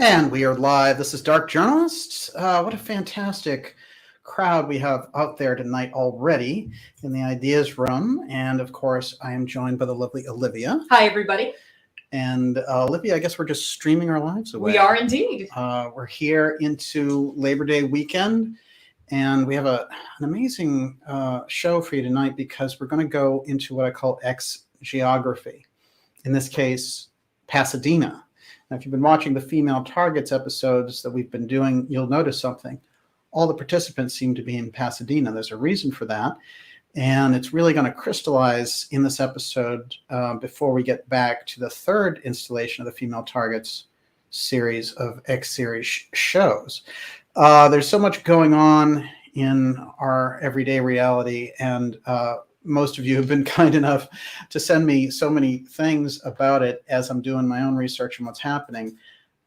And we are live. This is Dark Journalist. What a fantastic crowd we have out there tonight already in the Ideas Room. And of course, I am joined by the lovely Olivia. Hi, everybody. And Olivia, I guess we're just streaming our lives away. We are indeed. We're here into Labor Day weekend. And we have an amazing show for you tonight because we're going to go into what I call X geography. In this case, Pasadena. Now, if you've been watching the Female Targets episodes that we've been doing, you'll notice something. All the participants seem to be in Pasadena. There's a reason for that. And it's really going to crystallize in this episode before we get back to the third installation of the Female Targets series of X-series shows. There's so much going on in our everyday reality, and most of you have been kind enough to send me so many things about it as I'm doing my own research on what's happening.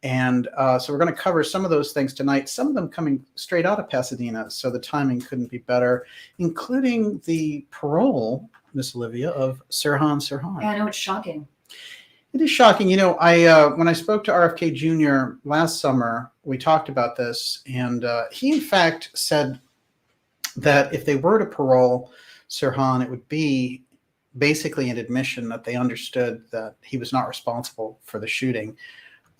And so we're going to cover some of those things tonight, some of them coming straight out of Pasadena, so the timing couldn't be better, including the parole, Miss Olivia, of Sirhan Sirhan. Yeah, I know, it's shocking. It is shocking. You know, when I spoke to RFK Jr. last summer, we talked about this, and he, in fact, said that if they were to parole Sirhan, it would be basically an admission that they understood that he was not responsible for the shooting,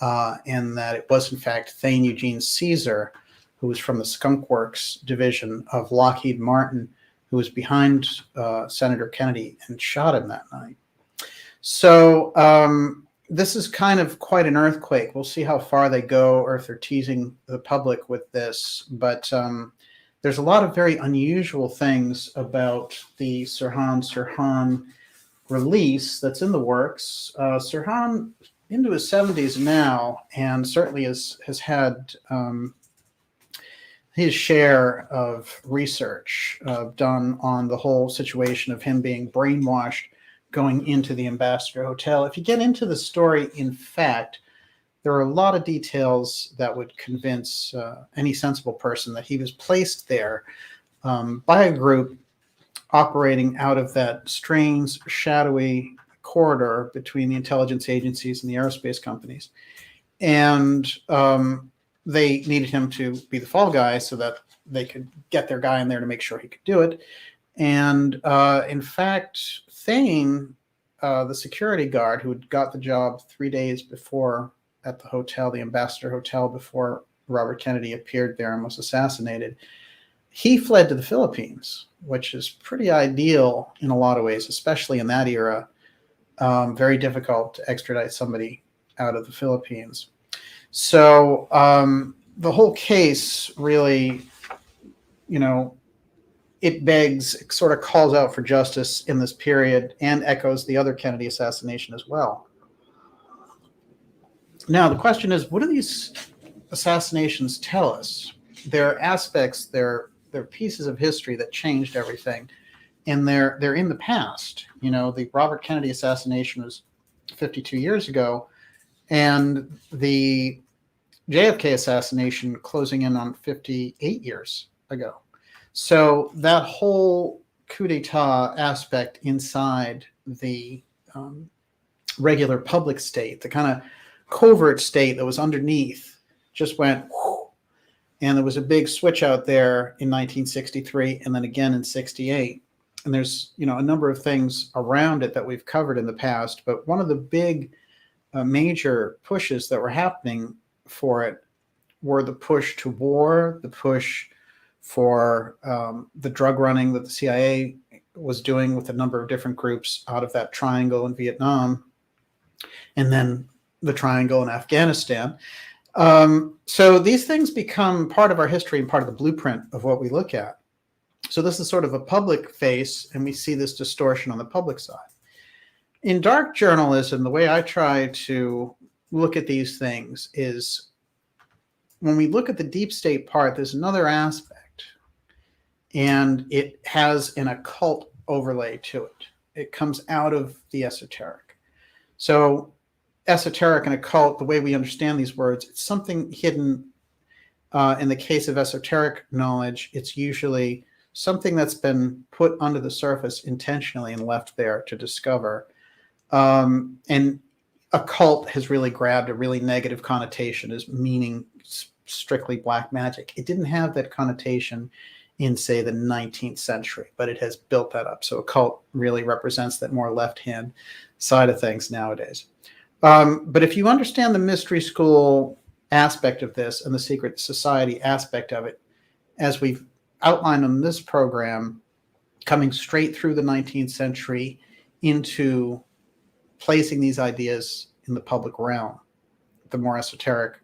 and that it was, in fact, Thane Eugene Caesar, who was from the Skunk Works division of Lockheed Martin, who was behind Senator Kennedy and shot him that night. So this is kind of quite an earthquake. We'll see how far they go or if they're teasing the public with this, but there's a lot of very unusual things about the Sirhan Sirhan release that's in the works. Sirhan into his 70s now, and certainly has had his share of research done on the whole situation of him being brainwashed going into the Ambassador Hotel. If you get into the story, in fact, there are a lot of details that would convince any sensible person that he was placed there by a group operating out of that strange, shadowy corridor between the intelligence agencies and the aerospace companies. And they needed him to be the fall guy so that they could get their guy in there to make sure he could do it. And in fact, Thane, the security guard who had got the job 3 days before at the hotel, the Ambassador Hotel, before Robert Kennedy appeared there and was assassinated, he fled to the Philippines, which is pretty ideal in a lot of ways, especially in that era. Very difficult to extradite somebody out of the Philippines. So the whole case really, you know, it begs, it sort of calls out for justice in this period and echoes the other Kennedy assassination as well. Now, the question is, what do these assassinations tell us? They're aspects, they're pieces of history that changed everything, and they're in the past. You know, the Robert Kennedy assassination was 52 years ago, and the JFK assassination closing in on 58 years ago. So that whole coup d'etat aspect inside the regular public state, the kind of covert state that was underneath, just went whoosh, and there was a big switch out there in 1963 and then again in 68. And there's, you know, a number of things around it that we've covered in the past, but one of the big major pushes that were happening for it were the push to war, the push for the drug running that the CIA was doing with a number of different groups out of that triangle in Vietnam, and then the triangle in Afghanistan. So these things become part of our history and part of the blueprint of what we look at. So this is sort of a public face, and we see this distortion on the public side. In dark journalism, the way I try to look at these things is when we look at the deep state part, there's another aspect, and it has an occult overlay to it. It comes out of the esoteric. So esoteric and occult, the way we understand these words, it's something hidden. In the case of esoteric knowledge, it's usually something that's been put under the surface intentionally and left there to discover. And occult has really grabbed a really negative connotation as meaning strictly black magic. It didn't have that connotation in, say, the 19th century, but it has built that up. So occult really represents that more left-hand side of things nowadays. But if you understand the mystery school aspect of this and the secret society aspect of it, as we've outlined on this program, coming straight through the 19th century into placing these ideas in the public realm, the more esoteric,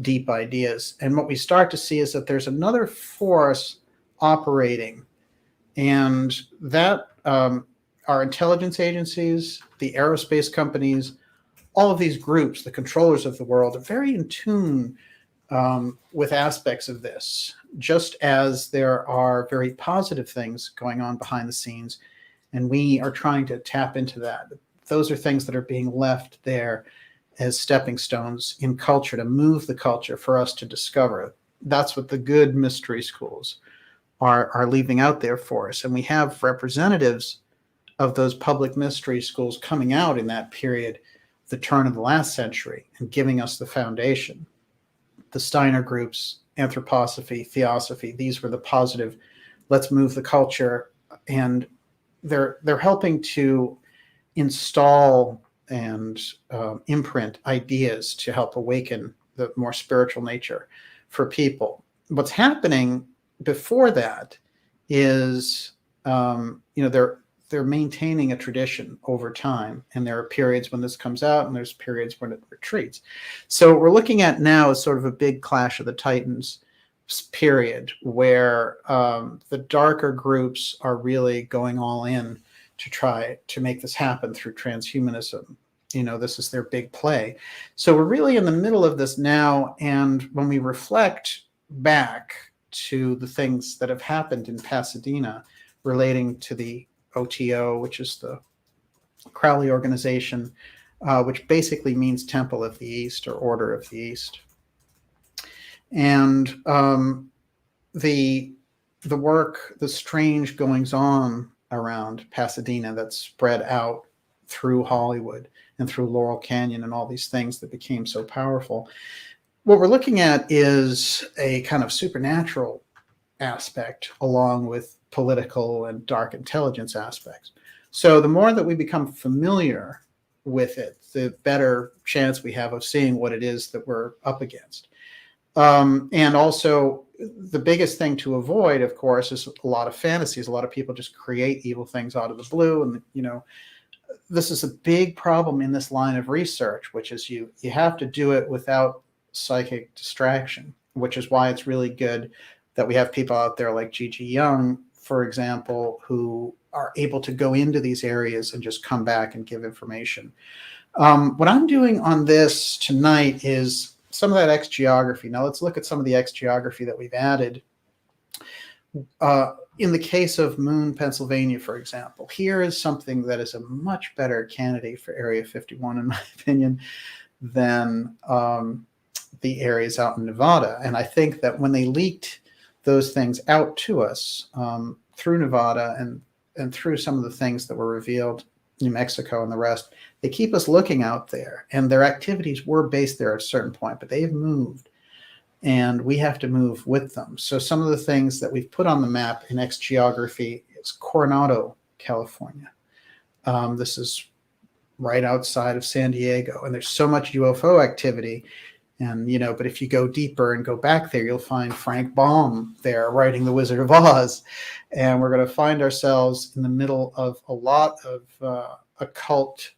deep ideas. And what we start to see is that there's another force operating, and that our intelligence agencies, the aerospace companies, all of these groups, the controllers of the world, are very in tune with aspects of this, just as there are very positive things going on behind the scenes, and we are trying to tap into that. Those are things that are being left there as stepping stones in culture to move the culture for us to discover. That's what the good mystery schools are leaving out there for us. And we have representatives of those public mystery schools coming out in that period, the turn of the last century, and giving us the foundation. The Steiner groups, anthroposophy, theosophy, these were the positive, let's move the culture. And they're helping to install and imprint ideas to help awaken the more spiritual nature for people. What's happening before that is, they're maintaining a tradition over time, and there are periods when this comes out and there's periods when it retreats. So what we're looking at now is sort of a big Clash of the Titans period where the darker groups are really going all in to try to make this happen through transhumanism. This is their big play. So we're really in the middle of this now, and when we reflect back to the things that have happened in Pasadena relating to the OTO, which is the Crowley organization, which basically means Temple of the East or Order of the East. And the work, the strange goings on around Pasadena that spread out through Hollywood and through Laurel Canyon and all these things that became so powerful. What we're looking at is a kind of supernatural aspect along with political and dark intelligence aspects. So the more that we become familiar with it, the better chance we have of seeing what it is that we're up against. And also, the biggest thing to avoid, of course, is a lot of fantasies. A lot of people just create evil things out of the blue. And, this is a big problem in this line of research, which is you have to do it without psychic distraction, which is why it's really good that we have people out there like Gigi Young, for example, who are able to go into these areas and just come back and give information. What I'm doing on this tonight is some of that X geography. Now let's look at some of the X geography that we've added. In the case of Moon, Pennsylvania, for example, here is something that is a much better candidate for Area 51, in my opinion, than the areas out in Nevada. And I think that when they leaked those things out to us through Nevada and through some of the things that were revealed, New Mexico and the rest, they keep us looking out there. And their activities were based there at a certain point, but they've moved. And we have to move with them. So some of the things that we've put on the map in X geography is Coronado, California. This is right outside of San Diego. And there's so much UFO activity. And, but if you go deeper and go back there, you'll find Frank Baum there writing The Wizard of Oz. And we're going to find ourselves in the middle of a lot of occult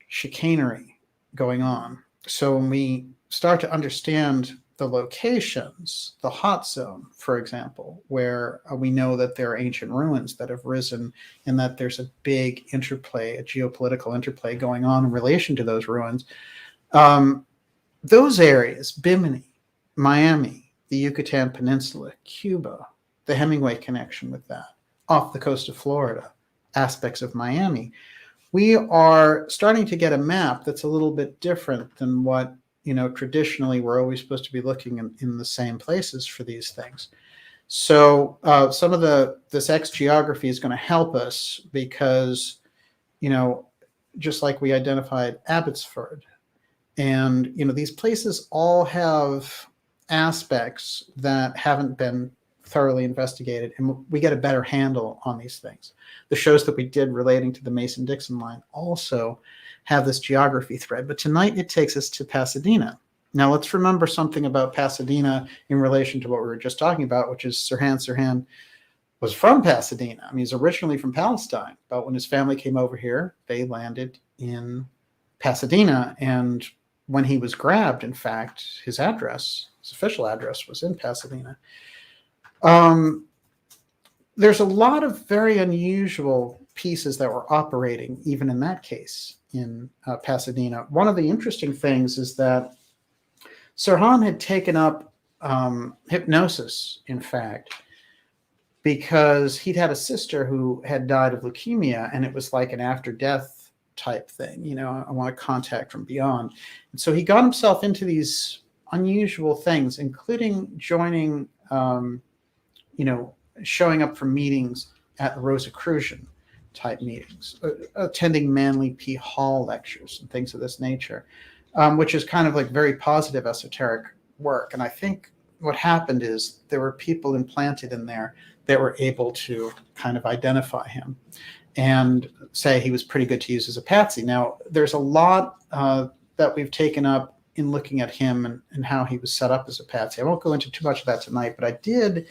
chicanery going on. So when we start to understand the locations, the hot zone, for example, where we know that there are ancient ruins that have risen and that there's a big interplay, a geopolitical interplay going on in relation to those ruins. Those areas, Bimini, Miami, the Yucatan Peninsula, Cuba, the Hemingway connection with that, off the coast of Florida, aspects of Miami, we are starting to get a map that's a little bit different than what traditionally we're always supposed to be looking in the same places for these things. So some of this X geography is going to help us because, just like we identified Abbotsford. And, these places all have aspects that haven't been thoroughly investigated, and we get a better handle on these things. The shows that we did relating to the Mason-Dixon line also have this geography thread, but tonight it takes us to Pasadena. Now let's remember something about Pasadena in relation to what we were just talking about, which is Sirhan was from Pasadena. I mean, he's originally from Palestine, but when his family came over here, they landed in Pasadena, and when he was grabbed, in fact, his official address was in Pasadena. There's a lot of very unusual pieces that were operating even in that case in Pasadena. One of the interesting things is that Sirhan had taken up hypnosis, in fact, because he'd had a sister who had died of leukemia, and it was like an after-death type thing. I want to contact from beyond. And so he got himself into these unusual things, including joining, showing up for meetings at the Rosicrucian type meetings, attending Manly P. Hall lectures and things of this nature, which is kind of like very positive esoteric work. And I think what happened is there were people implanted in there that were able to kind of identify him and say he was pretty good to use as a patsy. Now, there's a lot that we've taken up in looking at him and how he was set up as a patsy. I won't go into too much of that tonight, but I did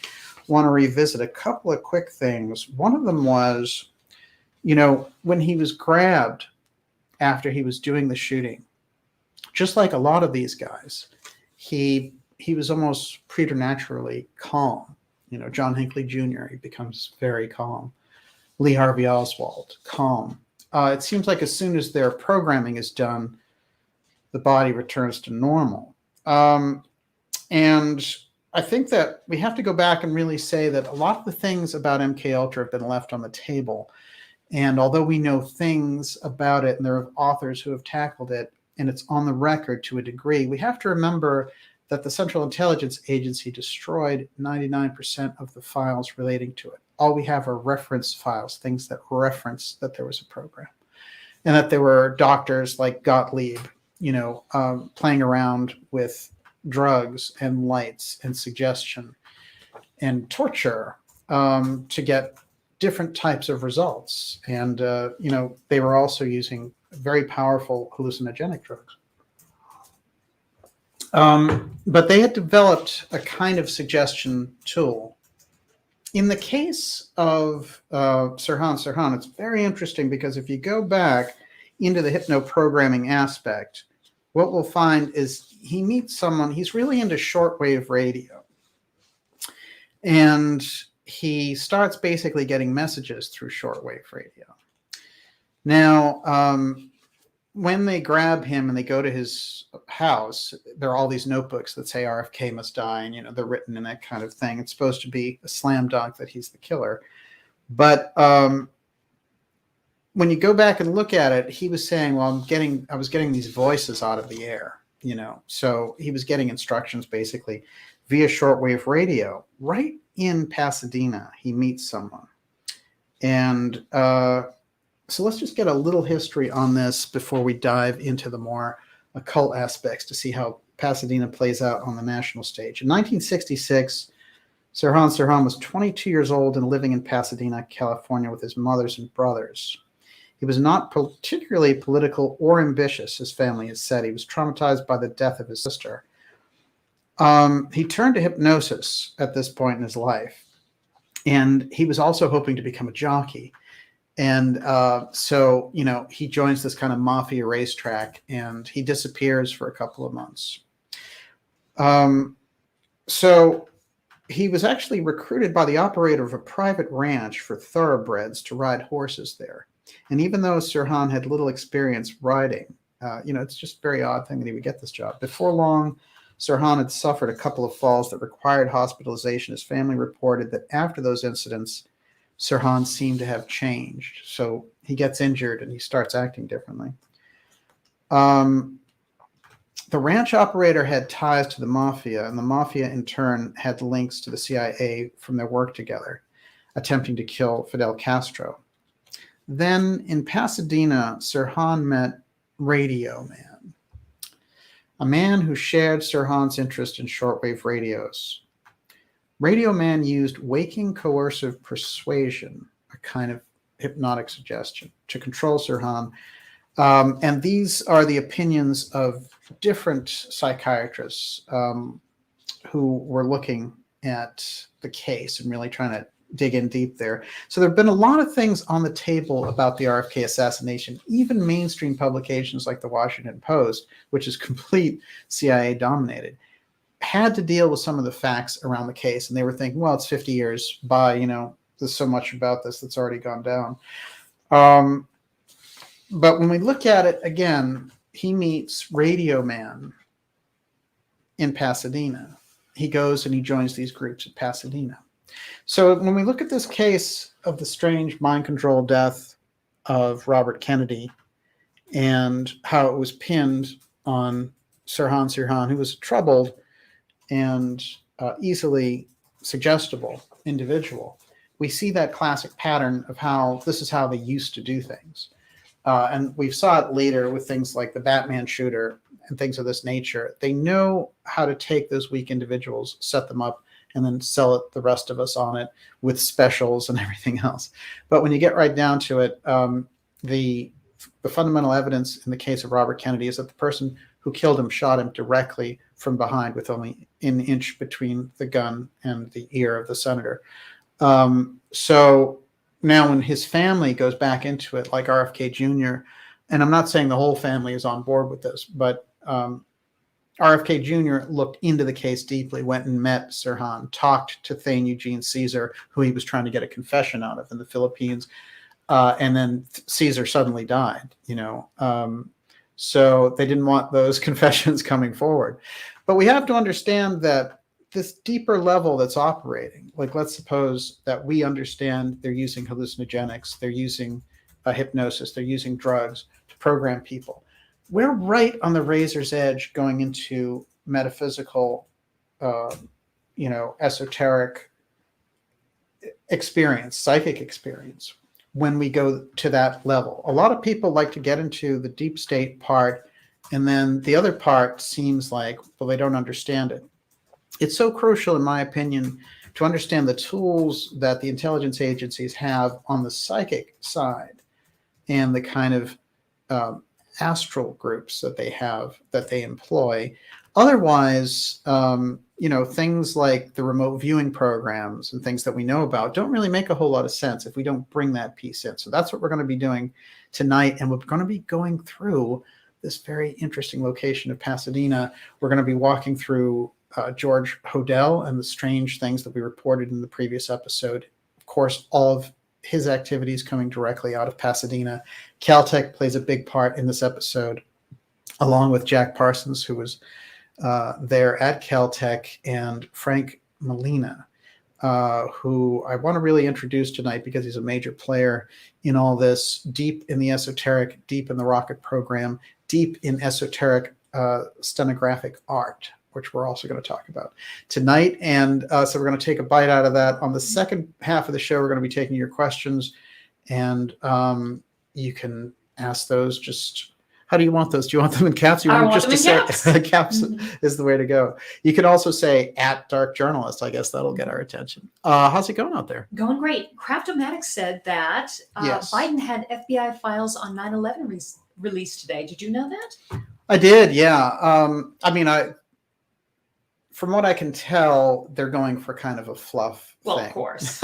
want to revisit a couple of quick things. One of them was, when he was grabbed after he was doing the shooting, just like a lot of these guys, he was almost preternaturally calm. John Hinckley Jr., he becomes very calm. Lee Harvey Oswald, calm. It seems like as soon as their programming is done, the body returns to normal. And I think that we have to go back and really say that a lot of the things about MKUltra have been left on the table. And although we know things about it, and there are authors who have tackled it, and it's on the record to a degree, we have to remember that the Central Intelligence Agency destroyed 99% of the files relating to it. All we have are reference files, things that reference that there was a program, and that there were doctors like Gottlieb, playing around with drugs and lights and suggestion and torture to get different types of results. And, they were also using very powerful hallucinogenic drugs. But they had developed a kind of suggestion tool. In the case of Sirhan, it's very interesting because if you go back into the hypno-programming aspect, what we'll find is he meets someone, he's really into shortwave radio. And he starts basically getting messages through shortwave radio. Now, when they grab him and they go to his house, there are all these notebooks that say RFK must die, and they're written in that kind of thing. It's supposed to be a slam dunk that he's the killer. But when you go back and look at it, he was saying, well, I was getting these voices out of the air, So he was getting instructions basically via shortwave radio. Right in Pasadena, he meets someone. And so let's just get a little history on this before we dive into the more occult aspects to see how Pasadena plays out on the national stage. In 1966, Sirhan was 22 years old and living in Pasadena, California with his mothers and brothers. He was not particularly political or ambitious, his family has said. He was traumatized by the death of his sister. He turned to hypnosis at this point in his life, and he was also hoping to become a jockey. And so, he joins this kind of mafia racetrack, and he disappears for a couple of months. So he was actually recruited by the operator of a private ranch for thoroughbreds to ride horses there. And even though Sirhan had little experience riding, it's just a very odd thing that he would get this job. Before long, Sirhan had suffered a couple of falls that required hospitalization. His family reported that after those incidents, Sirhan seemed to have changed. So he gets injured and he starts acting differently. The ranch operator had ties to the mafia, and the mafia in turn had links to the CIA from their work together, attempting to kill Fidel Castro. Then in Pasadena, Sirhan met Radio Man, a man who shared Sirhan's interest in shortwave radios. Radio Man used waking coercive persuasion, a kind of hypnotic suggestion, to control Sirhan. And these are the opinions of different psychiatrists who were looking at the case and really trying to dig in deep there. So there have been a lot of things on the table about the RFK assassination. Even mainstream publications like the Washington Post, which is complete CIA dominated, had to deal with some of the facts around the case. And they were thinking, well, it's 50 years by, there's so much about this that's already gone down. But when we look at it again, he meets Radio Man in Pasadena. He goes and he joins these groups at Pasadena. So when we look at this case of the strange mind-controlled death of Robert Kennedy and how it was pinned on Sirhan, who was a troubled and easily suggestible individual, we see that classic pattern of how this is how they used to do things. And we saw it later with things like the Batman shooter and things of this nature. They know how to take those weak individuals, set them up, and then sell it the rest of us on it with specials and everything else. But when you get right down to it, the fundamental evidence in the case of Robert Kennedy is that the person who killed him shot him directly from behind with only an inch between the gun and the ear of the senator. So now when his family goes back into it, like RFK Jr., and I'm not saying the whole family is on board with this, but RFK Jr. looked into the case deeply, went and met Sirhan, talked to Thane Eugene Caesar, who he was trying to get a confession out of in the Philippines, and then Caesar suddenly died, so they didn't want those confessions coming forward. But we have to understand that this deeper level that's operating, like let's suppose that we understand they're using hallucinogenics, they're using hypnosis, they're using drugs to program people. We're right on the razor's edge going into metaphysical, esoteric experience, psychic experience, when we go to that level. A lot of people like to get into the deep state part, and then the other part seems like, well, they don't understand it. It's so crucial, in my opinion, to understand the tools that the intelligence agencies have on the psychic side and the kind of astral groups that they have, that they employ. Otherwise, things like the remote viewing programs and things that we know about don't really make a whole lot of sense if we don't bring that piece in. So that's what we're going to be doing tonight. And we're going to be going through this very interesting location of Pasadena. We're going to be walking through George HODEL and the strange things that we reported in the previous episode. Of course, all of his activities coming directly out of Pasadena. Caltech plays a big part in this episode, along with Jack Parsons, who was there at Caltech, and Frank Molina, who I want to really introduce tonight because he's a major player in all this, deep in the esoteric, deep in the rocket program, deep in esoteric stenographic art, which we're also going to talk about tonight. And so we're going to take a bite out of that. On the second half of the show, we're going to be taking your questions, and you can ask those. Just how do you want those? Do you want them in caps? You want just to say caps is the way to go. You can also say at Dark Journalist. I guess that'll get our attention. How's it going out there? Going great. Craftomatic said that Yes. Biden had FBI files on 9/11 released today. Did you know that? I did, yeah. From what I can tell, they're going for kind of a fluff Well, thing. of course.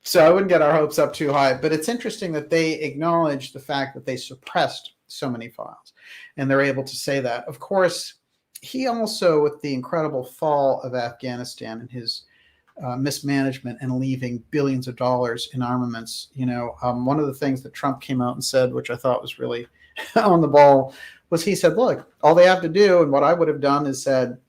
So I wouldn't get our hopes up too high, but it's interesting that they acknowledge the fact that they suppressed so many files, and they're able to say that. Of course, he also, with the incredible fall of Afghanistan and his mismanagement and leaving billions of dollars in armaments, one of the things that Trump came out and said, which I thought was really on the ball, was he said, look, all they have to do, and what I would have done is said,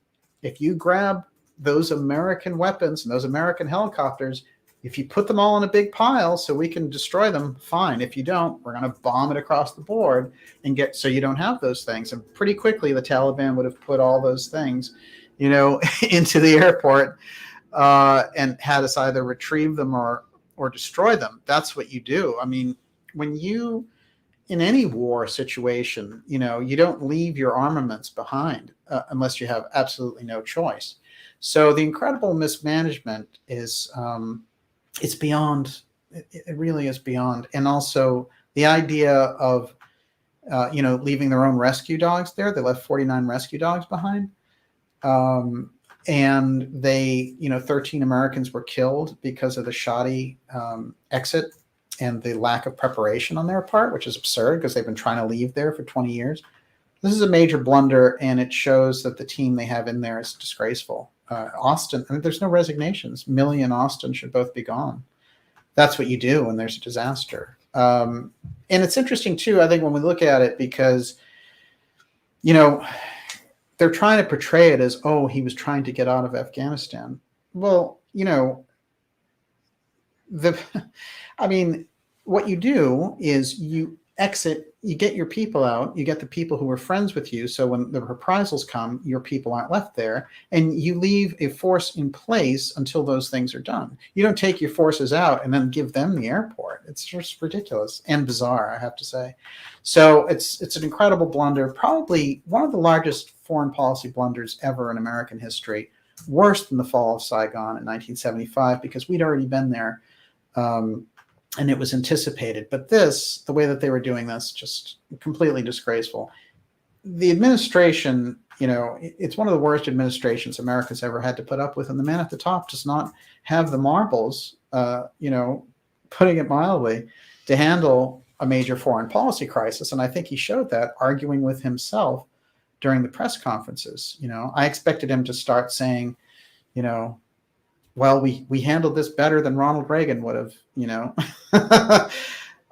if you grab those American weapons and those American helicopters, if you put them all in a big pile so we can destroy them, fine. If you don't, we're going to bomb it across the board and so you don't have those things. And pretty quickly, the Taliban would have put all those things, into the airport and had us either retrieve them or destroy them. That's what you do. I mean, when you, in any war situation, you don't leave your armaments behind unless you have absolutely no choice. So the incredible mismanagement is, it's beyond, it really is beyond. And also the idea of, leaving their own rescue dogs there. They left 49 rescue dogs behind. And they, 13 Americans were killed because of the shoddy exit and the lack of preparation on their part, which is absurd because they've been trying to leave there for 20 years. This is a major blunder, and it shows that the team they have in there is disgraceful. Austin, there's no resignations. Millie and Austin should both be gone. That's what you do when there's a disaster. And it's interesting, too, I think, when we look at it, because, they're trying to portray it as, oh, he was trying to get out of Afghanistan. Well, what you do is you exit, you get your people out, you get the people who are friends with you. So when the reprisals come, your people aren't left there, and you leave a force in place until those things are done. You don't take your forces out and then give them the airport. It's just ridiculous and bizarre, I have to say. So it's an incredible blunder, probably one of the largest foreign policy blunders ever in American history, worse than the fall of Saigon in 1975, because we'd already been there. And it was anticipated. But the way that they were doing this, just completely disgraceful. The administration, it's one of the worst administrations America's ever had to put up with. And the man at the top does not have the marbles, putting it mildly, to handle a major foreign policy crisis. And I think he showed that arguing with himself during the press conferences. I expected him to start saying, well, we handled this better than Ronald Reagan would have,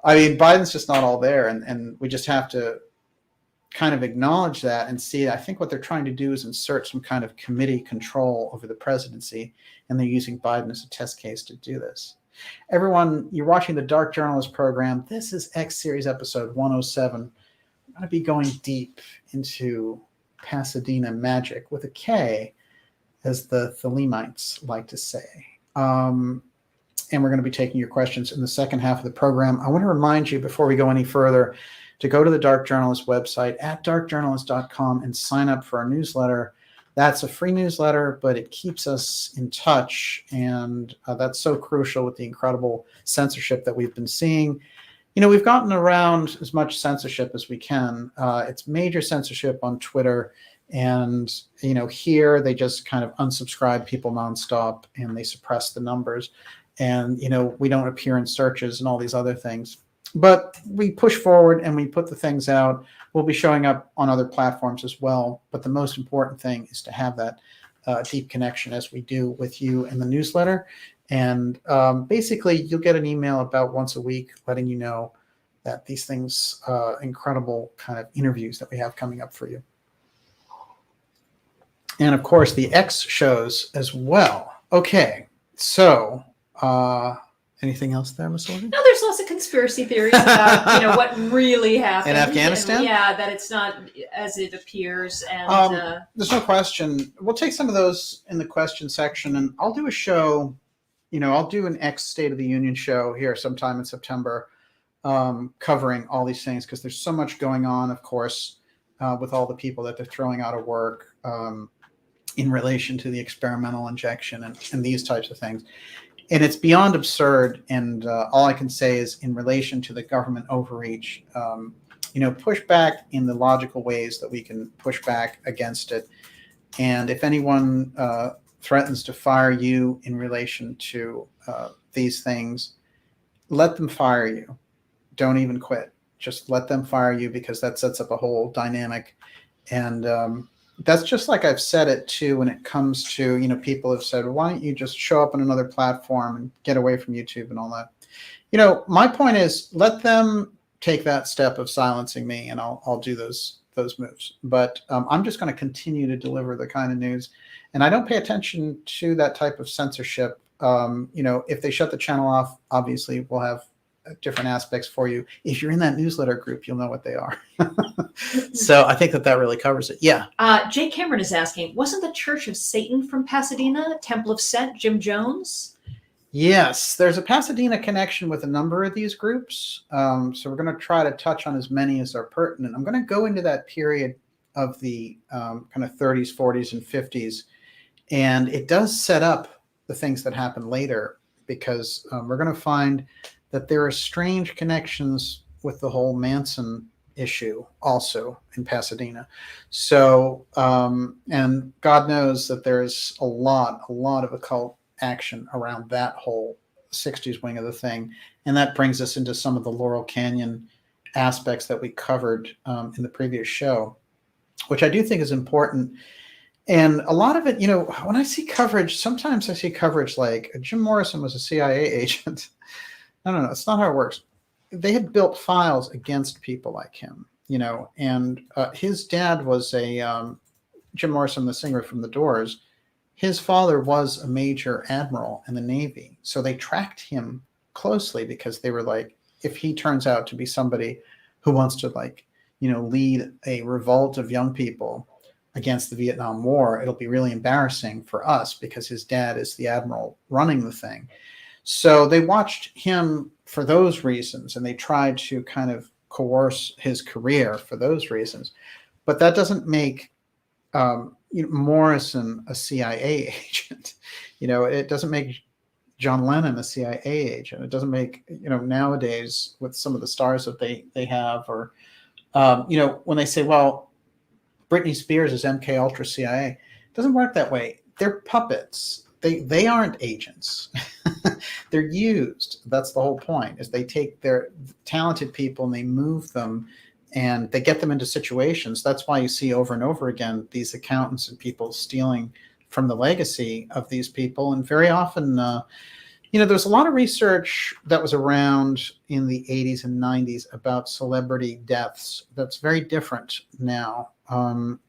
Biden's just not all there. And we just have to kind of acknowledge that and see. I think what they're trying to do is insert some kind of committee control over the presidency. And they're using Biden as a test case to do this. Everyone, you're watching the Dark Journalist program. This is X Series episode 107. I'm going to be going deep into Pasadena Magick with a K, as the Thelemites like to say. And we're going to be taking your questions in the second half of the program. I want to remind you, before we go any further, to go to the Dark Journalist website at darkjournalist.com and sign up for our newsletter. That's a free newsletter, but it keeps us in touch, and that's so crucial with the incredible censorship that we've been seeing. We've gotten around as much censorship as we can. It's major censorship on Twitter. And, here they just kind of unsubscribe people nonstop, and they suppress the numbers. And, we don't appear in searches and all these other things. But we push forward and we put the things out. We'll be showing up on other platforms as well. But the most important thing is to have that deep connection, as we do with you in the newsletter. And basically, you'll get an email about once a week letting you know that these things, incredible kind of interviews that we have coming up for you. And of course, the X shows as well. Okay, so anything else there, Ms. Lloyd? No, there's lots of conspiracy theories about what really happened in Afghanistan. And, that it's not as it appears. And there's no question. We'll take some of those in the question section, and I'll do a show. I'll do an X State of the Union show here sometime in September, covering all these things, because there's so much going on, of course, with all the people that they're throwing out of work. In relation to the experimental injection and these types of things. And it's beyond absurd. And all I can say is, in relation to the government overreach, push back in the logical ways that we can push back against it. And if anyone threatens to fire you in relation to these things, let them fire you. Don't even quit. Just let them fire you, because that sets up a whole dynamic. And that's just like I've said it too, when it comes to, people have said, well, why don't you just show up on another platform and get away from YouTube and all that? My point is, let them take that step of silencing me, and I'll do those moves. But I'm just going to continue to deliver the kind of news, and I don't pay attention to that type of censorship. If they shut the channel off, obviously we'll have different aspects for you. If you're in that newsletter group, you'll know what they are. So I think that really covers it. Yeah. Jay Cameron is asking, wasn't the Church of Satan from Pasadena, Temple of Set, Jim Jones? Yes, there's a Pasadena connection with a number of these groups. So we're going to try to touch on as many as are pertinent. I'm going to go into that period of the kind of 30s, 40s, and 50s. And it does set up the things that happen later, because we're going to find that there are strange connections with the whole Manson issue also in Pasadena. So, and God knows that there's a lot of occult action around that whole 60s wing of the thing. And that brings us into some of the Laurel Canyon aspects that we covered in the previous show, which I do think is important. And a lot of it, you know, when I see coverage, sometimes I see coverage like Jim Morrison was a CIA agent. No, it's not how it works. They had built files against people like him, you know, and his dad was a Jim Morrison, the singer from The Doors. His father was a major admiral in the Navy. So they tracked him closely because they were like, if he turns out to be somebody who wants to, like, you know, lead a revolt of young people against the Vietnam War, it'll be really embarrassing for us because his dad is the admiral running the thing. So they watched him for those reasons, and they tried to kind of coerce his career for those reasons. But that doesn't make Morrison a CIA agent. You know, it doesn't make John Lennon a CIA agent. It doesn't make, you know, nowadays with some of the stars that they have, or, you know, when they say, well, Britney Spears is MK Ultra CIA, it doesn't work that way. They're puppets. They aren't agents. They're used. That's the whole point, is they take their talented people and they move them and they get them into situations. That's why you see over and over again these accountants and people stealing from the legacy of these people. And very often, you know, there's a lot of research that was around in the 80s and 90s about celebrity deaths. That's very different now. And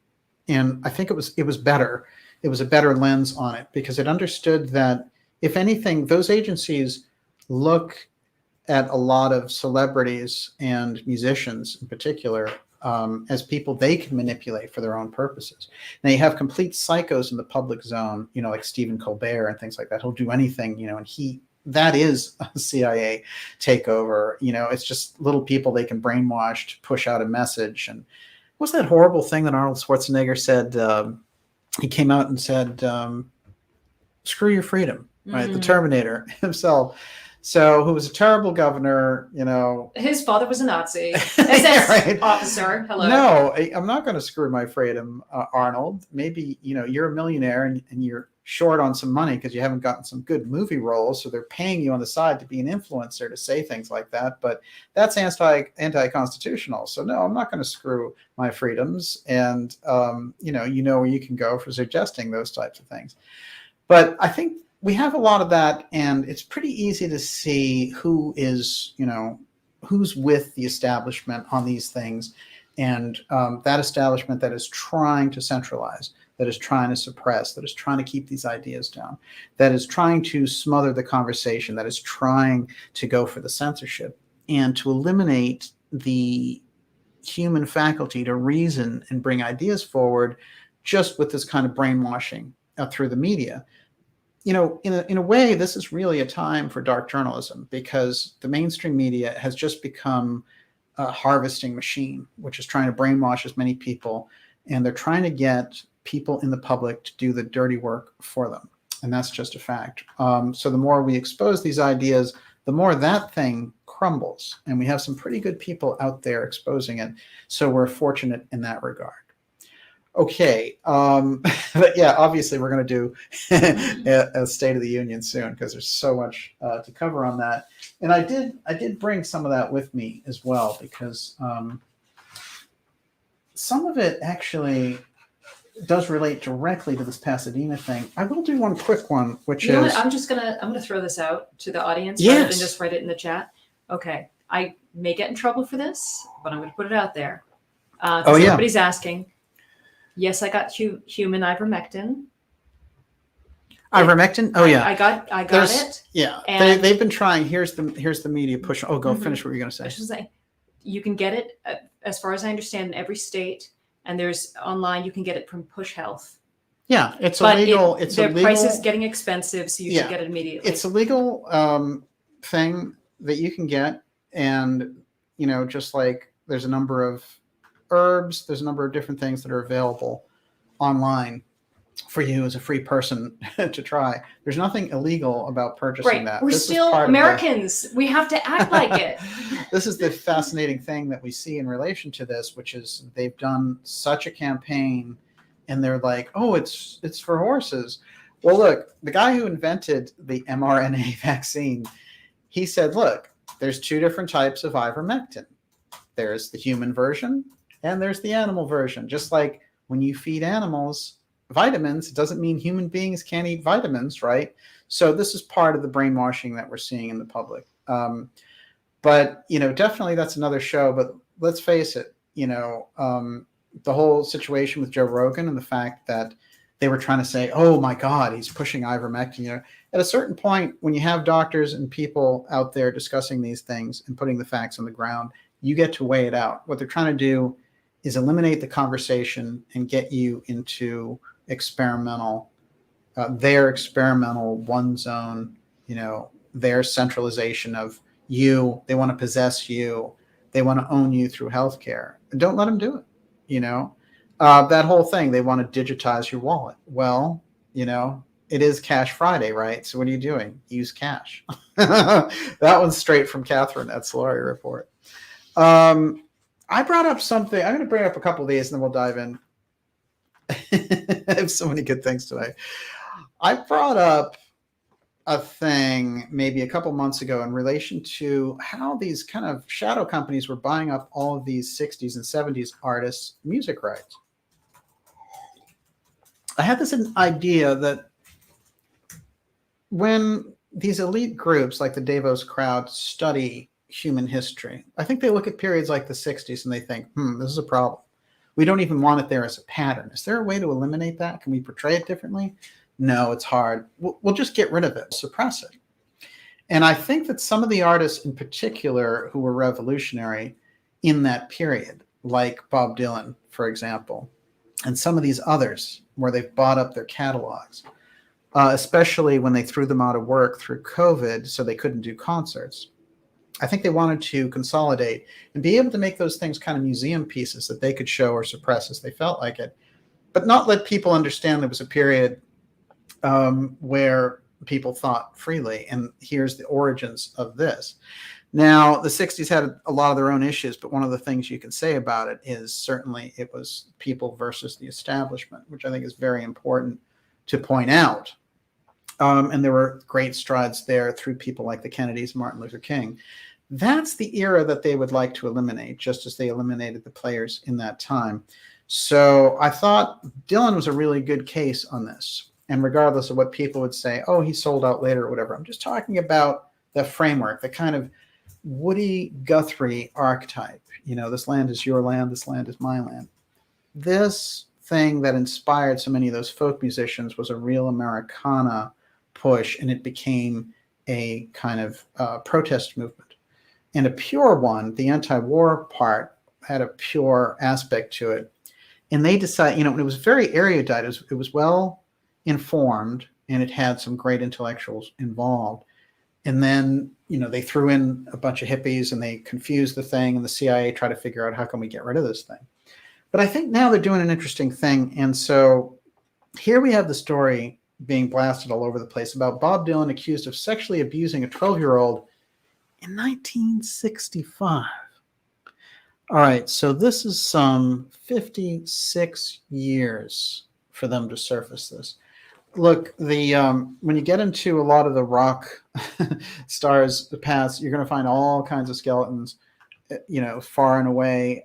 I think it was better. It was a better lens on it because it understood that, if anything, those agencies look at a lot of celebrities and musicians in particular as people they can manipulate for their own purposes. Now, you have complete psychos in the public zone, you know, like Stephen Colbert and things like that. He'll do anything, you know, and that is a CIA takeover. You know, it's just little people they can brainwash to push out a message. And what's that horrible thing that Arnold Schwarzenegger said? He came out and said, screw your freedom, right? Mm-hmm. The Terminator himself. So, who was a terrible governor, you know. His father was a Nazi. SS right. Officer. Hello. No, I'm not going to screw my freedom, Arnold. Maybe, you know, you're a millionaire and you're short on some money because you haven't gotten some good movie roles. So they're paying you on the side to be an influencer to say things like that. But that's anti-constitutional. So no, I'm not going to screw my freedoms. And, you know where you can go for suggesting those types of things. But I think we have a lot of that, and it's pretty easy to see who is, you know, who's with the establishment on these things, and that establishment that is trying to centralize, that is trying to suppress, that is trying to keep these ideas down, that is trying to smother the conversation, that is trying to go for the censorship and to eliminate the human faculty to reason and bring ideas forward just with this kind of brainwashing through the media. You know, in a way, this is really a time for dark journalism because the mainstream media has just become a harvesting machine, which is trying to brainwash as many people, and they're trying to get people in the public to do the dirty work for them. And that's just a fact. So the more we expose these ideas, the more that thing crumbles. And we have some pretty good people out there exposing it. So we're fortunate in that regard. Okay, but yeah, obviously we're going to do a State of the Union soon because there's so much to cover on that. And I did bring some of that with me as well because some of it actually does relate directly to this Pasadena thing. I will do one quick one, which is I'm gonna throw this out to the audience rather than just write it in the chat. Okay, I may get in trouble for this, but I'm going to put it out there. Everybody's asking. Yes, I got human ivermectin. Ivermectin? Oh yeah, I got it. Yeah, they've been trying. Here's the media push. Oh, go finish what you're going to say. I should say, you can get it as far as I understand in every state, and there's online. You can get it from Push Health. Yeah, it's But illegal. It's their illegal. price is getting expensive, so you should get it immediately. It's a legal thing that you can get, and just like there's a number of herbs, there's a number of different things that are available online for you as a free person to try. There's nothing illegal about purchasing that. We're still Americans. We have to act like it. This is the fascinating thing that we see in relation to this, which is they've done such a campaign, and they're like, oh, it's for horses. Well, look, the guy who invented the mRNA vaccine, he said, look, there's two different types of ivermectin. There's the human version and there's the animal version. Just like when you feed animals vitamins, it doesn't mean human beings can't eat vitamins, right? So this is part of the brainwashing that we're seeing in the public. But, definitely that's another show. But let's face it, the whole situation with Joe Rogan and the fact that they were trying to say, oh my God, he's pushing ivermectin. At a certain point, when you have doctors and people out there discussing these things and putting the facts on the ground, you get to weigh it out. What they're trying to do is eliminate the conversation and get you into their experimental one zone, their centralization of you. They want to possess you. They want to own you through healthcare. Don't let them do it. That whole thing, they want to digitize your wallet. Well, it is Cash Friday, right? So what are you doing? Use cash. That one's straight from Catherine at Solari Report. I brought up something. I'm going to bring up a couple of these and then we'll dive in. I have so many good things today. I brought up a thing maybe a couple months ago in relation to how these kind of shadow companies were buying up all of these 60s and 70s artists' music rights. I had this idea that when these elite groups like the Davos crowd study human history, I think they look at periods like the 60s and they think, this is a problem. We don't even want it there as a pattern. Is there a way to eliminate that? Can we portray it differently? No, it's hard. We'll just get rid of it, suppress it. And I think that some of the artists in particular who were revolutionary in that period, like Bob Dylan, for example, and some of these others where they've bought up their catalogs, especially when they threw them out of work through COVID so they couldn't do concerts. I think they wanted to consolidate and be able to make those things kind of museum pieces that they could show or suppress as they felt like it, but not let people understand there was a period where people thought freely, and here's the origins of this. Now, the 60s had a lot of their own issues, but one of the things you can say about it is certainly it was people versus the establishment, which I think is very important to point out. And there were great strides there through people like the Kennedys, Martin Luther King. That's the era that they would like to eliminate, just as they eliminated the players in that time. So I thought Dylan was a really good case on this. And regardless of what people would say, oh, he sold out later or whatever, I'm just talking about the framework, the kind of Woody Guthrie archetype. This land is your land, this land is my land. This thing that inspired so many of those folk musicians was a real Americana push, and it became a kind of protest movement. And a pure one, the anti-war part, had a pure aspect to it. And they decided, it was very erudite. It was well informed, and it had some great intellectuals involved. And then, they threw in a bunch of hippies and they confused the thing, and the CIA tried to figure out how can we get rid of this thing. But I think now they're doing an interesting thing. And so here we have the story being blasted all over the place about Bob Dylan accused of sexually abusing a 12-year-old in 1965. All right, so this is some 56 years for them to surface this. Look, when you get into a lot of the rock stars, the past, you're going to find all kinds of skeletons, far and away.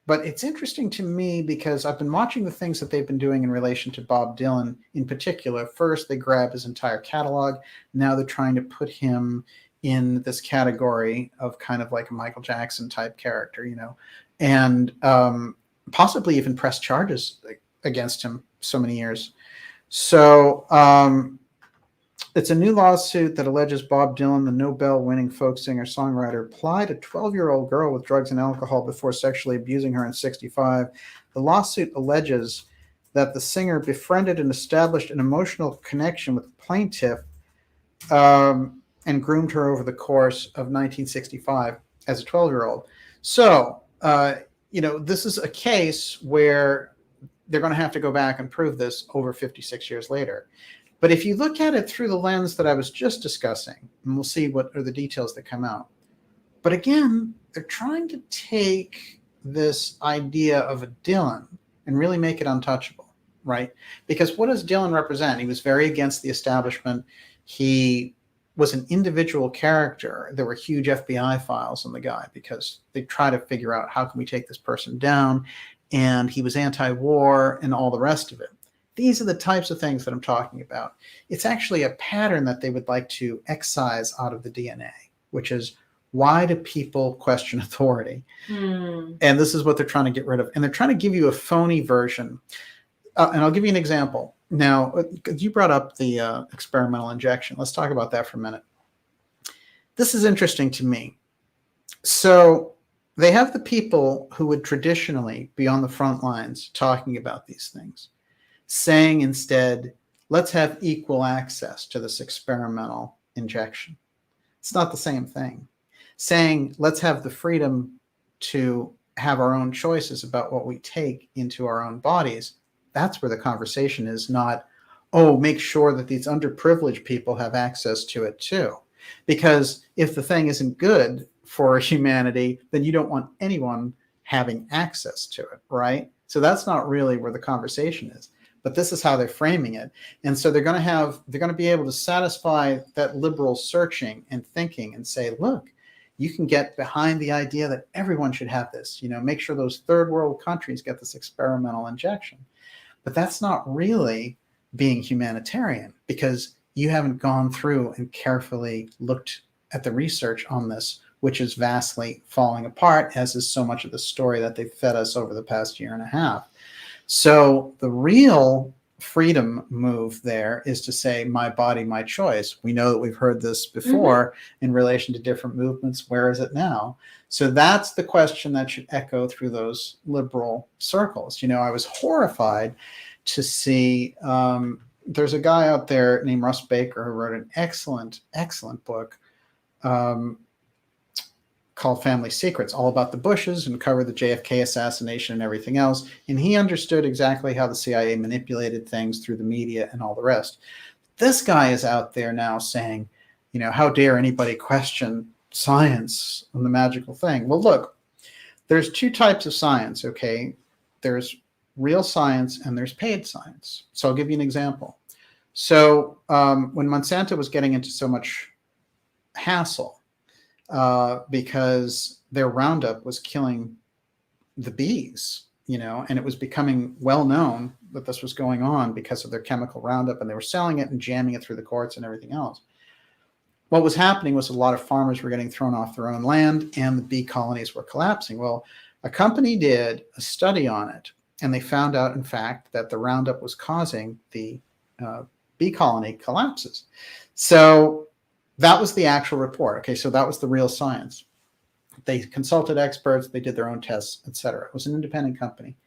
But it's interesting to me because I've been watching the things that they've been doing in relation to Bob Dylan in particular. First, they grabbed his entire catalog. Now they're trying to put him in this category of kind of like a Michael Jackson type character, and possibly even press charges against him so many years. So It's a new lawsuit that alleges Bob Dylan, the Nobel-winning folk singer-songwriter, plied a 12-year-old girl with drugs and alcohol before sexually abusing her in 1965. The lawsuit alleges that the singer befriended and established an emotional connection with the plaintiff and groomed her over the course of 1965 as a 12-year-old. So, this is a case where they're going to have to go back and prove this over 56 years later. But if you look at it through the lens that I was just discussing, and we'll see what are the details that come out. But again, they're trying to take this idea of a Dylan and really make it untouchable, right? Because what does Dylan represent? He was very against the establishment. He was an individual character. There were huge FBI files on the guy because they try to figure out how can we take this person down. And he was anti-war and all the rest of it. These are the types of things that I'm talking about. It's actually a pattern that they would like to excise out of the DNA, which is, why do people question authority? And this is what they're trying to get rid of. And they're trying to give you a phony version. And I'll give you an example. Now, you brought up the experimental injection. Let's talk about that for a minute. This is interesting to me. So they have the people who would traditionally be on the front lines talking about these things, saying instead, let's have equal access to this experimental injection. It's not the same thing. Saying, let's have the freedom to have our own choices about what we take into our own bodies. That's where the conversation is, not, oh, make sure that these underprivileged people have access to it too. Because if the thing isn't good for humanity, then you don't want anyone having access to it, right? So that's not really where the conversation is. But this is how they're framing it. And so they're going to be able to satisfy that liberal searching and thinking and say, look, you can get behind the idea that everyone should have this, make sure those third world countries get this experimental injection. But that's not really being humanitarian, because you haven't gone through and carefully looked at the research on this, which is vastly falling apart, as is so much of the story that they've fed us over the past year and a half. So the real freedom move there is to say, my body, my choice. We know that we've heard this before in relation to different movements. Where is it now? So that's the question that should echo through those liberal circles. I was horrified to see there's a guy out there named Russ Baker who wrote an excellent, excellent book called Family Secrets, all about the Bushes, and covered the JFK assassination and everything else. And he understood exactly how the CIA manipulated things through the media and all the rest. This guy is out there now saying, how dare anybody question science on the magical thing? Well, look, there's two types of science, okay? There's real science and there's paid science. So I'll give you an example. So when Monsanto was getting into so much hassle, because their Roundup was killing the bees, and it was becoming well known that this was going on because of their chemical Roundup, and they were selling it and jamming it through the courts and everything else. What was happening was a lot of farmers were getting thrown off their own land and the bee colonies were collapsing. Well, a company did a study on it, and they found out, in fact, that the Roundup was causing the bee colony collapses. So that was the actual report. Okay, so that was the real science. They consulted experts, they did their own tests, etc. It was an independent company.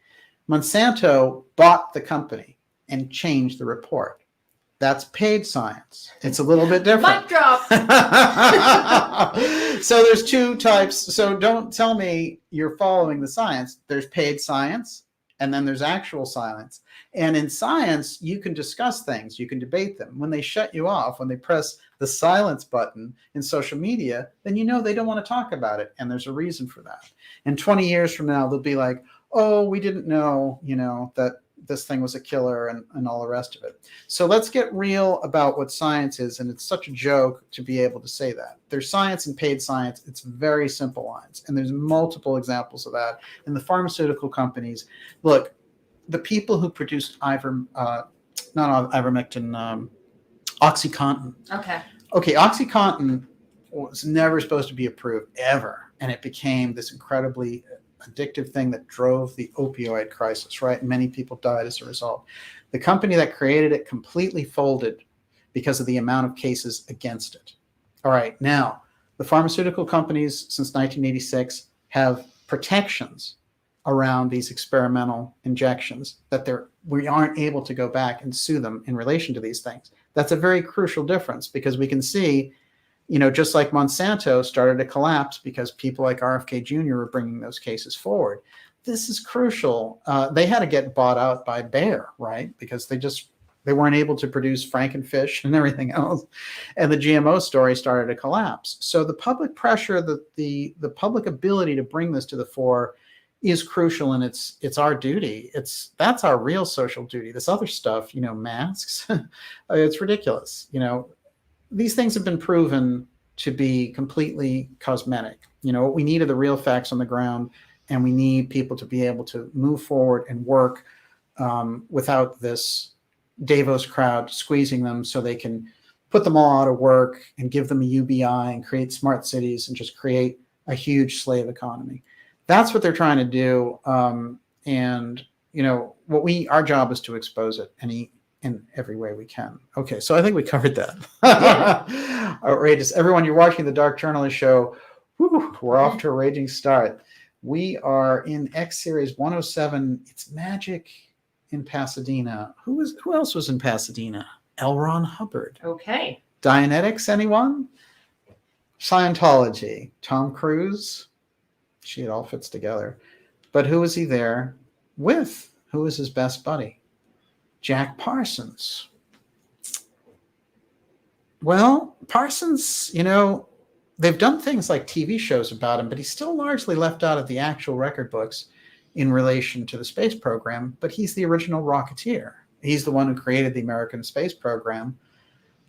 Monsanto bought the company and changed the report. That's paid science. It's a little bit different. Mic drop. So there's two types. So don't tell me you're following the science. There's paid science, and then there's actual science. And in science, you can discuss things, you can debate them. When they shut you off, when they press the silence button in social media, then they don't want to talk about it. And there's a reason for that. And 20 years from now, they'll be like, oh, we didn't know, that this thing was a killer and all the rest of it. So let's get real about what science is. And it's such a joke to be able to say that. There's science and paid science. It's very simple lines. And there's multiple examples of that. In the pharmaceutical companies, look, the people who produced ivermectin, OxyContin. Okay, OxyContin was never supposed to be approved, ever. And it became this incredibly addictive thing that drove the opioid crisis, right? Many people died as a result. The company that created it completely folded because of the amount of cases against it. All right, now, the pharmaceutical companies since 1986 have protections around these experimental injections that we aren't able to go back and sue them in relation to these things. That's a very crucial difference, because we can see, just like Monsanto started to collapse because people like RFK Jr. were bringing those cases forward. This is crucial. They had to get bought out by Bayer, right? Because they weren't able to produce Frankenfish and everything else. And the GMO story started to collapse. So the public pressure, the public ability to bring this to the fore is crucial, and it's our duty. That's our real social duty. This other stuff, masks, it's ridiculous. These things have been proven to be completely cosmetic. What we need are the real facts on the ground, and we need people to be able to move forward and work without this Davos crowd squeezing them so they can put them all out of work and give them a UBI and create smart cities and just create a huge slave economy. That's what they're trying to do. And our job is to expose it in every way we can. Okay, so I think we covered that. Yeah. Outrageous. Everyone, you're watching the Dark Journalist Show. Whew, we're off to a raging start. We are in X Series 107. It's Magick in Pasadena. Who else was in Pasadena? L. Ron Hubbard. Okay. Dianetics, anyone? Scientology. Tom Cruise. It all fits together. But who is he there with? Who is his best buddy? Jack Parsons. Well, Parsons, they've done things like TV shows about him, but he's still largely left out of the actual record books in relation to the space program. But he's the original Rocketeer. He's the one who created the American space program,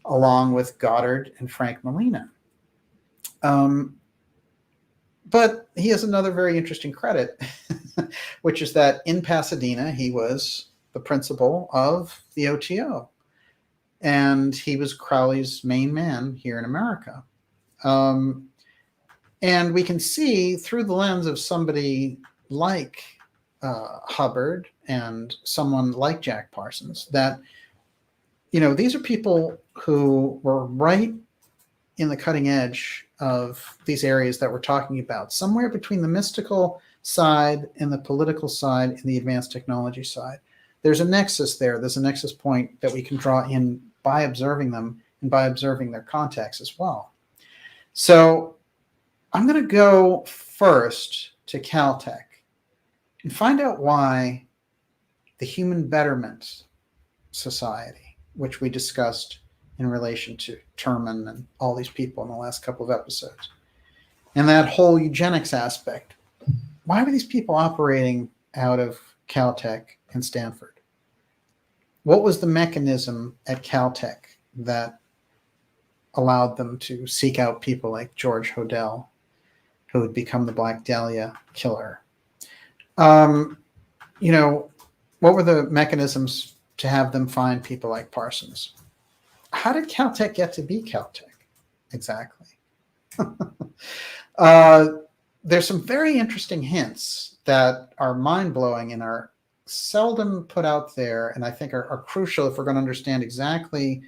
along with Goddard and Frank Molina. But he has another very interesting credit, which is that in Pasadena, he was the principal of the OTO. And he was Crowley's main man here in America. And we can see through the lens of somebody like Hubbard and someone like Jack Parsons that, these are people who were right in the cutting edge of these areas that we're talking about, somewhere between the mystical side and the political side and the advanced technology side. There's a nexus there. There's a nexus point that we can draw in by observing them and by observing their contacts as well. So I'm going to go first to Caltech and find out why the Human Betterment Society, which we discussed in relation to Terman and all these people in the last couple of episodes, and that whole eugenics aspect. Why were these people operating out of Caltech and Stanford? What was the mechanism at Caltech that allowed them to seek out people like George HODEL, who would become the Black Dahlia killer? What were the mechanisms to have them find people like Parsons? How did Caltech get to be Caltech? Exactly. There's some very interesting hints that are mind-blowing and are seldom put out there, and I think are crucial if we're going to understand exactly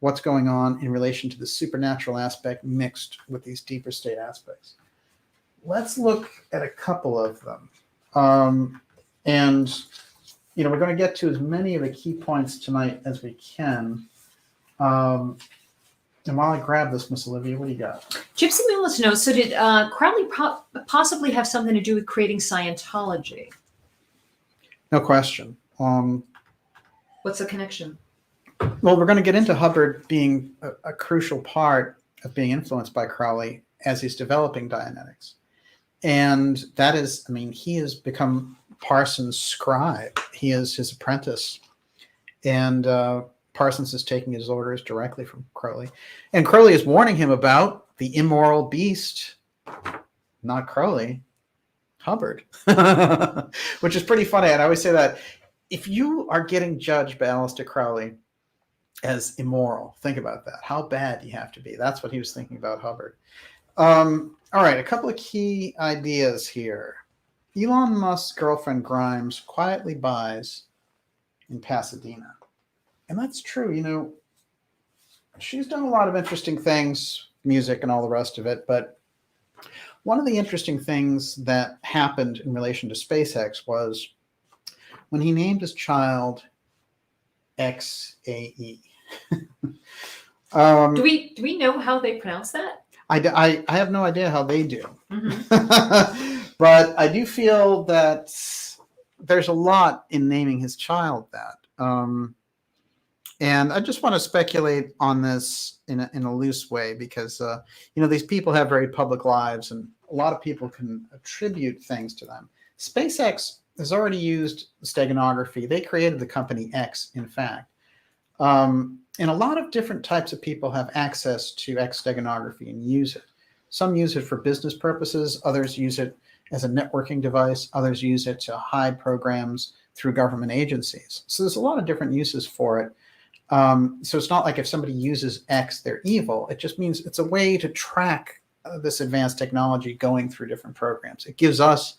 what's going on in relation to the supernatural aspect mixed with these deeper state aspects. Let's look at a couple of them. We're going to get to as many of the key points tonight as we can. And while I grab this, Miss Olivia, what do you got? Gypsy Millis knows. So did Crowley possibly have something to do with creating Scientology? No question. What's the connection? Well, we're going to get into Hubbard being a crucial part of being influenced by Crowley as he's developing Dianetics. And that is, he has become Parsons' scribe. He is his apprentice. And Parsons is taking his orders directly from Crowley. And Crowley is warning him about the immoral beast, not Crowley, Hubbard, which is pretty funny. And I always say that if you are getting judged by Aleister Crowley as immoral, think about that. How bad you have to be. That's what he was thinking about Hubbard. All right, a couple of key ideas here. Elon Musk's girlfriend Grimes quietly buys in Pasadena. And that's true. she's done a lot of interesting things, music and all the rest of it. But one of the interesting things that happened in relation to SpaceX was when he named his child XAE. Do we know how they pronounce that? I have no idea how they do. Mm-hmm. But I do feel that there's a lot in naming his child that. And I just want to speculate on this in a loose way because, these people have very public lives and a lot of people can attribute things to them. SpaceX has already used steganography. They created the company X, in fact. And a lot of different types of people have access to X steganography and use it. Some use it for business purposes. Others use it as a networking device. Others use it to hide programs through government agencies. So there's a lot of different uses for it. So it's not like if somebody uses X, they're evil. It just means it's a way to track this advanced technology going through different programs. It gives us,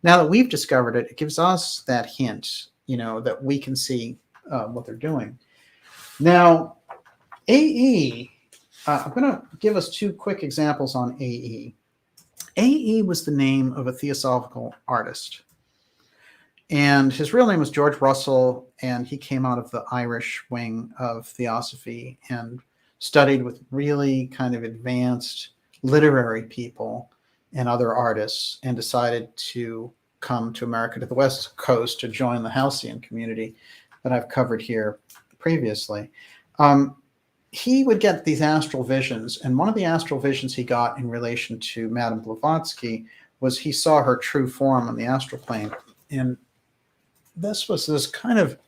now that we've discovered it, it gives us that hint, that we can see what they're doing. Now, AE, I'm going to give us two quick examples on AE. AE was the name of a theosophical artist. And his real name was George Russell, and he came out of the Irish wing of theosophy and studied with really kind of advanced literary people and other artists and decided to come to America, to the West Coast, to join the Halcyon community that I've covered here previously. He would get these astral visions, and one of the astral visions he got in relation to Madame Blavatsky was he saw her true form on the astral plane. And this was this kind of,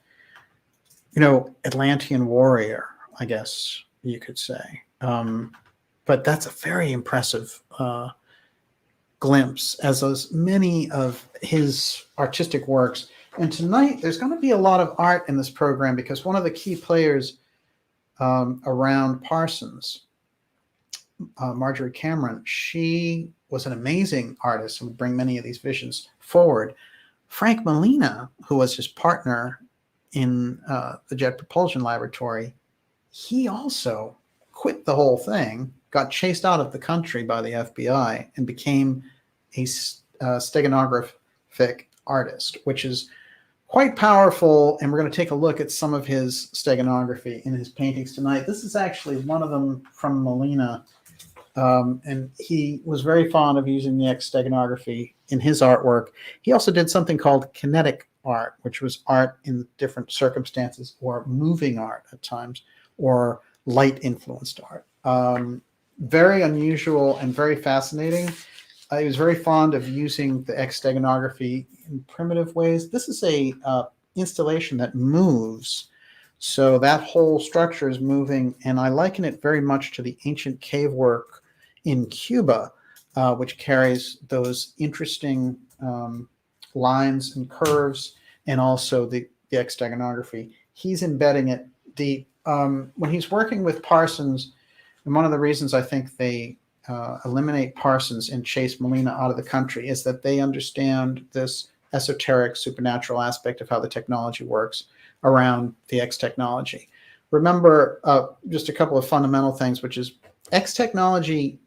Atlantean warrior, I guess you could say. But that's a very impressive glimpse, as is many of his artistic works. And tonight, there's going to be a lot of art in this program because one of the key players around Parsons, Marjorie Cameron, she was an amazing artist and would bring many of these visions forward. Frank Molina, who was his partner in the Jet Propulsion Laboratory, he also quit the whole thing, got chased out of the country by the FBI, and became a steganographic artist, which is quite powerful. And we're going to take a look at some of his steganography in his paintings tonight. This is actually one of them from Molina. And he was very fond of using the X steganography in his artwork. He also did something called kinetic art, which was art in different circumstances, or moving art at times, or light influenced art. Very unusual and very fascinating. He was very fond of using the X steganography in primitive ways. This is a installation that moves. So that whole structure is moving, and I liken it very much to the ancient cave work in Cuba, which carries those interesting lines and curves, and also the X steganography. He's embedding it deep. When he's working with Parsons, and one of the reasons I think they eliminate Parsons and chase Molina out of the country is that they understand this esoteric supernatural aspect of how the technology works around the X technology. Remember just a couple of fundamental things, which is X technology,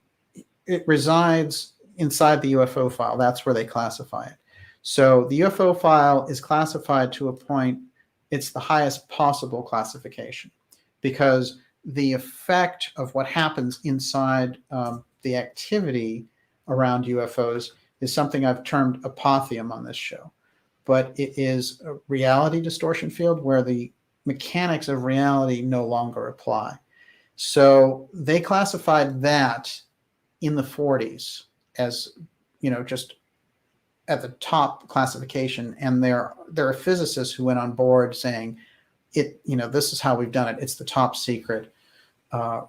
it resides inside the UFO file. That's where they classify it. So the UFO file is classified to a point, it's the highest possible classification, because the effect of what happens inside the activity around UFOs is something I've termed apotheum on this show. But it is a reality distortion field where the mechanics of reality no longer apply. So they classified that in the 40s as, just at the top classification. And there are physicists who went on board saying, this is how we've done it. It's the top secret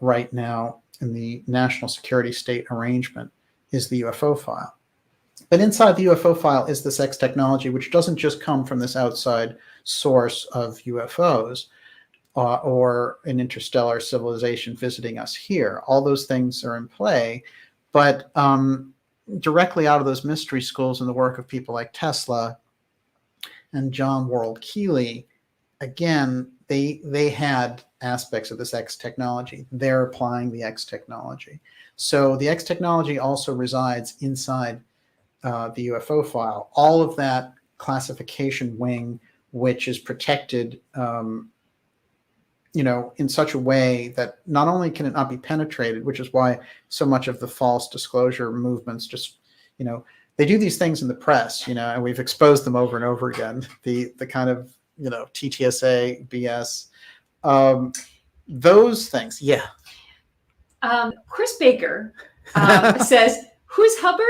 right now in the national security state arrangement is the UFO file. But inside the UFO file is this X technology, which doesn't just come from this outside source of UFOs or an interstellar civilization visiting us here. All those things are in play, but directly out of those mystery schools and the work of people like Tesla and John Worrell Keeley, again, they had aspects of this X technology. They're applying the X technology. So the X technology also resides inside the UFO file. All of that classification wing, which is protected, in such a way that not only can it not be penetrated, which is why so much of the false disclosure movements just, they do these things in the press, and we've exposed them over and over again. The kind of, TTSA, BS, those things. Yeah. Chris Baker says, who's Hubbard?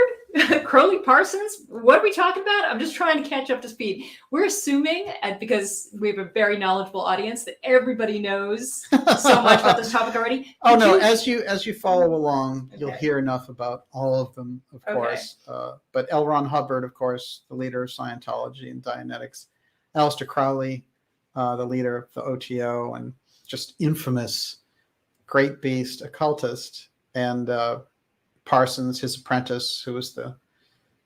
Crowley, Parsons? What are we talking about? I'm just trying to catch up to speed. We're assuming, because we have a very knowledgeable audience, that everybody knows so much about this topic already. Oh, no, as you follow along, you'll hear enough about all of them, of course. But L. Ron Hubbard, of course, the leader of Scientology and Dianetics. Aleister Crowley, the leader of the OTO, and just infamous great beast occultist. And Parsons, his apprentice, who was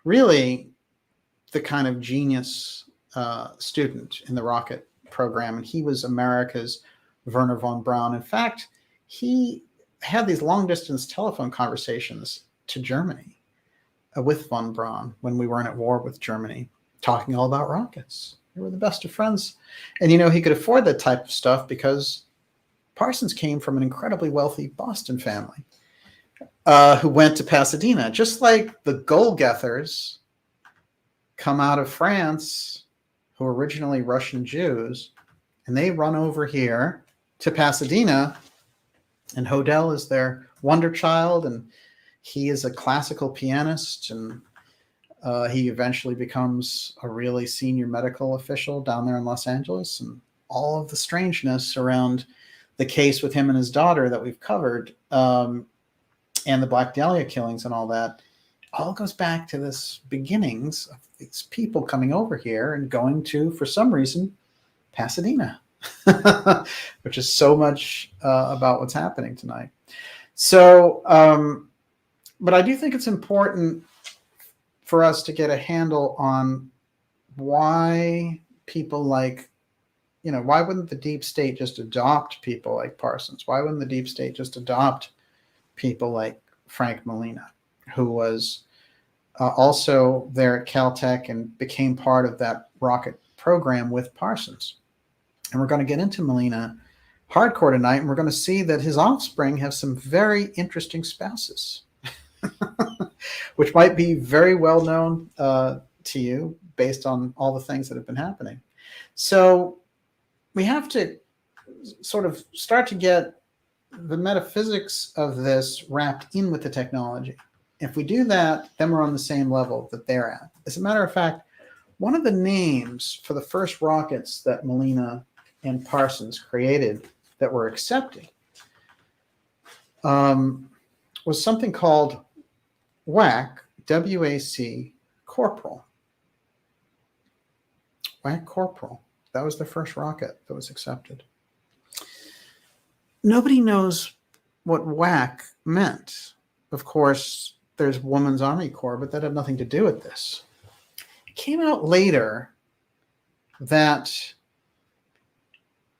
really the kind of genius student in the rocket program. And he was America's Wernher von Braun. In fact, he had these long distance telephone conversations to Germany with von Braun when we weren't at war with Germany, talking all about rockets. They were the best of friends. And, he could afford that type of stuff because Parsons came from an incredibly wealthy Boston family. Who went to Pasadena, just like the Golgethers come out of France, who were originally Russian Jews, and they run over here to Pasadena, and HODEL is their wonder child, and he is a classical pianist, and he eventually becomes a really senior medical official down there in Los Angeles, and all of the strangeness around the case with him and his daughter that we've covered, and the Black Dahlia killings and all that, all goes back to this beginnings of these people coming over here and going to, for some reason, Pasadena, which is so much about what's happening tonight. So, but I do think it's important for us to get a handle on why people like, why wouldn't the deep state just adopt people like Parsons? Why wouldn't the deep state just adopt people like Frank Molina, who was also there at Caltech and became part of that rocket program with Parsons? And we're going to get into Molina hardcore tonight, and we're going to see that his offspring have some very interesting spouses, which might be very well known to you based on all the things that have been happening. So we have to sort of start to get the metaphysics of this wrapped in with the technology. If we do that, then we're on the same level that they're at. As a matter of fact, one of the names for the first rockets that Molina and Parsons created that were accepted was something called WAC, W-A-C, Corporal. WAC Corporal. That was the first rocket that was accepted. Nobody knows what WAC meant. Of course, there's Women's Army Corps, but that had nothing to do with this. It came out later that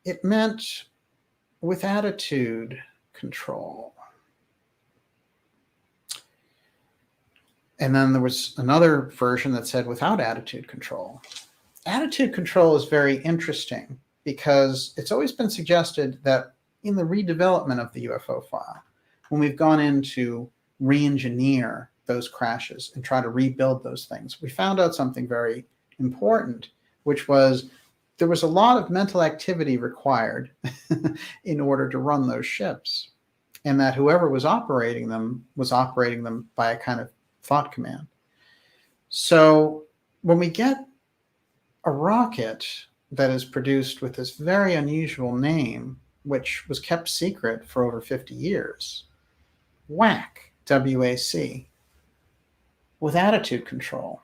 it meant with attitude control. And then there was another version that said without attitude control. Attitude control is very interesting because it's always been suggested that in the redevelopment of the UFO file, when we've gone in to re-engineer those crashes and try to rebuild those things, we found out something very important, which was there was a lot of mental activity required in order to run those ships, and that whoever was operating them by a kind of thought command. So when we get a rocket that is produced with this very unusual name, which was kept secret for over 50 years, WAC, W-A-C, with attitude control,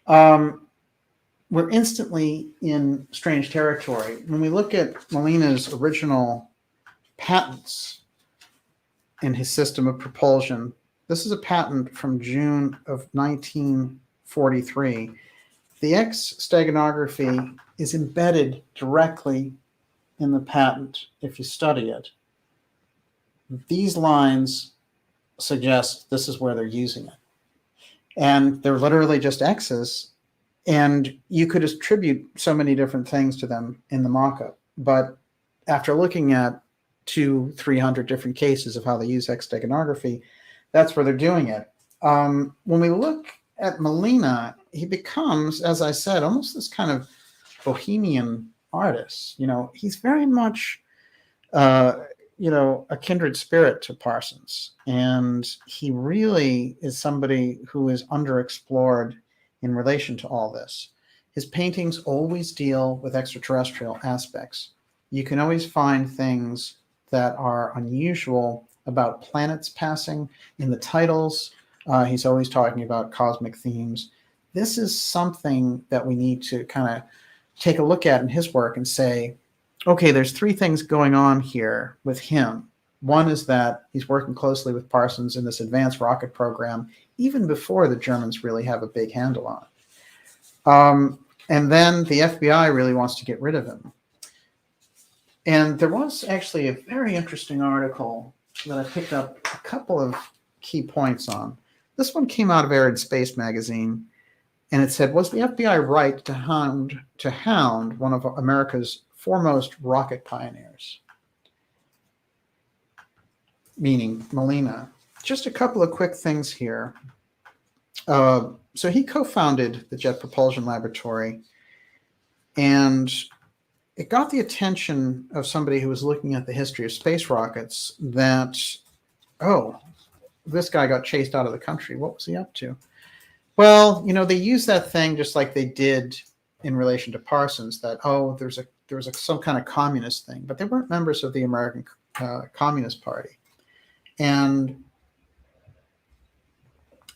we're instantly in strange territory. When we look at Molina's original patents in his system of propulsion, this is a patent from June of 1943. The X steganography is embedded directly in the patent, if you study it, these lines suggest this is where they're using it. And they're literally just X's. And you could attribute so many different things to them in the mock-up. But after looking at 200-300 different cases of how they use hexagonography, that's where they're doing it. When we look at Molina, he becomes, as I said, almost this kind of bohemian artist. He's very much, a kindred spirit to Parsons. And he really is somebody who is underexplored in relation to all this. His paintings always deal with extraterrestrial aspects. You can always find things that are unusual about planets passing in the titles. He's always talking about cosmic themes. This is something that we need to kind of take a look at in his work and say, okay, there's three things going on here with him. One is that he's working closely with Parsons in this advanced rocket program, even before the Germans really have a big handle on it. And then the FBI really wants to get rid of him. And there was actually a very interesting article that I picked up a couple of key points on. This one came out of Arid Space magazine, and it said, was the FBI right to hound one of America's foremost rocket pioneers? Meaning Molina. Just a couple of quick things here. So he co-founded the Jet Propulsion Laboratory, and it got the attention of somebody who was looking at the history of space rockets that, this guy got chased out of the country. What was he up to? Well, they used that thing just like they did in relation to Parsons, that, there was some kind of communist thing, but they weren't members of the American Communist Party. And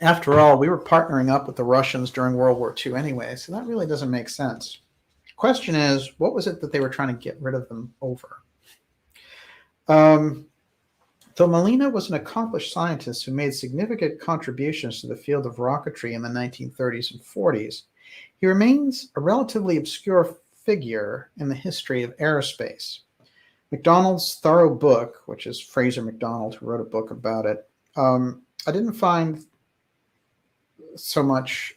after all, we were partnering up with the Russians during World War II anyway, so that really doesn't make sense. Question is, what was it that they were trying to get rid of them over? Though Molina was an accomplished scientist who made significant contributions to the field of rocketry in the 1930s and 40s, he remains a relatively obscure figure in the history of aerospace. McDonald's thorough book, which is Fraser McDonald, who wrote a book about it, I didn't find so much.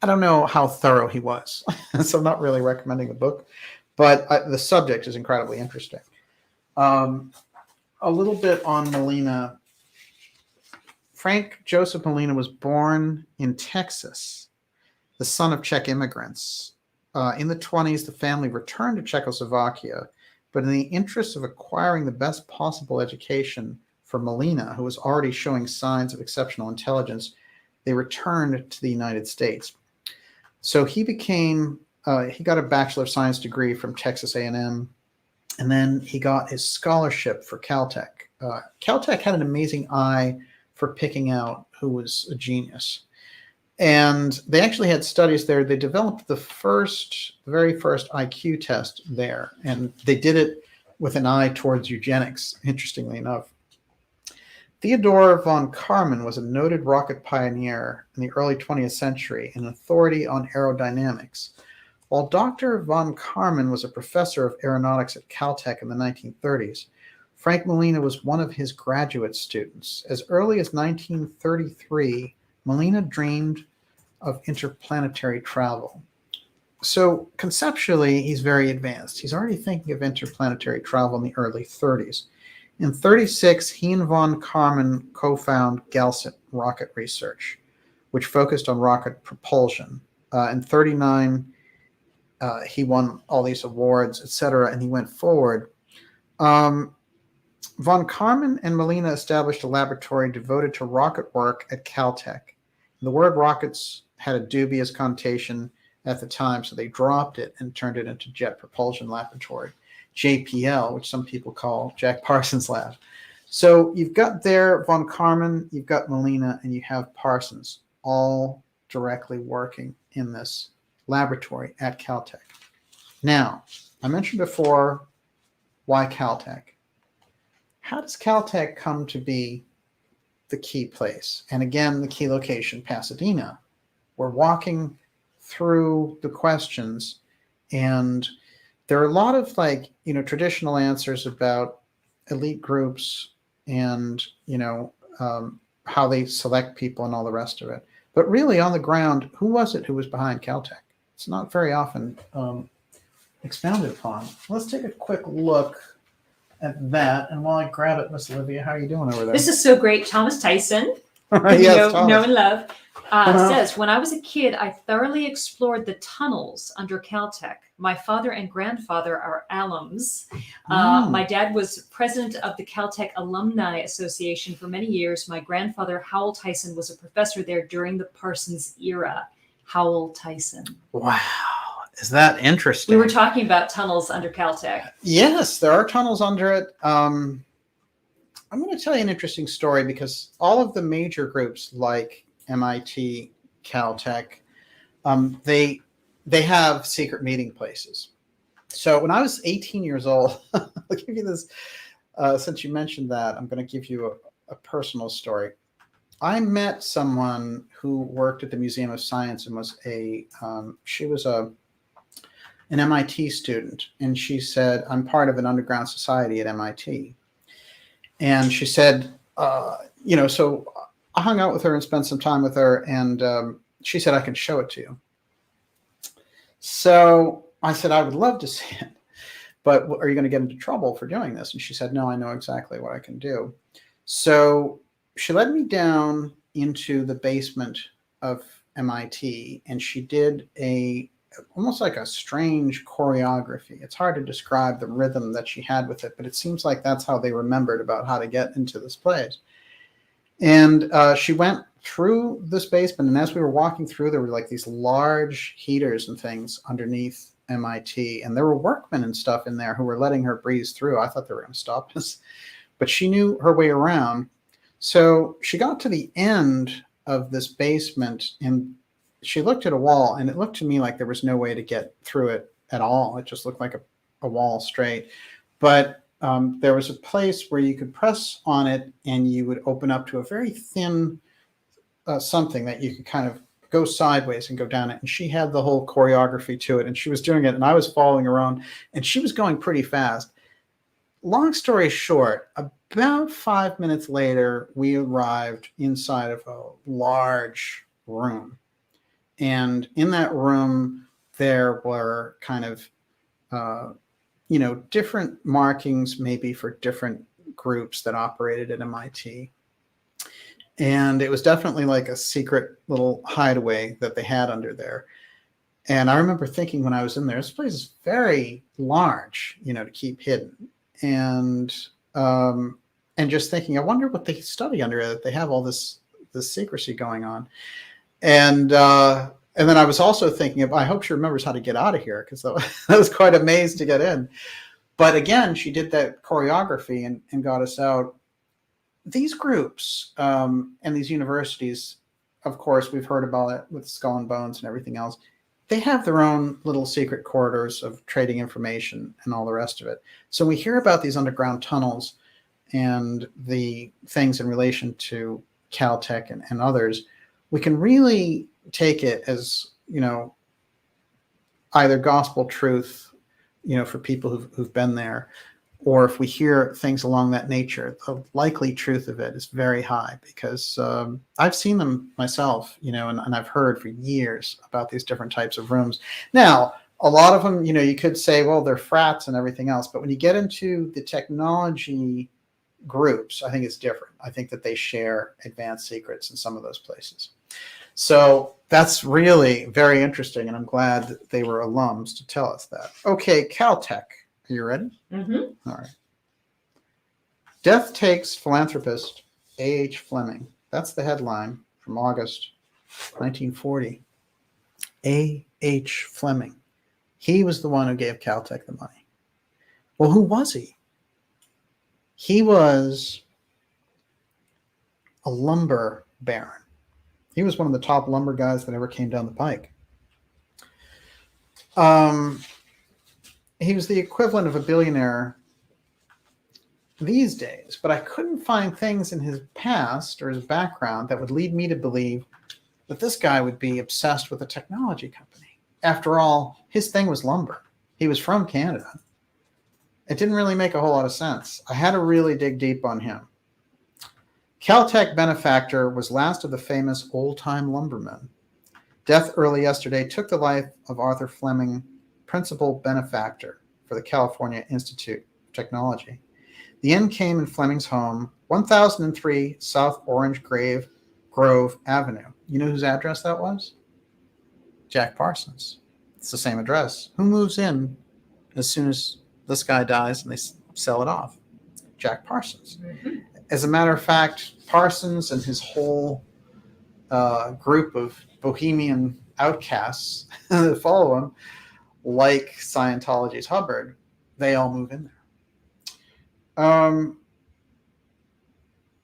I don't know how thorough he was, so I'm not really recommending the book, but the subject is incredibly interesting. A little bit on Molina. Frank Joseph Molina was born in Texas, the son of Czech immigrants. In the 1920s, the family returned to Czechoslovakia, but in the interest of acquiring the best possible education for Molina, who was already showing signs of exceptional intelligence, they returned to the United States. So he got a Bachelor of Science degree from Texas A&M, and then he got his scholarship for Caltech. Caltech had an amazing eye for picking out who was a genius. And they actually had studies there. They developed the very first IQ test there, and they did it with an eye towards eugenics, interestingly enough. Theodore von Karman was a noted rocket pioneer in the early 20th century and an authority on aerodynamics. While Dr. von Karman was a professor of aeronautics at Caltech in the 1930s, Frank Molina was one of his graduate students. As early as 1933, Molina dreamed of interplanetary travel. So conceptually, he's very advanced. He's already thinking of interplanetary travel in the early 30s. In 1936, he and von Karman co-found Galset Rocket Research, which focused on rocket propulsion. In 1939, he won all these awards, etc., and he went forward. Von Karman and Molina established a laboratory devoted to rocket work at Caltech. The word rockets had a dubious connotation at the time, so they dropped it and turned it into Jet Propulsion Laboratory, JPL, which some people call Jack Parsons Lab. So you've got there von Karman, you've got Molina, and you have Parsons, all directly working in this laboratory at Caltech. Now, I mentioned before, why Caltech? How does Caltech come to be the key place? And again, the key location, Pasadena. We're walking through the questions, and there are a lot of like, traditional answers about elite groups and, how they select people and all the rest of it. But really on the ground, who was it who was behind Caltech? It's not very often expounded upon. Let's take a quick look at that. And while I grab it, Miss Olivia, how are you doing over there? This is so great. Thomas Tyson, Yes, know and love, Uh-huh. says, when I was a kid, I thoroughly explored the tunnels under Caltech. My father and grandfather are alums. My dad was president of the Caltech Alumni Association for many years. My grandfather, Howell Tyson, was a professor there during the Parsons era. Howell Tyson. Wow. Is that interesting? We were talking about tunnels under Caltech. Yes, there are tunnels under it. I'm going to tell you an interesting story because all of the major groups like MIT, Caltech, they have secret meeting places. So when I was 18 years old, I'll give you this, since you mentioned that, I'm going to give you a personal story. I met someone who worked at the Museum of Science and was she was an MIT student. And she said, I'm part of an underground society at MIT. And she said, so I hung out with her and spent some time with her. And she said, I can show it to you. So I said, I would love to see it, but are you going to get into trouble for doing this? And she said, no, I know exactly what I can do. So she led me down into the basement of MIT, and she did almost like a strange choreography. It's hard to describe the rhythm that she had with it, but it seems like that's how they remembered about how to get into this place. And she went through this basement, and as we were walking through, there were like these large heaters and things underneath MIT, and there were workmen and stuff in there who were letting her breeze through. I thought they were going to stop us, but she knew her way around. So she got to the end of this basement, and she looked at a wall, and it looked to me like there was no way to get through it at all. It just looked like a wall straight. But there was a place where you could press on it, and you would open up to a very thin something that you could kind of go sideways and go down it. And she had the whole choreography to it, and she was doing it, and I was following her on, and she was going pretty fast. Long story short, about 5 minutes later, we arrived inside of a large room. And in that room, there were kind of, different markings maybe for different groups that operated at MIT. And it was definitely like a secret little hideaway that they had under there. And I remember thinking when I was in there, this place is very large, to keep hidden. And just thinking, I wonder what they study under it, that they have all this secrecy going on. And then I was also thinking I hope she remembers how to get out of here, because that was quite a maze to get in. But again, she did that choreography and got us out. These groups and these universities, of course, we've heard about it with Skull and Bones and everything else. They have their own little secret corridors of trading information and all the rest of it. So we hear about these underground tunnels and the things in relation to Caltech and others. We can really take it as, either gospel truth, for people who've been there, or if we hear things along that nature, the likely truth of it is very high, because I've seen them myself, and I've heard for years about these different types of rooms. Now, a lot of them, you could say, well, they're frats and everything else, but when you get into the technology groups, I think it's different. I think that they share advanced secrets in some of those places. So that's really very interesting, and I'm glad that they were alums to tell us that. Okay, Caltech. Are you ready? Mm-hmm. All right. Death takes philanthropist A.H. Fleming. That's the headline from August 1940. A.H. Fleming. He was the one who gave Caltech the money. Well, who was he? He was a lumber baron. He was one of the top lumber guys that ever came down the pike. He was the equivalent of a billionaire these days, but I couldn't find things in his past or his background that would lead me to believe that this guy would be obsessed with a technology company. After all, his thing was lumber. He was from Canada. It didn't really make a whole lot of sense. I had to really dig deep on him. Caltech benefactor was last of the famous old-time lumbermen. Death early yesterday took the life of Arthur Fleming, principal benefactor for the California Institute of Technology. The end came in Fleming's home, 1003 South Orange Grove Avenue. You know whose address that was? Jack Parsons. It's the same address. Who moves in as soon as this guy dies and they sell it off? Jack Parsons. Mm-hmm. As a matter of fact, Parsons and his whole group of bohemian outcasts that follow him, like Scientology's Hubbard, they all move in there.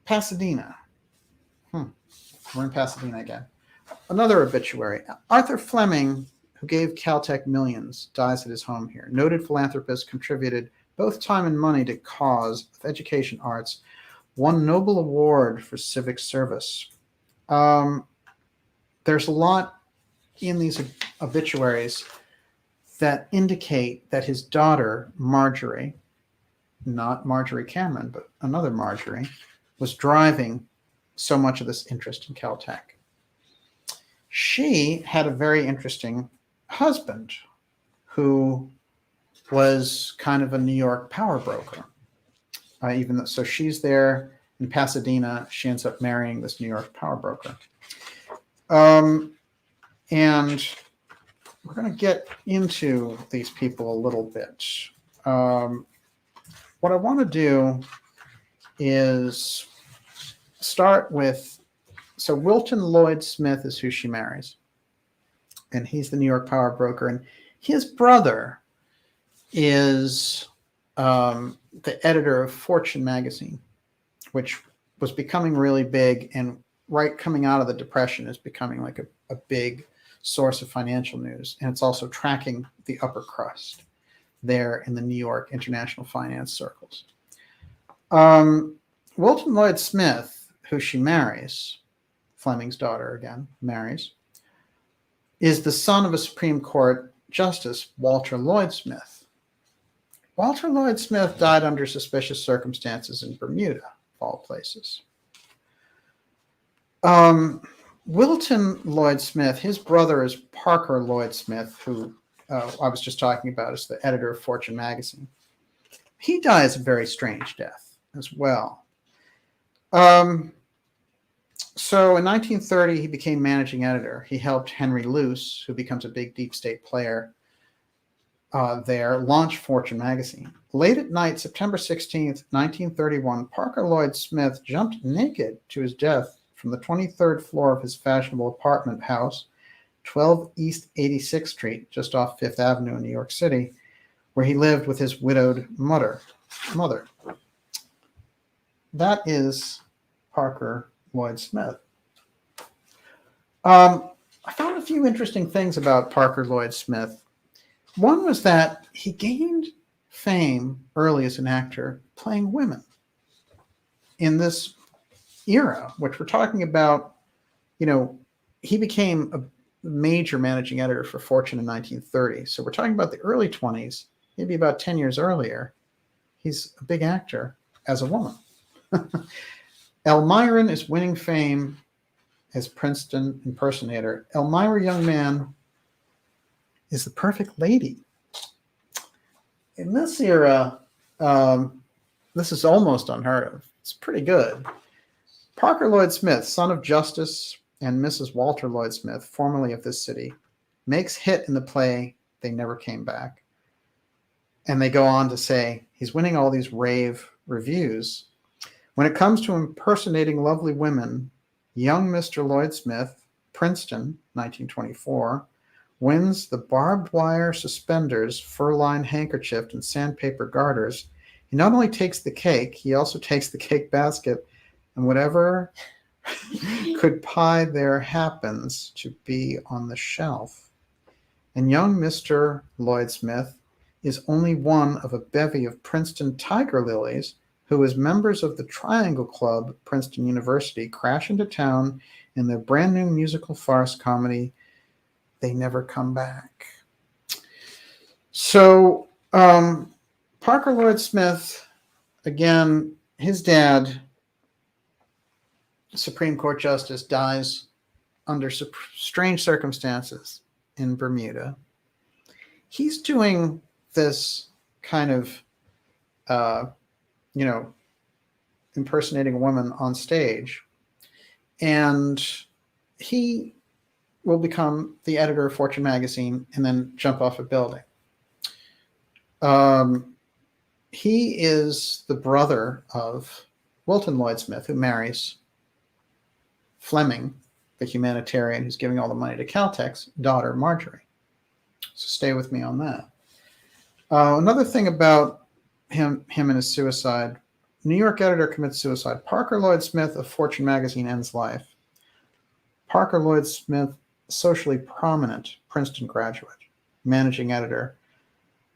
Pasadena. We're in Pasadena again. Another obituary. Arthur Fleming, who gave Caltech millions, dies at his home here. Noted philanthropist, contributed both time and money to cause of education arts, won Nobel Award for civic service. There's a lot in these obituaries that indicate that his daughter, Marjorie, not Marjorie Cameron, but another Marjorie, was driving so much of this interest in Caltech. She had a very interesting husband who was kind of a New York power broker. So she's there in Pasadena. She ends up marrying this New York power broker. And we're going to get into these people a little bit. What I want to do is start with, so Wilton Lloyd Smith is who she marries. And he's the New York power broker. And his brother is the editor of Fortune magazine, which was becoming really big, and right coming out of the Depression is becoming like a big source of financial news. And it's also tracking the upper crust there in the New York international finance circles. Wilton Lloyd Smith, who she marries, Fleming's daughter again, marries, is the son of a Supreme Court Justice, Walter Lloyd Smith. Walter Lloyd Smith died under suspicious circumstances in Bermuda, of all places. Wilton Lloyd Smith, his brother is Parker Lloyd Smith, who I was just talking about as the editor of Fortune magazine. He dies a very strange death as well. So in 1930, he became managing editor. He helped Henry Luce, who becomes a big deep state player there, launch Fortune magazine. Late at night, September 16th, 1931, Parker Lloyd Smith jumped naked to his death from the 23rd floor of his fashionable apartment house, 12 East 86th Street, just off Fifth Avenue in New York City, where he lived with his widowed mother. That is Parker Lloyd Smith. I found a few interesting things about Parker Lloyd Smith. One was that he gained fame early as an actor playing women. In this era, which we're talking about, he became a major managing editor for Fortune in 1930. So we're talking about the early 20s, maybe about 10 years earlier. He's a big actor as a woman. Elmira is winning fame as Princeton impersonator. Elmira, young man, is the perfect lady. In this era, this is almost unheard of. It's pretty good. Parker Lloyd Smith, son of Justice and Mrs. Walter Lloyd Smith, formerly of this city, makes hit in the play They Never Came Back. And they go on to say he's winning all these rave reviews. When it comes to impersonating lovely women, young Mr. Lloyd Smith, Princeton, 1924, wins the barbed wire suspenders, fur-lined handkerchief, and sandpaper garters. He not only takes the cake, he also takes the cake basket, and whatever could pie there happens to be on the shelf. And young Mr. Lloyd Smith is only one of a bevy of Princeton tiger lilies who, as members of the Triangle Club, Princeton University, crash into town in their brand new musical farce comedy, They Never Come Back. So Parker Lloyd Smith, again, his dad, Supreme Court Justice, dies under strange circumstances in Bermuda. He's doing this kind of, impersonating a woman on stage. And he will become the editor of Fortune magazine and then jump off a building. He is the brother of Wilton Lloyd Smith, who marries Fleming, the humanitarian who's giving all the money to Caltech's daughter, Marjorie. So stay with me on that. Another thing about him and his suicide: New York editor commits suicide. Parker Lloyd Smith of Fortune magazine ends life. Parker Lloyd Smith, socially prominent Princeton graduate, managing editor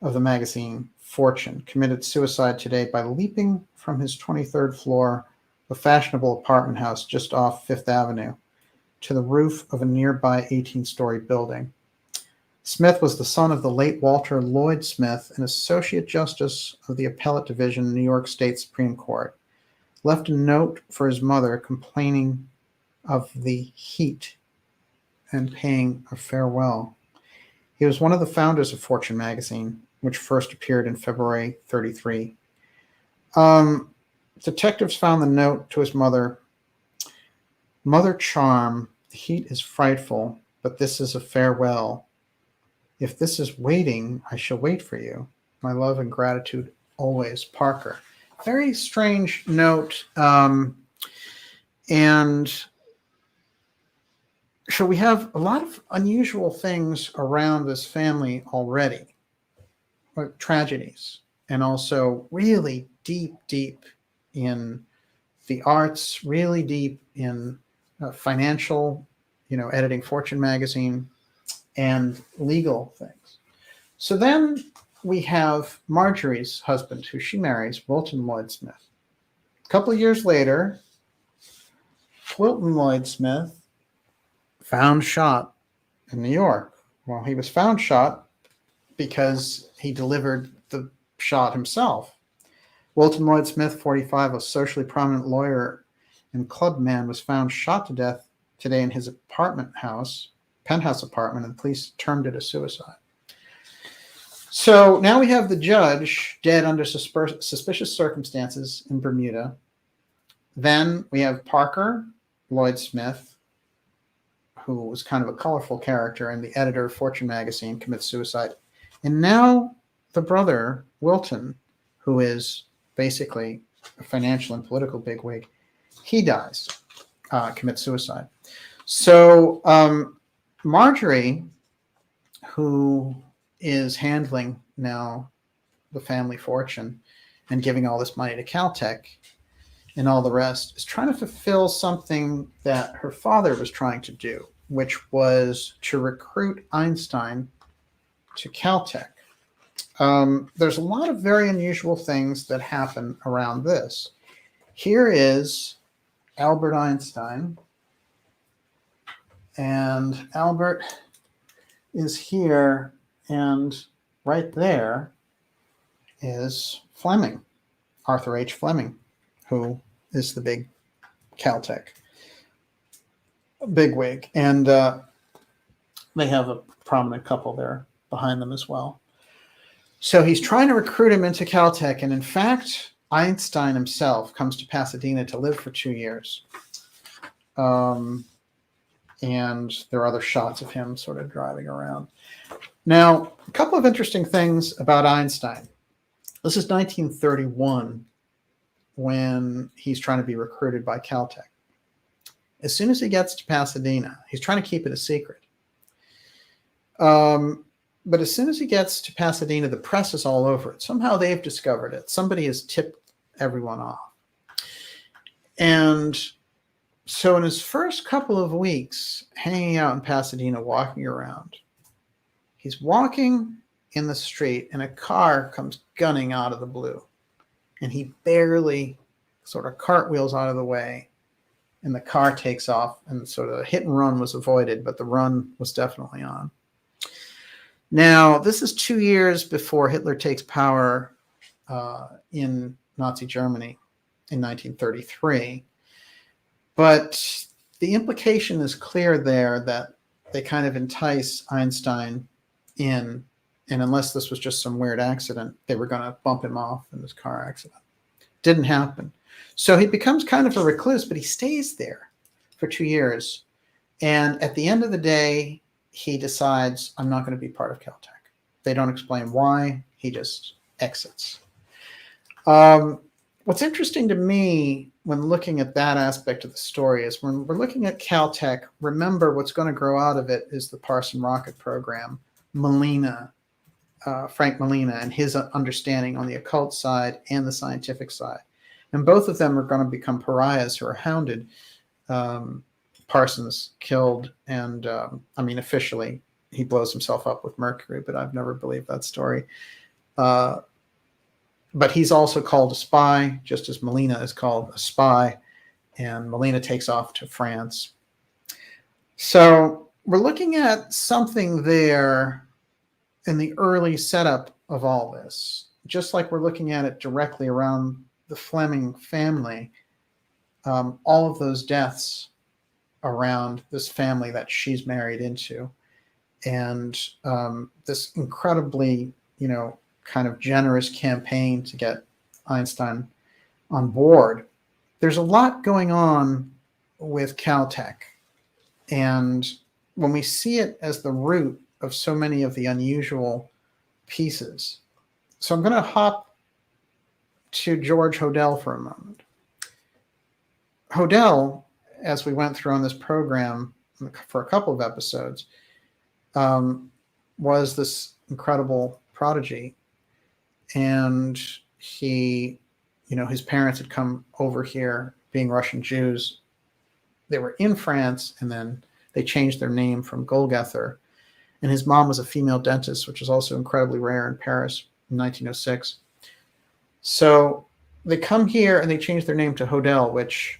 of the magazine Fortune, committed suicide today by leaping from his 23rd floor of a fashionable apartment house just off Fifth Avenue to the roof of a nearby 18-story building. Smith was the son of the late Walter Lloyd Smith, an associate justice of the appellate division, New York State Supreme Court. Left a note for his mother complaining of the heat and paying a farewell. He was one of the founders of Fortune magazine, which first appeared in February 1933. Detectives found the note to his mother. Mother Charm, the heat is frightful, but this is a farewell. If this is waiting, I shall wait for you. My love and gratitude always, Parker. Very strange note. And so we have a lot of unusual things around this family already, like tragedies, and also really deep in the arts, really deep in financial, editing Fortune magazine, and legal things. So then we have Marjorie's husband, who she marries, Wilton Lloyd Smith. A couple of years later, Wilton Lloyd Smith found shot in New York. Well, he was found shot because he delivered the shot himself. Wilton Lloyd Smith, 45, a socially prominent lawyer and clubman, was found shot to death today in his penthouse apartment, and the police termed it a suicide. So now we have the judge dead under suspicious circumstances in Bermuda. Then we have Parker Lloyd Smith, who was kind of a colorful character, and the editor of Fortune magazine commits suicide. And now the brother, Wilton, who is basically a financial and political bigwig, he dies, commits suicide. So Marjorie, who is handling now the family fortune and giving all this money to Caltech and all the rest, is trying to fulfill something that her father was trying to do, which was to recruit Einstein to Caltech. There's a lot of very unusual things that happen around this. Here is Albert Einstein, and Albert is here, and right there is Fleming, Arthur H. Fleming, who is the big Caltech bigwig, and they have a prominent couple there behind them as well. So he's trying to recruit him into Caltech, and in fact, Einstein himself comes to Pasadena to live for 2 years. And there are other shots of him sort of driving around. Now, a couple of interesting things about Einstein. This is 1931 when he's trying to be recruited by Caltech. As soon as he gets to Pasadena, he's trying to keep it a secret. But as soon as he gets to Pasadena, the press is all over it. Somehow they've discovered it. Somebody has tipped everyone off. And so in his first couple of weeks hanging out in Pasadena, walking around, he's walking in the street and a car comes gunning out of the blue. And he barely sort of cartwheels out of the way, and the car takes off, and sort of a hit and run was avoided, but the run was definitely on. Now, this is 2 years before Hitler takes power in Nazi Germany in 1933. But the implication is clear there that they kind of entice Einstein in, and unless this was just some weird accident, they were going to bump him off in this car accident. Didn't happen. So he becomes kind of a recluse, but he stays there for 2 years. And at the end of the day, he decides, I'm not going to be part of Caltech. They don't explain why. He just exits. What's interesting to me when looking at that aspect of the story is when we're looking at Caltech, remember what's going to grow out of it is the Parson rocket program, Molina, Frank Molina, and his understanding on the occult side and the scientific side. And both of them are going to become pariahs who are hounded. Parsons killed, and officially he blows himself up with mercury, but I've never believed that story. But he's also called a spy, just as Molina is called a spy, and Molina takes off to France. So we're looking at something there in the early setup of all this, just like we're looking at it directly around the Fleming family, all of those deaths around this family that she's married into, and this incredibly, kind of generous campaign to get Einstein on board. There's a lot going on with Caltech, and when we see it as the root of so many of the unusual pieces. So I'm going to hop to George HODEL for a moment. HODEL, as we went through on this program for a couple of episodes, was this incredible prodigy. And he, his parents had come over here being Russian Jews. They were in France, and then they changed their name from Golgether. And his mom was a female dentist, which is also incredibly rare in Paris in 1906. So they come here and they change their name to HODEL, which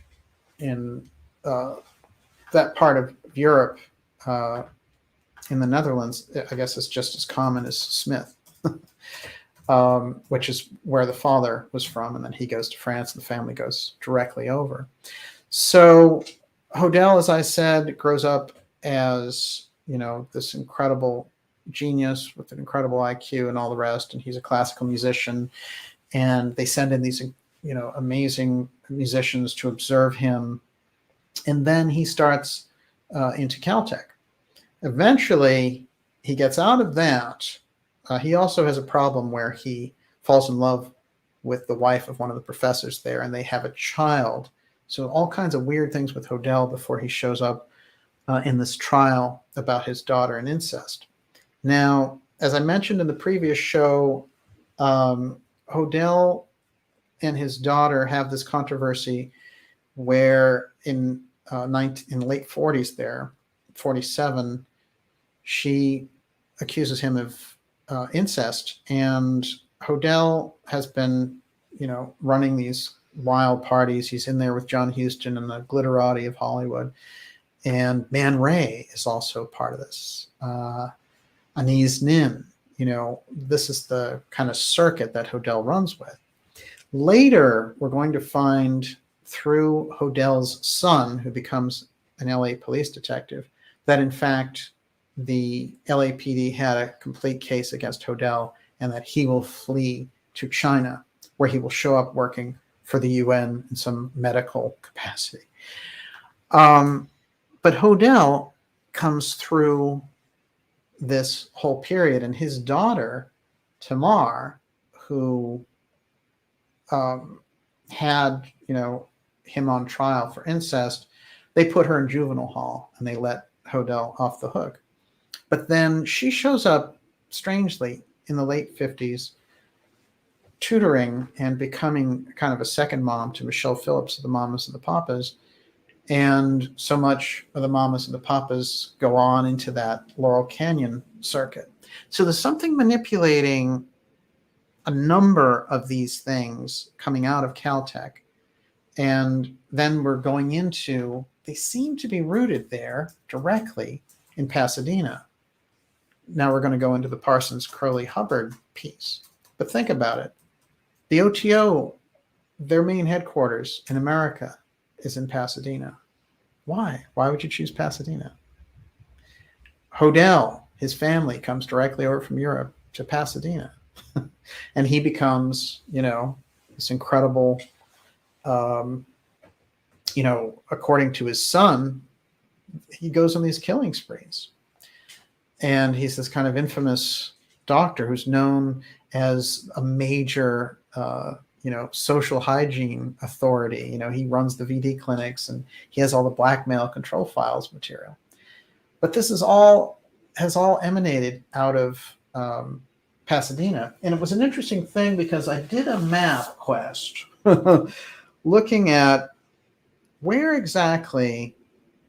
in that part of Europe, in the Netherlands, I guess is just as common as Smith, which is where the father was from. And then he goes to France and the family goes directly over. So HODEL, as I said, grows up as, this incredible genius with an incredible IQ and all the rest. And he's a classical musician. And they send in these, amazing musicians to observe him. And then he starts into Caltech. Eventually, he gets out of that. He also has a problem where he falls in love with the wife of one of the professors there, and they have a child. So all kinds of weird things with HODEL before he shows up in this trial about his daughter and incest. Now, as I mentioned in the previous show, HODEL and his daughter have this controversy where in late 40s there, 47, she accuses him of incest, and HODEL has been, running these wild parties. He's in there with John Huston and the glitterati of Hollywood, and Man Ray is also part of this. Anais Nin, this is the kind of circuit that HODEL runs with. Later, we're going to find through HODEL's son, who becomes an LA police detective, that in fact the LAPD had a complete case against HODEL, and that he will flee to China, where he will show up working for the UN in some medical capacity. But HODEL comes through this whole period, and his daughter, Tamar, who had, him on trial for incest, they put her in juvenile hall and they let HODEL off the hook. But then she shows up strangely in the late 50s, tutoring and becoming kind of a second mom to Michelle Phillips of the Mamas and the Papas. And so much of the Mamas and the Papas go on into that Laurel Canyon circuit. So there's something manipulating a number of these things coming out of Caltech. And then we're going into, they seem to be rooted there directly in Pasadena. now we're going to go into the Parsons-Crowley-Hubbard piece. But think about it. The OTO, their main headquarters in America is in Pasadena. Why? Why would you choose Pasadena? HODEL, his family comes directly over from Europe to Pasadena. And he becomes, this incredible, according to his son, he goes on these killing sprees. And he's this kind of infamous doctor who's known as a major, social hygiene authority. He runs the VD clinics and he has all the blackmail control files material. But this has all emanated out of Pasadena. And it was an interesting thing because I did a map quest looking at where exactly,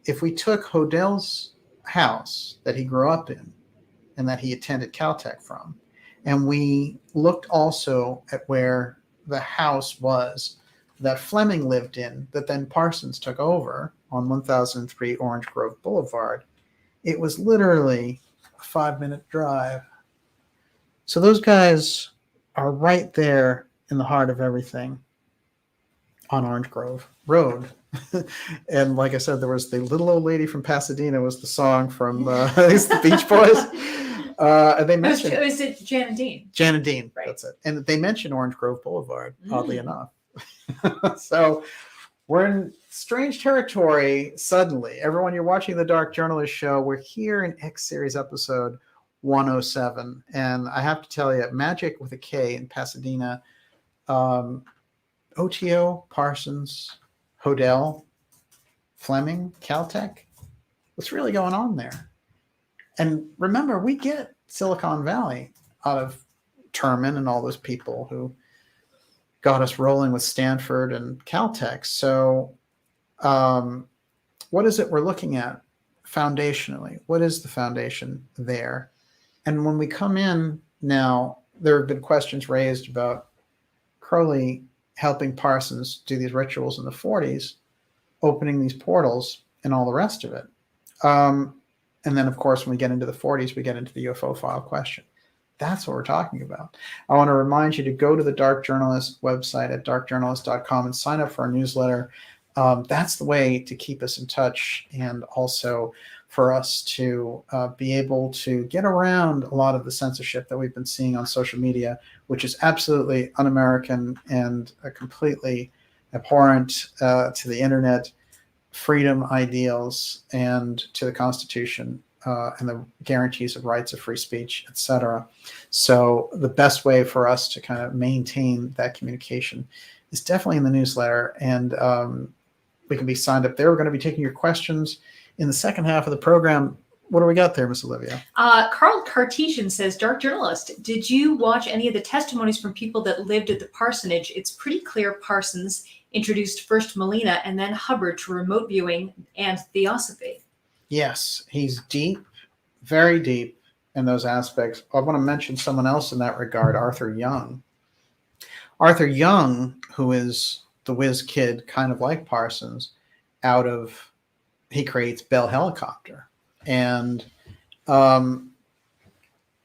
if we took HODEL's house that he grew up in and that he attended Caltech from, and we looked also at where the house was that Fleming lived in, that then Parsons took over on 1003 Orange Grove Boulevard, it was literally a 5-minute drive. So those guys are right there in the heart of everything on Orange Grove Road. And like I said, there was the Little Old Lady from Pasadena was the song from the Beach Boys. And they mentioned is it Jan and Dean? Jan and Dean, right. That's it. And they mentioned Orange Grove Boulevard, oddly enough. So we're in strange territory suddenly. Everyone, you're watching the Dark Journalist show. We're here in X Series episode 107. And I have to tell you, Magick with a K in Pasadena, OTO, Parsons, HODEL, Fleming, Caltech. What's really going on there? And remember, we get Silicon Valley out of Terman and all those people who got us rolling with Stanford and Caltech. So what is it we're looking at foundationally? What is the foundation there? And when we come in now, there have been questions raised about Crowley helping Parsons do these rituals in the 40s, opening these portals and all the rest of it. And then, of course, when we get into the 40s, we get into the UFO file question. That's what we're talking about. I want to remind you to go to the Dark Journalist website at darkjournalist.com and sign up for our newsletter. That's the way to keep us in touch, and also for us to be able to get around a lot of the censorship that we've been seeing on social media, which is absolutely un-American and completely abhorrent to the internet freedom ideals and to the Constitution and the guarantees of rights of free speech, etc. So the best way for us to kind of maintain that communication is definitely in the newsletter, and we can be signed up there. We're going to be taking your questions in the second half of the program. What do we got there, Miss Olivia? Carl Cartesian says, Dark Journalist, did you watch any of the testimonies from people that lived at the parsonage? It's pretty clear Parsons introduced first Molina and then Hubbard to remote viewing and theosophy. Yes, he's deep, very deep in those aspects. I want to mention someone else in that regard, Arthur Young. Arthur Young, who is the whiz kid, kind of like Parsons, he creates Bell Helicopter. And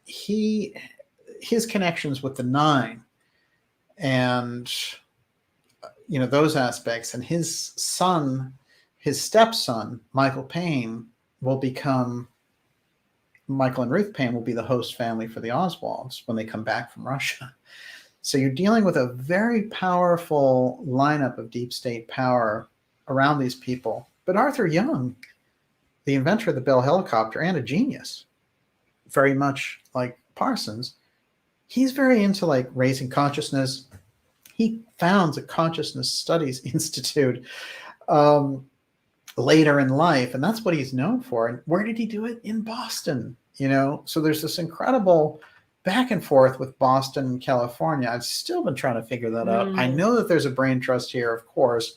his connections with the Nine and those aspects, and his stepson Michael and Ruth Payne will be the host family for the Oswalds when they come back from Russia. So you're dealing with a very powerful lineup of deep state power around these people. But Arthur Young, the inventor of the Bell Helicopter and a genius, very much like Parsons, he's very into like raising consciousness. He founds a Consciousness Studies Institute later in life, and that's what he's known for. And where did he do it? In Boston, So there's this incredible back and forth with Boston and California. I've still been trying to figure that out. I know that there's a brain trust here, of course,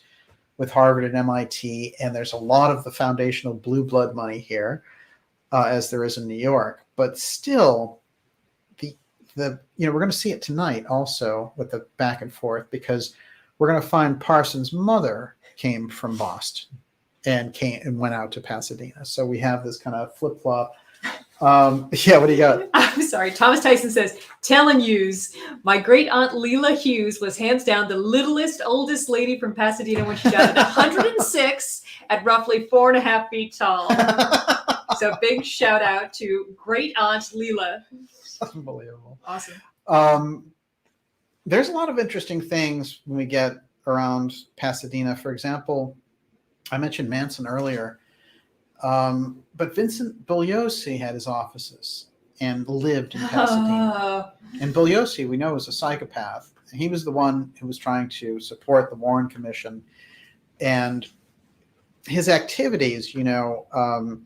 with Harvard and MIT, and there's a lot of the foundational blue blood money here, as there is in New York. But still, we're going to see it tonight also with the back and forth, because we're going to find Parsons' mother came from Boston and went out to Pasadena. So we have this kind of flip-flop Yeah, what do you got? I'm sorry. Thomas Tyson says, telling yous, my great aunt Leela Hughes was hands down the littlest, oldest lady from Pasadena when she died at 106 at roughly 4.5 feet tall. So big shout out to great aunt Leela. Unbelievable. Awesome. There's a lot of interesting things when we get around Pasadena. For example, I mentioned Manson earlier, but Vincent Bugliosi had his offices and lived in Pasadena. And Bugliosi, we know, was a psychopath. He was the one who was trying to support the Warren Commission. And his activities, the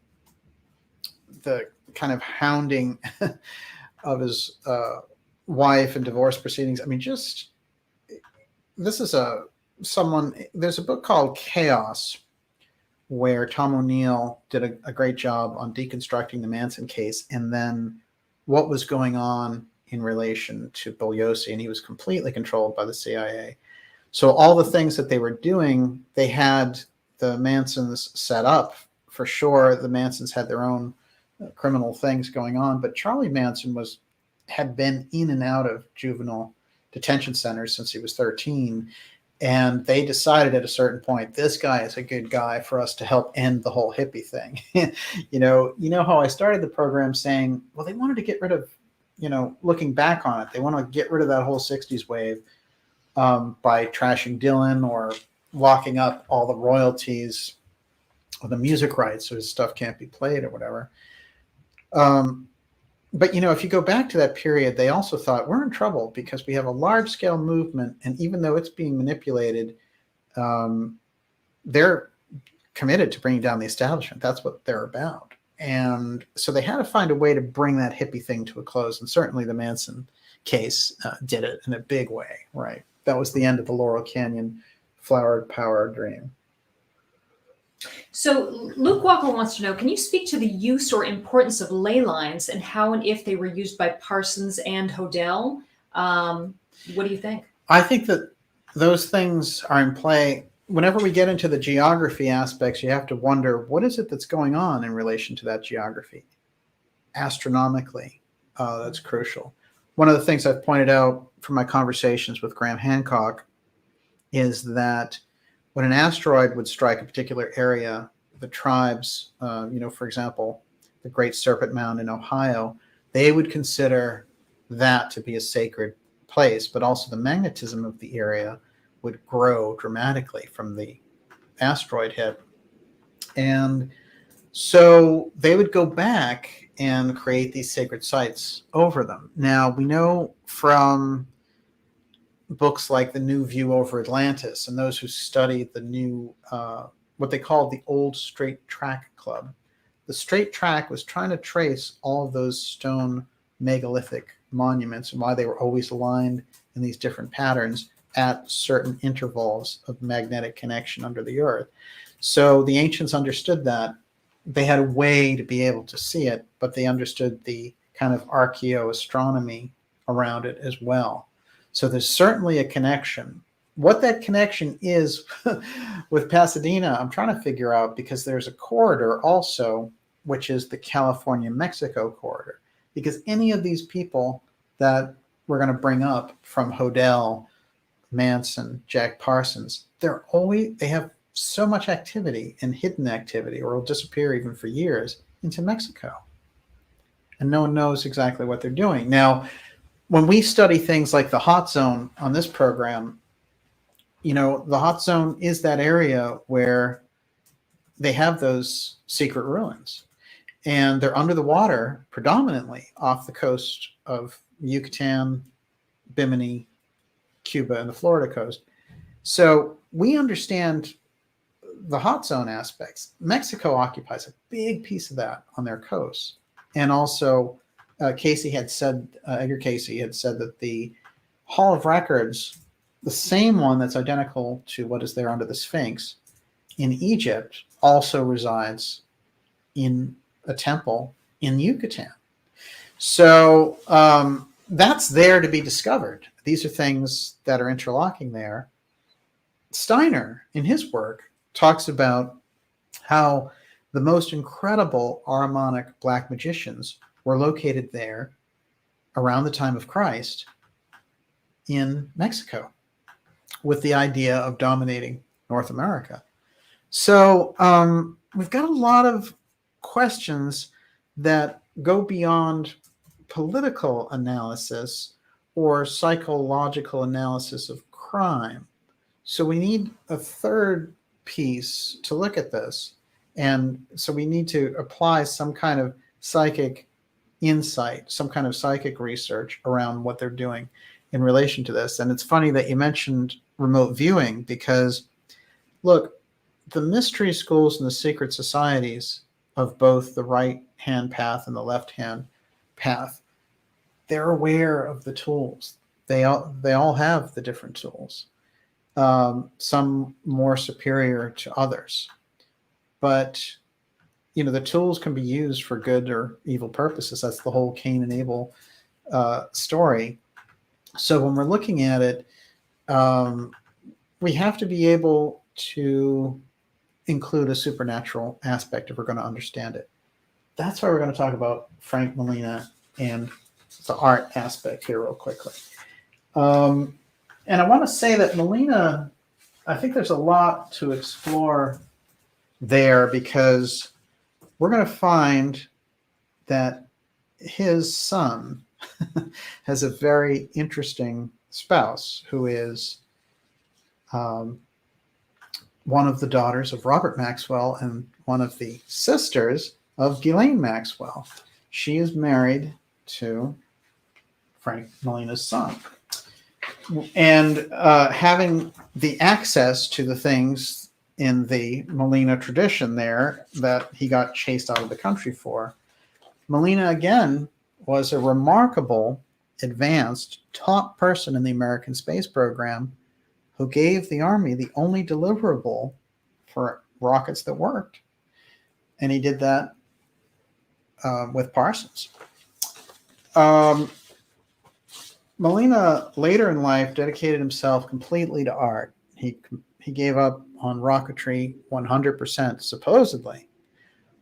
kind of hounding of his wife and divorce proceedings. I mean, this is there's a book called Chaos, where Tom O'Neill did a great job on deconstructing the Manson case and then what was going on in relation to Bugliosi, and he was completely controlled by the CIA. So all the things that they were doing, they had the Mansons set up for sure. The Mansons had their own criminal things going on, but Charlie Manson had been in and out of juvenile detention centers since he was 13. And they decided at a certain point, this guy is a good guy for us to help end the whole hippie thing. You know how I started the program saying, well, they wanted to get rid of, looking back on it, they want to get rid of that whole 60s wave by trashing Dylan or locking up all the royalties or the music rights so his stuff can't be played or whatever. But, if you go back to that period, they also thought we're in trouble because we have a large scale movement. And even though it's being manipulated, they're committed to bringing down the establishment. That's what they're about. And so they had to find a way to bring that hippie thing to a close. And certainly the Manson case did it in a big way, right? That was the end of the Laurel Canyon flower power dream. So Luke Walker wants to know, can you speak to the use or importance of ley lines and how and if they were used by Parsons and HODEL? What do you think? I think that those things are in play. Whenever we get into the geography aspects, you have to wonder, what is it that's going on in relation to that geography? Astronomically, that's crucial. One of the things I've pointed out from my conversations with Graham Hancock is that when an asteroid would strike a particular area, the tribes, for example, the Great Serpent Mound in Ohio, they would consider that to be a sacred place, but also the magnetism of the area would grow dramatically from the asteroid hit. And so they would go back and create these sacred sites over them. Now, we know from books like The New View Over Atlantis and those who studied the new, what they called the Old Straight Track Club. The Straight Track was trying to trace all of those stone megalithic monuments and why they were always aligned in these different patterns at certain intervals of magnetic connection under the earth. So the ancients understood that. They had a way to be able to see it, but they understood the kind of archaeoastronomy around it as well. So there's certainly a connection. What that connection is with Pasadena, I'm trying to figure out, because there's a corridor also, which is the California-Mexico corridor. Because any of these people that we're going to bring up from HODEL, Manson, Jack Parsons, they have so much activity and hidden activity, or will disappear even for years, into Mexico. And no one knows exactly what they're doing. Now, when we study things like the hot zone on this program, the hot zone is that area where they have those secret ruins. And they're under the water predominantly off the coast of Yucatan, Bimini, Cuba, and the Florida coast. So we understand the hot zone aspects. Mexico occupies a big piece of that on their coast. And also, Edgar Casey had said that the Hall of Records, the same one that's identical to what is there under the Sphinx in Egypt, also resides in a temple in Yucatan. So that's there to be discovered. These are things that are interlocking there. Steiner, in his work, talks about how the most incredible Ahrimanic black magicians were located there around the time of Christ in Mexico with the idea of dominating North America. So we've got a lot of questions that go beyond political analysis or psychological analysis of crime. So we need a third piece to look at this. And so we need to apply some kind of psychic insight, some kind of psychic research around what they're doing in relation to this. And it's funny that you mentioned remote viewing, because look, the mystery schools and the secret societies of both the right hand path and the left hand path, they're aware of the tools. They all have the different tools, some more superior to others. But the tools can be used for good or evil purposes. That's the whole Cain and Abel story. So when we're looking at it, we have to be able to include a supernatural aspect if we're going to understand it. That's why we're going to talk about Frank Molina and the art aspect here real quickly. And I want to say that Molina, I think there's a lot to explore there, because we're going to find that his son has a very interesting spouse who is one of the daughters of Robert Maxwell and one of the sisters of Ghislaine Maxwell. She is married to Frank Molina's son. And having the access to the things in the Molina tradition there that he got chased out of the country for, Molina, again, was a remarkable, advanced, top person in the American space program who gave the Army the only deliverable for rockets that worked. And he did that with Parsons. Molina, later in life, dedicated himself completely to art. He gave up on rocketry 100%, supposedly.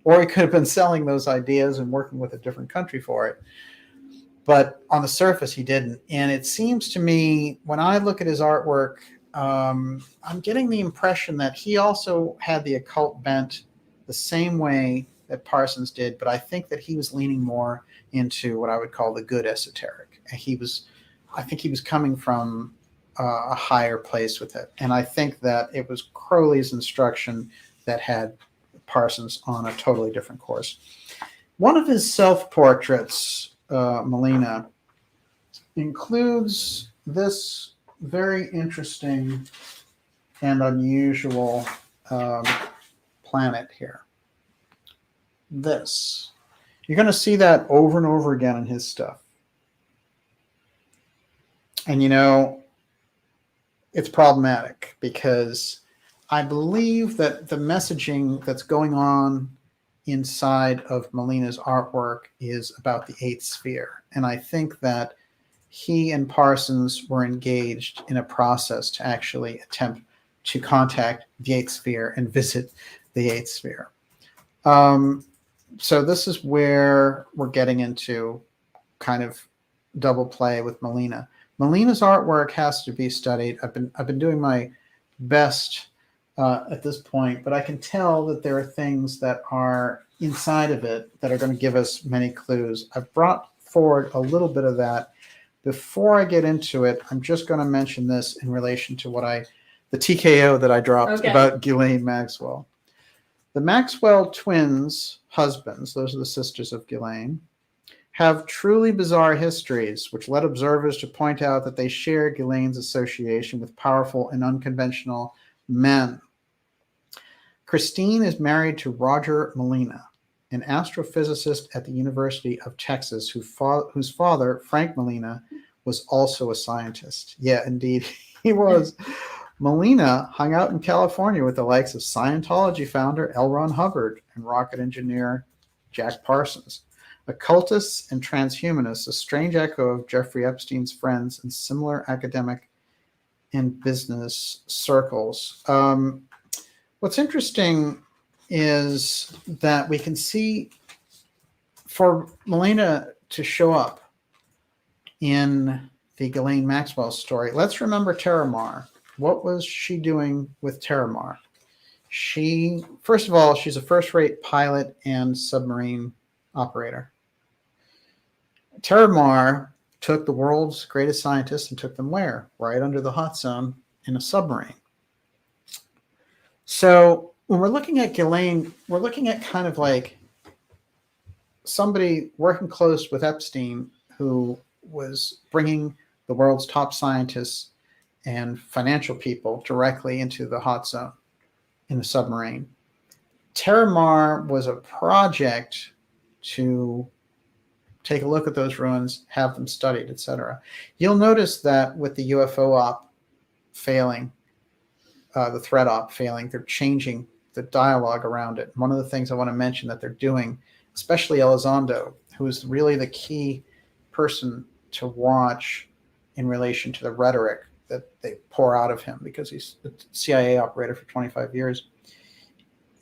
Or he could have been selling those ideas and working with a different country for it. But on the surface, he didn't. And it seems to me, when I look at his artwork, I'm getting the impression that he also had the occult bent the same way that Parsons did, but I think that he was leaning more into what I would call the good esoteric. I think he was coming from a higher place with it. And I think that it was Crowley's instruction that had Parsons on a totally different course. One of his self-portraits, Molina, includes this very interesting and unusual planet here. This. You're going to see that over and over again in his stuff. And it's problematic, because I believe that the messaging that's going on inside of Molina's artwork is about the eighth sphere. And I think that he and Parsons were engaged in a process to actually attempt to contact the eighth sphere and visit the eighth sphere. So this is where we're getting into kind of double play with Molina. Molina's artwork has to be studied. I've been doing my best at this point, but I can tell that there are things that are inside of it that are going to give us many clues. I've brought forward a little bit of that. Before I get into it, I'm just going to mention this in relation to the TKO that I dropped about Ghislaine Maxwell. The Maxwell twins' husbands, those are the sisters of Ghislaine, have truly bizarre histories, which led observers to point out that they share Ghislaine's association with powerful and unconventional men. Christine is married to Roger Molina, an astrophysicist at the University of Texas, whose father, Frank Molina, was also a scientist. Yeah, indeed, he was. Molina hung out in California with the likes of Scientology founder L. Ron Hubbard and rocket engineer Jack Parsons. Occultists and transhumanists, a strange echo of Jeffrey Epstein's friends in similar academic and business circles. What's interesting is that we can see for Molina to show up in the Ghislaine Maxwell story, let's remember Terramar. What was she doing with Terramar? First of all, she's a first-rate pilot and submarine operator. Terramar took the world's greatest scientists and took them where? Right under the hot zone in a submarine. So when we're looking at Ghislaine, we're looking at kind of like somebody working close with Epstein who was bringing the world's top scientists and financial people directly into the hot zone in the submarine. Terramar was a project to take a look at those ruins, have them studied, etc. You'll notice that with the UFO op failing, the threat op failing, they're changing the dialogue around it. One of the things I want to mention that they're doing, especially Elizondo, who is really the key person to watch in relation to the rhetoric that they pour out of him, because he's a CIA operator for 25 years,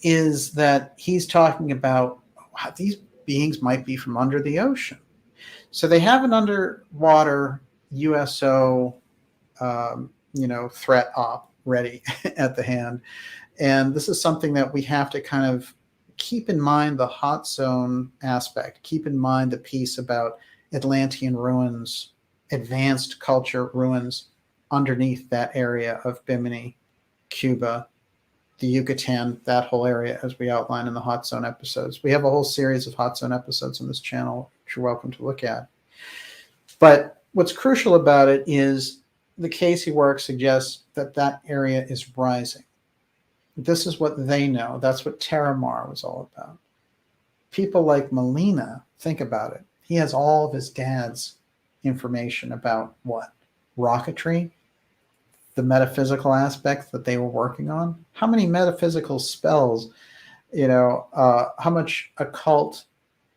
is that he's talking about how these beings might be from under the ocean. So they have an underwater USO, threat op ready at the hand. And this is something that we have to kind of keep in mind, the hot zone aspect, keep in mind the piece about Atlantean ruins, advanced culture ruins underneath that area of Bimini, Cuba, the Yucatan, that whole area, as we outline in the hot zone episodes. We have a whole series of hot zone episodes on this channel, which you're welcome to look at. But what's crucial about it is the Casey work suggests that that area is rising. This is what they know. That's what Terramar was all about. People like Molina, think about it. He has all of his dad's information about what? Rocketry, the metaphysical aspect that they were working on. How many metaphysical spells, how much occult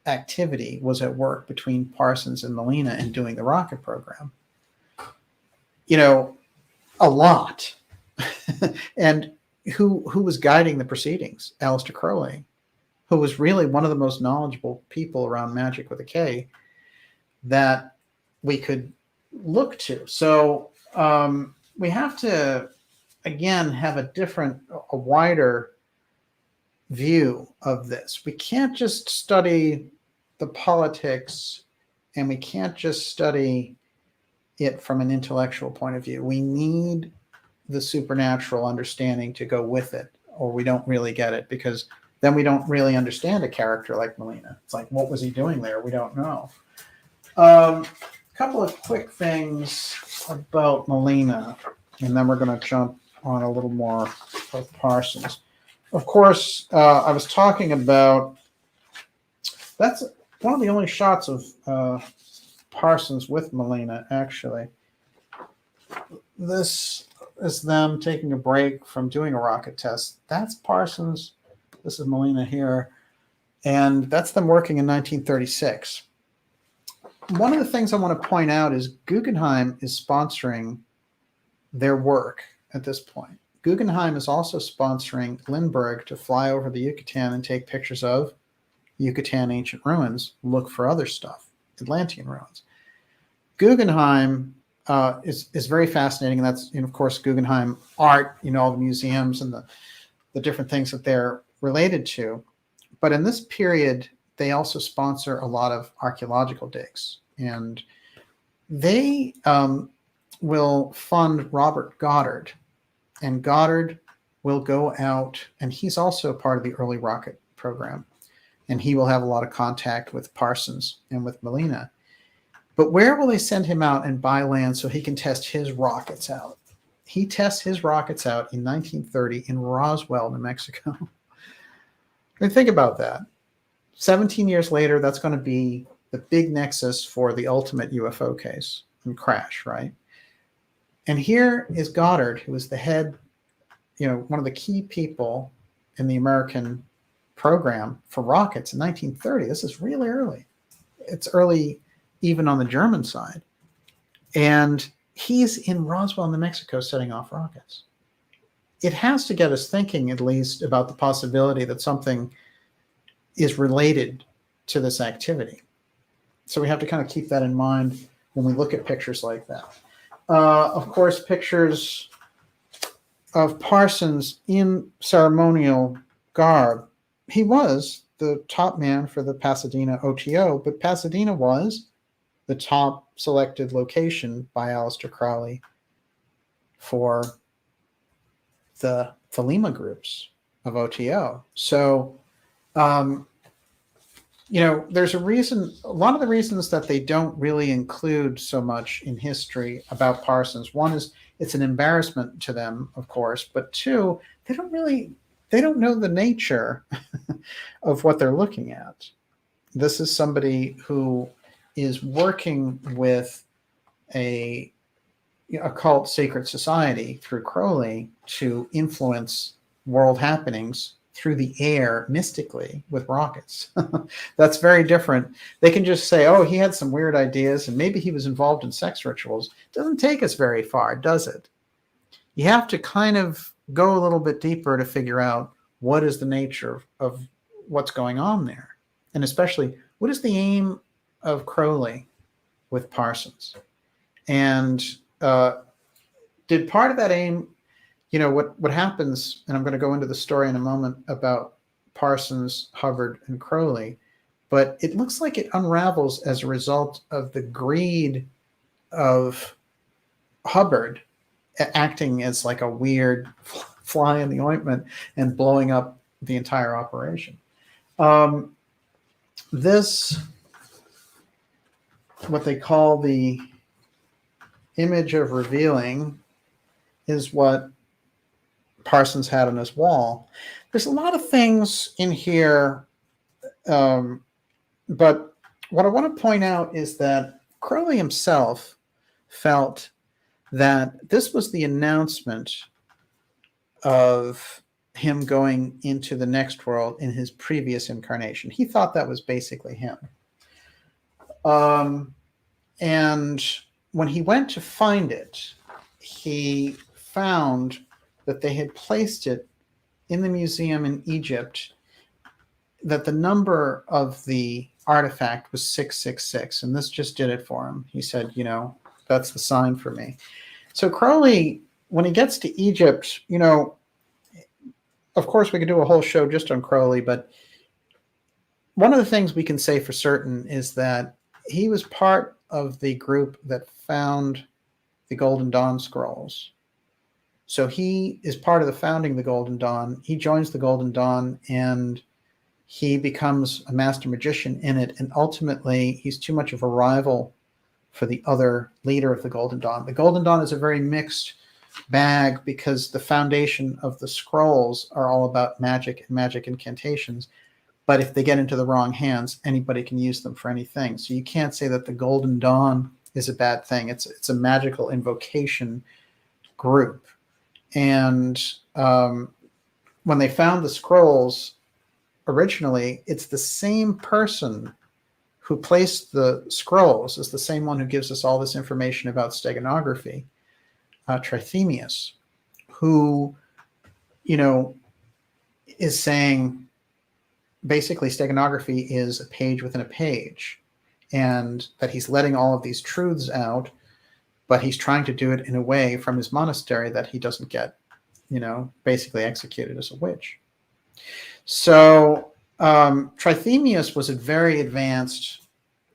activity was at work between Parsons and Molina in doing the rocket program? A lot. And who was guiding the proceedings? Aleister Crowley, who was really one of the most knowledgeable people around magic with a K that we could look to. So we have to, again, have a wider view of this. We can't just study the politics, and we can't just study it from an intellectual point of view. We need the supernatural understanding to go with it, or we don't really get it, because then we don't really understand a character like Molina. It's like, what was he doing there? We don't know. A couple of quick things about Molina, and then we're going to jump on a little more of Parsons. Of course, I was talking about, that's one of the only shots of Parsons with Molina, actually. This is them taking a break from doing a rocket test. That's Parsons. This is Molina here. And that's them working in 1936. One of the things I want to point out is Guggenheim is sponsoring their work at this point. Guggenheim is also sponsoring Lindbergh to fly over the Yucatan and take pictures of Yucatan ancient ruins, look for other stuff, Atlantean ruins. Guggenheim is very fascinating, and that's, of course, Guggenheim art, all the museums and the different things that they're related to. But in this period, they also sponsor a lot of archaeological digs, and they will fund Robert Goddard, and Goddard will go out, and he's also part of the early rocket program, and he will have a lot of contact with Parsons and with Molina. But where will they send him out and buy land so he can test his rockets out? He tests his rockets out in 1930 in Roswell, New Mexico. I mean, think about that. 17 years later, that's going to be the big nexus for the ultimate UFO case and crash, right? And here is Goddard, who is the head, one of the key people in the American program for rockets in 1930. This is really early. It's early even on the German side. And he's in Roswell, New Mexico, setting off rockets. It has to get us thinking, at least, about the possibility that something is related to this activity. So we have to kind of keep that in mind when we look at pictures like that. Of course, pictures of Parsons in ceremonial garb. He was the top man for the Pasadena OTO, but Pasadena was the top selected location by Aleister Crowley for the Thelema groups of OTO. So, there's a reason, a lot of the reasons that they don't really include so much in history about Parsons. One is it's an embarrassment to them, of course, but two, they don't know the nature of what they're looking at. This is somebody who is working with a occult secret society through Crowley to influence world happenings through the air mystically with rockets. That's very different. They can just say, oh, he had some weird ideas and maybe he was involved in sex rituals. It doesn't take us very far, does it? You have to kind of go a little bit deeper to figure out what is the nature of what's going on there. And especially, what is the aim of Crowley with Parsons? And did part of that aim, what happens, and I'm going to go into the story in a moment about Parsons, Hubbard, and Crowley, but it looks like it unravels as a result of the greed of Hubbard acting as like a weird fly in the ointment and blowing up the entire operation. This, what they call the image of revealing, is what Parsons had on his wall. There's a lot of things in here, but what I want to point out is that Crowley himself felt that this was the announcement of him going into the next world in his previous incarnation. He thought that was basically him. And when he went to find it, he found that they had placed it in the museum in Egypt, that the number of the artifact was 666, and this just did it for him. He said, that's the sign for me. So Crowley, when he gets to Egypt, of course we could do a whole show just on Crowley, but one of the things we can say for certain is that he was part of the group that found the Golden Dawn scrolls. So he is part of the founding of the Golden Dawn. He joins the Golden Dawn and he becomes a master magician in it. And ultimately, he's too much of a rival for the other leader of the Golden Dawn. The Golden Dawn is a very mixed bag because the foundation of the scrolls are all about magic and magic incantations. But if they get into the wrong hands, anybody can use them for anything. So you can't say that the Golden Dawn is a bad thing. It's a magical invocation group. And when they found the scrolls, originally, it's the same person who placed the scrolls is the same one who gives us all this information about steganography, Trithemius, who, is saying basically steganography is a page within a page, and that he's letting all of these truths out, but he's trying to do it in a way from his monastery that he doesn't get, basically executed as a witch. So Trithemius was a very advanced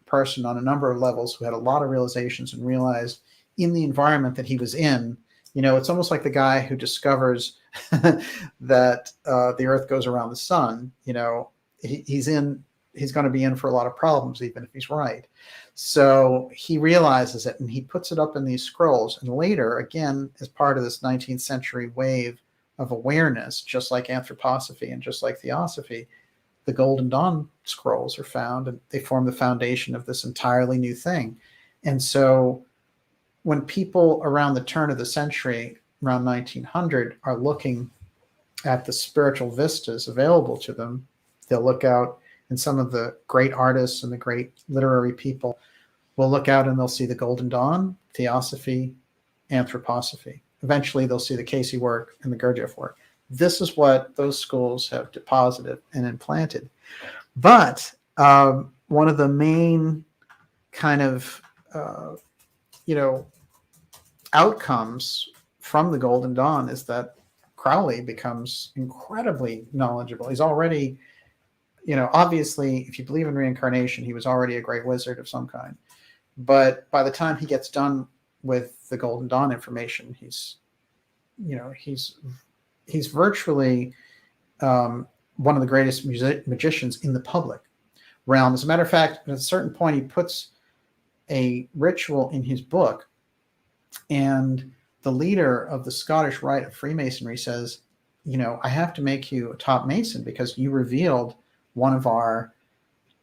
person on a number of levels who had a lot of realizations and realized in the environment that he was in, it's almost like the guy who discovers that the earth goes around the sun. He's going to be in for a lot of problems, even if he's right. So he realizes it and he puts it up in these scrolls. And later, again, as part of this 19th century wave of awareness, just like anthroposophy and just like theosophy, the Golden Dawn scrolls are found and they form the foundation of this entirely new thing. And so when people around the turn of the century, around 1900, are looking at the spiritual vistas available to them, they'll look out, and some of the great artists and the great literary people will look out and they'll see the Golden Dawn, theosophy, anthroposophy. Eventually, they'll see the Casey work and the Gurdjieff work. This is what those schools have deposited and implanted. But one of the main kind of, outcomes from the Golden Dawn is that Crowley becomes incredibly knowledgeable. He's already, obviously, if you believe in reincarnation, he was already a great wizard of some kind. But by the time he gets done with the Golden Dawn information, he's virtually one of the greatest magicians in the public realm. As a matter of fact, at a certain point, he puts a ritual in his book, and the leader of the Scottish Rite of Freemasonry says, I have to make you a top Mason because you revealed one of our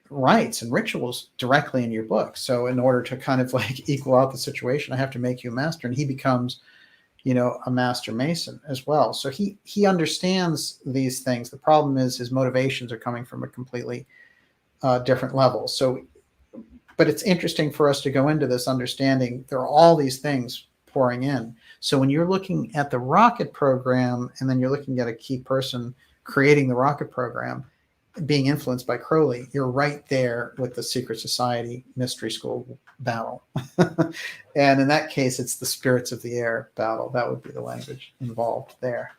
rites and rituals directly in your book. So in order to kind of like equal out the situation, I have to make you a master. And he becomes, a master Mason as well. So he understands these things. The problem is his motivations are coming from a completely different level. So, but it's interesting for us to go into this understanding there are all these things pouring in. So when you're looking at the rocket program, and then you're looking at a key person creating the rocket program, being influenced by Crowley, you're right there with the secret society mystery school battle. And in that case, it's the spirits of the air battle. That would be the language involved there.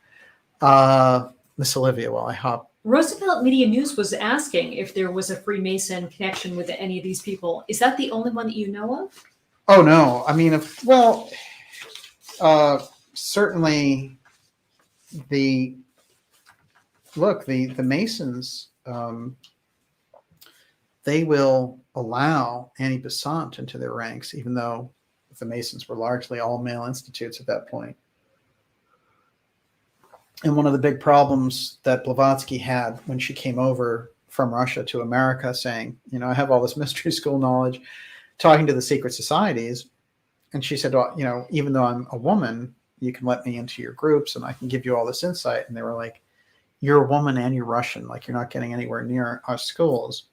Miss Olivia, while I hop. Roosevelt Media News was asking if there was a Freemason connection with any of these people. Is that the only one that you know of? Oh, no. I mean, certainly the Masons, they will allow Annie Besant into their ranks, even though the Masons were largely all male institutes at that point. And one of the big problems that Blavatsky had when she came over from Russia to America, saying, I have all this mystery school knowledge, talking to the secret societies. And she said, well, even though I'm a woman, you can let me into your groups and I can give you all this insight. And they were like, you're a woman and you're Russian. Like, you're not getting anywhere near our schools.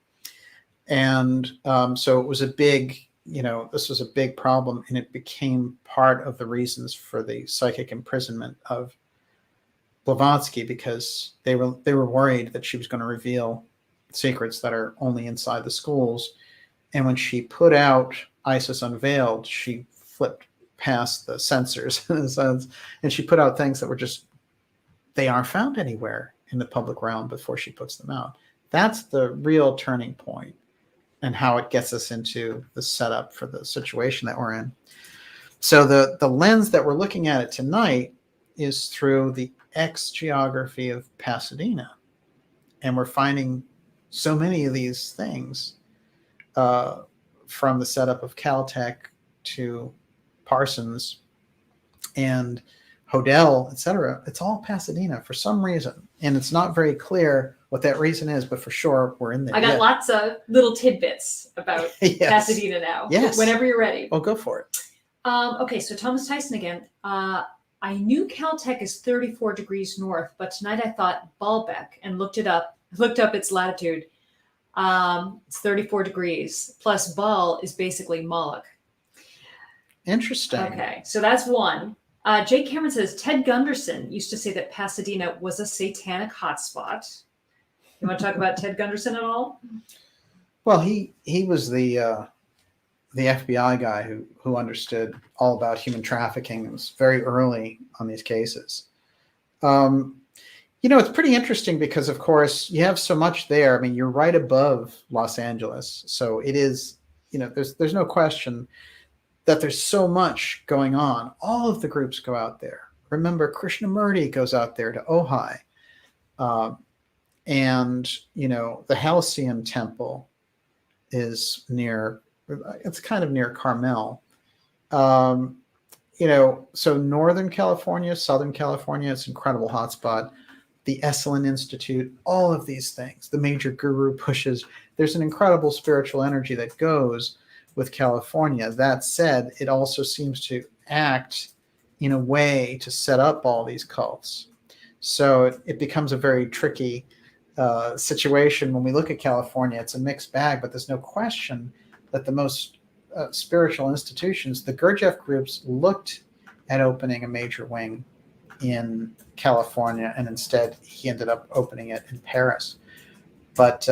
And so it was a big, this was a big problem. And it became part of the reasons for the psychic imprisonment of Blavatsky, because they were worried that she was going to reveal secrets that are only inside the schools. And when she put out Isis Unveiled, she flipped past the censors in a sense, and she put out things that were just, they aren't found anywhere in the public realm before she puts them out. That's the real turning point, and how it gets us into the setup for the situation that we're in. So the lens that we're looking at it tonight is through the X geography of Pasadena. And we're finding so many of these things from the setup of Caltech to Parsons and HODEL, etc. It's all Pasadena for some reason. And it's not very clear what that reason is, but for sure we're in there. I got lots of little tidbits about Yes. Pasadena now. Yes. Whenever you're ready. Oh, go for it. Okay, so Thomas Tyson again. I knew Caltech is 34 degrees north, but tonight I thought Baalbek and looked up its latitude. It's 34 degrees. Plus Baal is basically Moloch. Interesting. Okay, so that's one. Jake Cameron says Ted Gunderson used to say that Pasadena was a satanic hotspot. You want to talk about Ted Gunderson at all? Well, he was the FBI guy who understood all about human trafficking. It was very early on these cases. It's pretty interesting because, of course, you have so much there. I mean, you're right above Los Angeles. So it is, there's no question that there's so much going on. All of the groups go out there. Remember, Krishnamurti goes out there to Ojai. And, the Halcyon Temple is it's kind of near Carmel. So Northern California, Southern California, it's an incredible hotspot. The Esalen Institute, all of these things, the major guru pushes. There's an incredible spiritual energy that goes with California. That said, it also seems to act in a way to set up all these cults. So it becomes a very tricky situation when we look at California. It's a mixed bag, but there's no question that the most spiritual institutions, the Gurdjieff groups, looked at opening a major wing in California, and instead he ended up opening it in Paris. But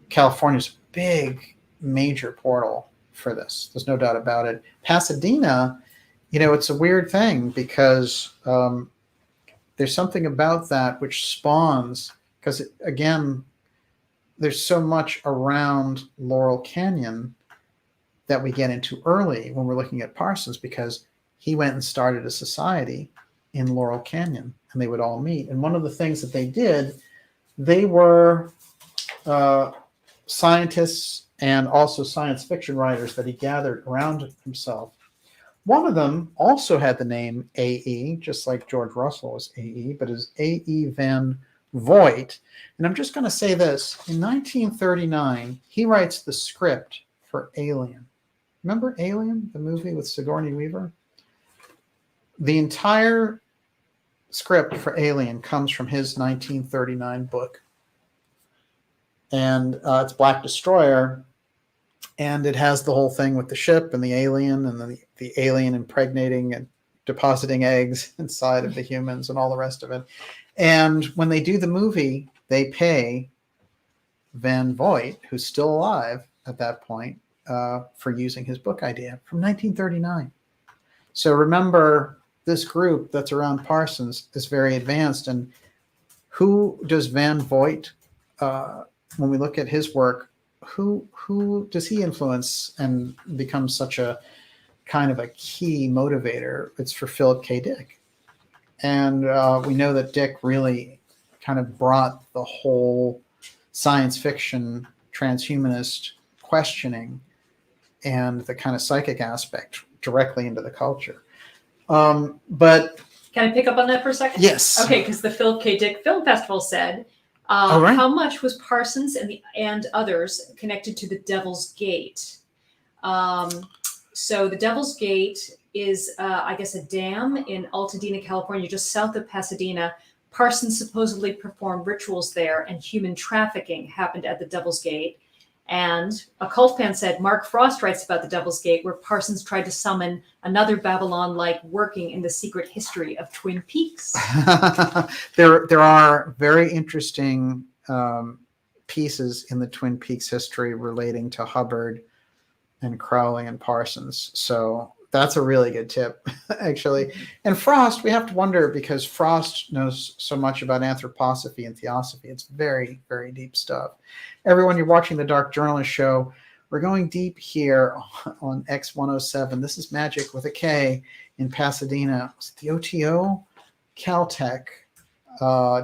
California's a big, major portal for this. There's no doubt about it. Pasadena, it's a weird thing because there's something about that which spawns, because again, there's so much around Laurel Canyon that we get into early when we're looking at Parsons, because he went and started a society in Laurel Canyon and they would all meet. And one of the things that they did, they were scientists and also science fiction writers that he gathered around himself. One of them also had the name A.E., just like George Russell was A.E., but is A.E. Van Voigt. And I'm just going to say this. In 1939, he writes the script for Alien. Remember Alien, the movie with Sigourney Weaver? The entire script for Alien comes from his 1939 book. And it's Black Destroyer. And it has the whole thing with the ship and the alien, and the alien impregnating and depositing eggs inside of the humans and all the rest of it. And when they do the movie, they pay Van Voigt, who's still alive at that point, for using his book idea from 1939. So remember, this group that's around Parsons is very advanced. And who does Van Voigt, when we look at his work, who does he influence and become such a kind of a key motivator? It's for Philip K. Dick. And we know that Dick really kind of brought the whole science fiction transhumanist questioning and the kind of psychic aspect directly into the culture. But can I pick up on that for a second? Yes. Okay, because the Philip K. Dick Film Festival said, right. How much was Parsons and others connected to the Devil's Gate? So the Devil's Gate is, I guess, a dam in Altadena, California, just south of Pasadena. Parsons supposedly performed rituals there, and human trafficking happened at the Devil's Gate. And a cult fan said, Mark Frost writes about the Devil's Gate, where Parsons tried to summon another Babylon-like working in the secret history of Twin Peaks. There are very interesting pieces in the Twin Peaks history relating to Hubbard and Crowley and Parsons. So that's a really good tip, actually. And Frost, we have to wonder, because Frost knows so much about anthroposophy and theosophy. It's very, very deep stuff. Everyone, you're watching the Dark Journalist show. We're going deep here on X-107. This is Magick with a K in Pasadena. Was it the OTO? Caltech.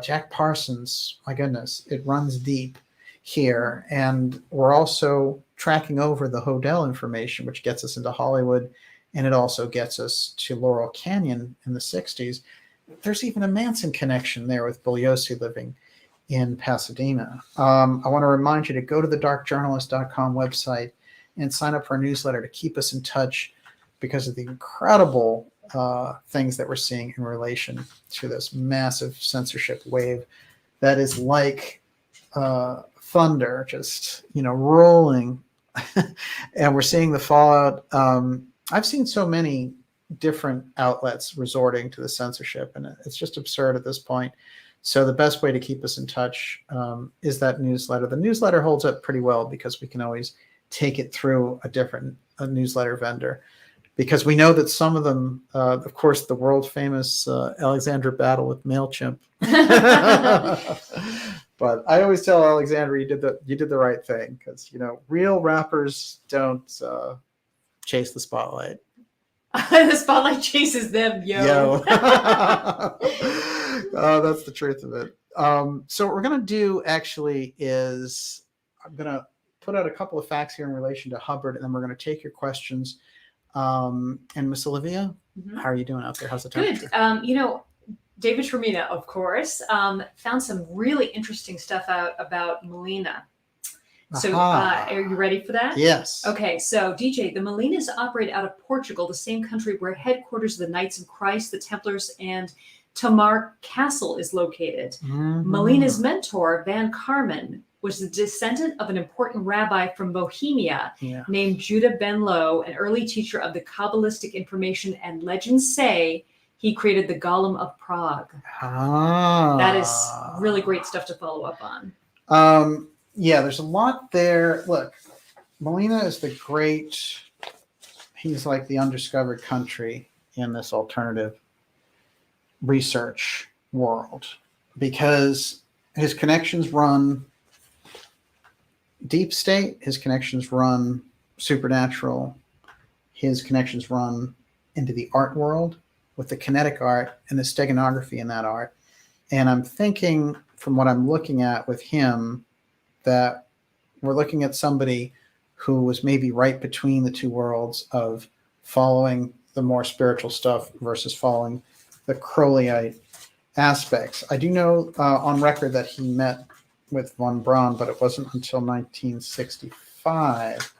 Jack Parsons. My goodness, it runs deep here. And we're also tracking over the HODEL information, which gets us into Hollywood. And it also gets us to Laurel Canyon in the 60s. There's even a Manson connection there with Bugliosi living in Pasadena. I want to remind you to go to the darkjournalist.com website and sign up for a newsletter to keep us in touch because of the incredible things that we're seeing in relation to this massive censorship wave that is like thunder, just, rolling. And we're seeing the fallout. I've seen so many different outlets resorting to the censorship, and it's just absurd at this point. So the best way to keep us in touch is that newsletter. The newsletter holds up pretty well because we can always take it through a newsletter vendor, because we know that some of them, of course, the world famous Alexandra Battle with MailChimp. But I always tell Alexandra, you did the right thing, because real rappers don't chase the spotlight. The spotlight chases them, yo. That's the truth of it. So what we're going to do actually is I'm going to put out a couple of facts here in relation to Hubbard, and then we're going to take your questions. And Miss Olivia, how are you doing out there? How's the temperature? Good. David Shermina, of course, found some really interesting stuff out about Molina. So are you ready for that? Yes. Okay, so DJ, the Molinas operate out of Portugal, the same country where headquarters of the Knights of Christ, the Templars, and Tomar Castle is located. Mm-hmm. Molina's mentor, Van Carmen, was the descendant of an important rabbi from Bohemia named Judah Ben Lo, an early teacher of the Kabbalistic information, and legends say he created the Golem of Prague. That is really great stuff to follow up on. yeah, there's a lot there. Look, Molina is he's like the undiscovered country in this alternative research world because his connections run deep state, his connections run supernatural, his connections run into the art world with the kinetic art and the steganography in that art. And I'm thinking from what I'm looking at with him that we're looking at somebody who was maybe right between the two worlds of following the more spiritual stuff versus following the Crowleyite aspects. I do know on record that he met with von Braun, but it wasn't until 1965.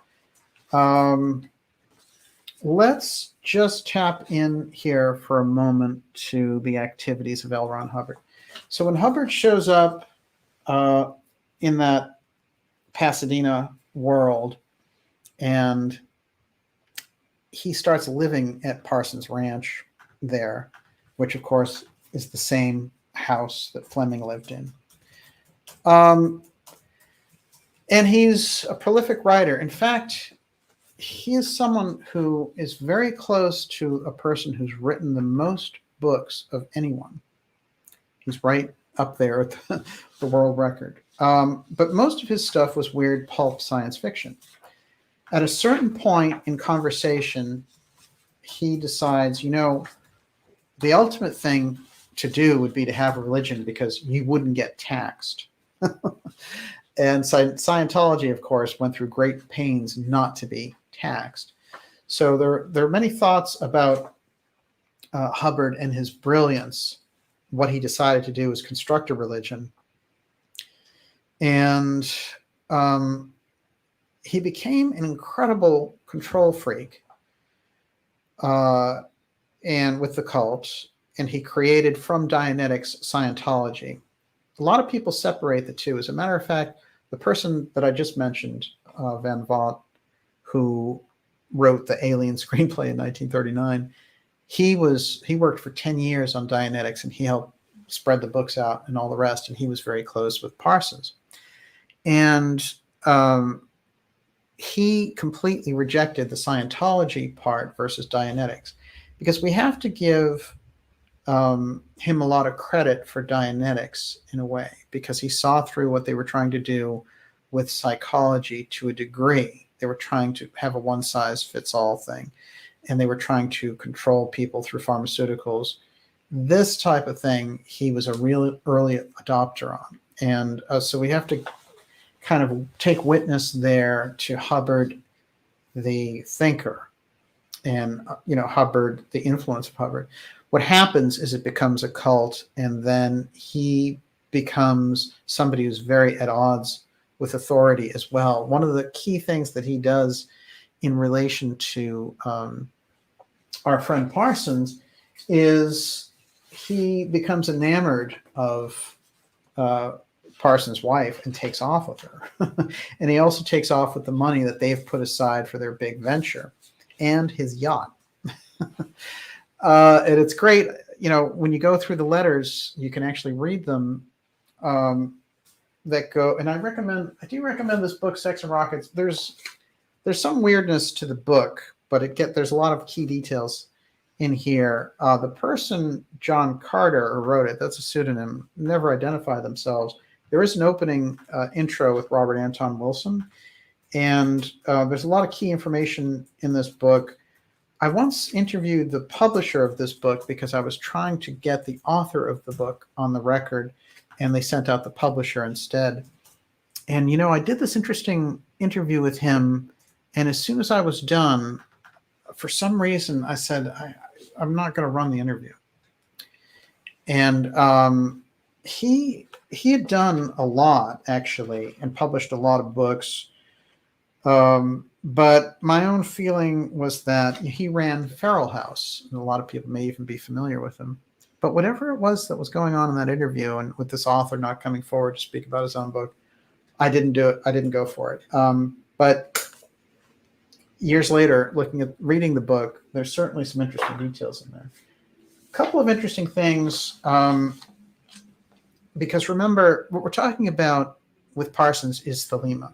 Let's just tap in here for a moment to the activities of L. Ron Hubbard. So when Hubbard shows up in that Pasadena world and he starts living at Parsons Ranch there, which of course is the same house that Fleming lived in. And he's a prolific writer. In fact, he is someone who is very close to a person who's written the most books of anyone. He's right up there at the world record. But most of his stuff was weird pulp science fiction. At a certain point in conversation, he decides, the ultimate thing to do would be to have a religion because you wouldn't get taxed. And Scientology, of course, went through great pains not to be taxed. So there are many thoughts about Hubbard and his brilliance. What he decided to do is construct a religion. And he became an incredible control freak and with the cult, and he created from Dianetics Scientology. A lot of people separate the two. As a matter of fact, the person that I just mentioned, Van Vogt, who wrote the Alien screenplay in 1939, he worked for 10 years on Dianetics, and he helped spread the books out and all the rest, and he was very close with Parsons. And he completely rejected the Scientology part versus Dianetics, because we have to give him a lot of credit for Dianetics in a way, because he saw through what they were trying to do with psychology to a degree. They were trying to have a one-size-fits-all thing, and they were trying to control people through pharmaceuticals. This type of thing, he was a real early adopter on. And so we have to kind of take witness there to Hubbard, the thinker, and, Hubbard, the influence of Hubbard. What happens is it becomes a cult, and then he becomes somebody who's very at odds with authority as well. One of the key things that he does in relation to our friend Parsons is he becomes enamored of Parsons' wife and takes off with her. And he also takes off with the money that they've put aside for their big venture and his yacht. And it's great, when you go through the letters, you can actually read them that go, and I do recommend this book, Sex and Rockets. There's some weirdness to the book, but there's a lot of key details in here. The person, John Carter, who wrote it, that's a pseudonym, never identify themselves. There is an opening intro with Robert Anton Wilson, and there's a lot of key information in this book. I once interviewed the publisher of this book because I was trying to get the author of the book on the record, and they sent out the publisher instead. And, I did this interesting interview with him, and as soon as I was done, for some reason, I said, I'm not going to run the interview. And he had done a lot, actually, and published a lot of books. But my own feeling was that he ran Feral House, and a lot of people may even be familiar with him. But whatever it was that was going on in that interview, and with this author not coming forward to speak about his own book, I didn't do it. I didn't go for it. But years later, reading the book, there's certainly some interesting details in there. A couple of interesting things, because remember, what we're talking about with Parsons is Thelema.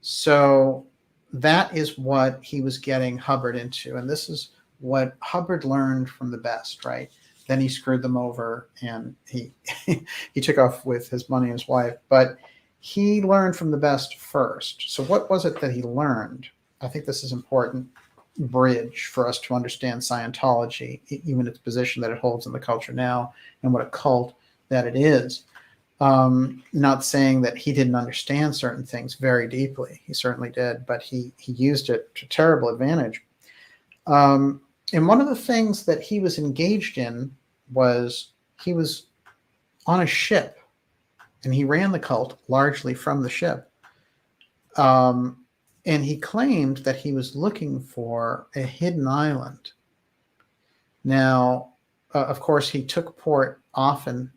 So that is what he was getting Hubbard into. And this is what Hubbard learned from the best, right? Then he screwed them over and he he took off with his money and his wife. But he learned from the best first. So what was it that he learned? I think this is important bridge for us to understand Scientology, even its position that it holds in the culture now and what a cult that it is. Not saying that he didn't understand certain things very deeply. He certainly did, but he used it to terrible advantage. And one of the things that he was engaged in was he was on a ship, and he ran the cult largely from the ship. And he claimed that he was looking for a hidden island. Now, of course, he took port often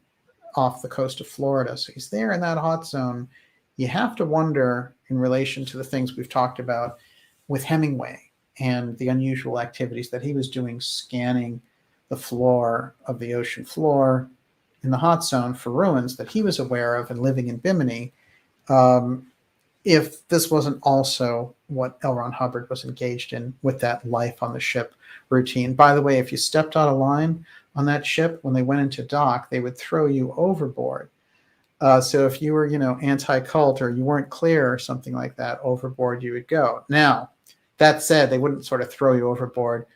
off the coast of Florida. So he's there in that hot zone. You have to wonder, in relation to the things we've talked about with Hemingway and the unusual activities that he was doing, scanning the floor of the ocean floor in the hot zone for ruins that he was aware of and living in Bimini, if this wasn't also what L. Ron Hubbard was engaged in with that life on the ship routine. By the way, if you stepped out of line on that ship, when they went into dock, they would throw you overboard. So if you were, anti-cult or you weren't clear or something like that, overboard you would go. Now, that said, they wouldn't sort of throw you overboard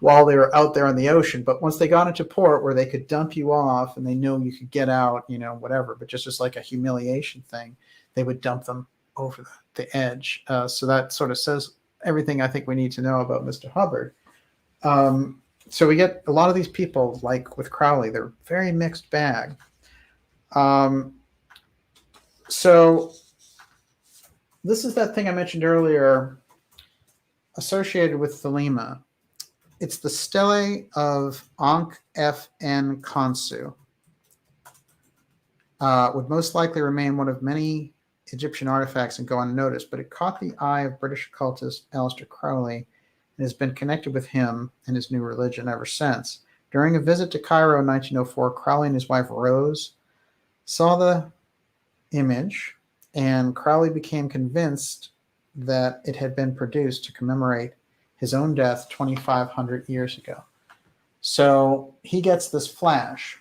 while they were out there on the ocean. But once they got into port where they could dump you off and they knew you could get out, whatever, but just like a humiliation thing, they would dump them over the edge. So that sort of says everything I think we need to know about Mr. Hubbard. So we get a lot of these people, like with Crowley, they're very mixed bag. So this is that thing I mentioned earlier associated with Thelema. It's the stele of Ankh F.N. Khonsu. Would most likely remain one of many Egyptian artifacts and go unnoticed, but it caught the eye of British occultist Aleister Crowley and has been connected with him and his new religion ever since. During a visit to Cairo in 1904, Crowley and his wife Rose saw the image, and Crowley became convinced that it had been produced to commemorate his own death 2,500 years ago. So he gets this flash.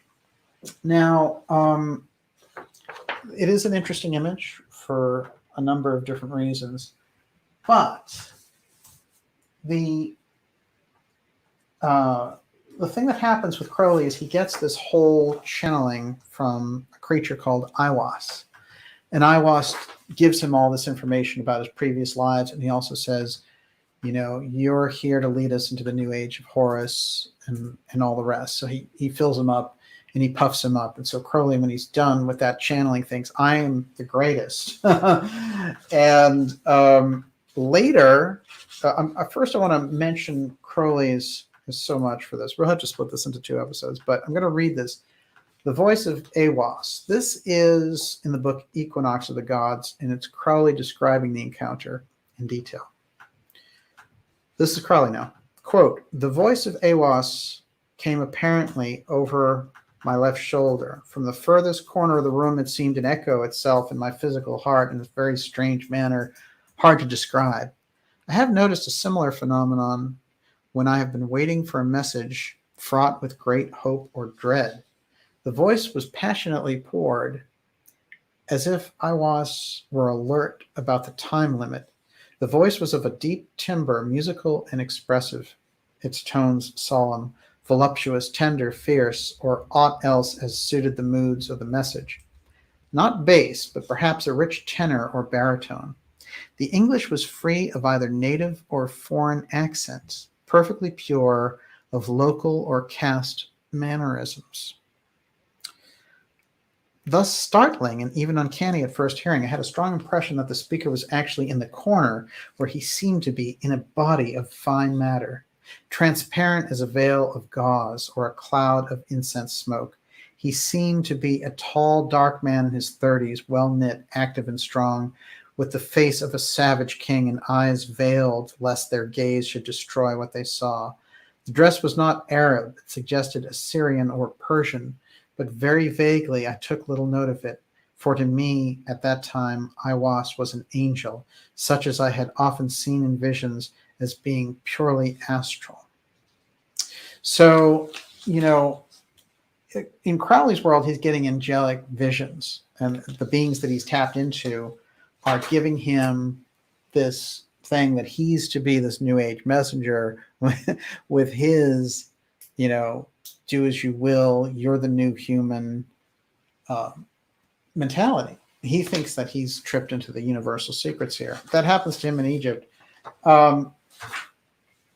Now, it is an interesting image for a number of different reasons, but the thing that happens with Crowley is he gets this whole channeling from a creature called Aiwass. And Aiwass gives him all this information about his previous lives, and he also says, you're here to lead us into the new age of Horus and all the rest. So he fills him up and he puffs him up. And so Crowley, when he's done with that channeling, thinks, I am the greatest. And later, first I want to mention Crowley's, there's so much for this. We'll have to split this into 2 episodes, but I'm going to read this. The voice of Aiwass. This is in the book Equinox of the Gods, and it's Crowley describing the encounter in detail. This is Crowley now. Quote, the voice of Aiwass came apparently over my left shoulder. From the furthest corner of the room, it seemed to echo itself in my physical heart in a very strange manner, hard to describe. I have noticed a similar phenomenon when I have been waiting for a message fraught with great hope or dread. The voice was passionately poured, as if Aiwass were alert about the time limit. The voice was of a deep timbre, musical and expressive, its tones solemn, voluptuous, tender, fierce, or aught else as suited the moods of the message. Not bass, but perhaps a rich tenor or baritone. The English was free of either native or foreign accents, perfectly pure of local or caste mannerisms. Thus startling and even uncanny at first hearing, I had a strong impression that the speaker was actually in the corner where he seemed to be in a body of fine matter, transparent as a veil of gauze or a cloud of incense smoke. He seemed to be a tall, dark man in his 30s, well-knit, active and strong, with the face of a savage king and eyes veiled lest their gaze should destroy what they saw. The dress was not Arab. It suggested Assyrian or Persian, but very vaguely I took little note of it, For to me, at that time, Aiwass was an angel, such as I had often seen in visions as being purely astral. So, in Crowley's world, he's getting angelic visions, and the beings that he's tapped into are giving him this thing that he's to be this new age messenger with his, do as you will, you're the new human mentality. He thinks that he's tripped into the universal secrets here. That happens to him in Egypt.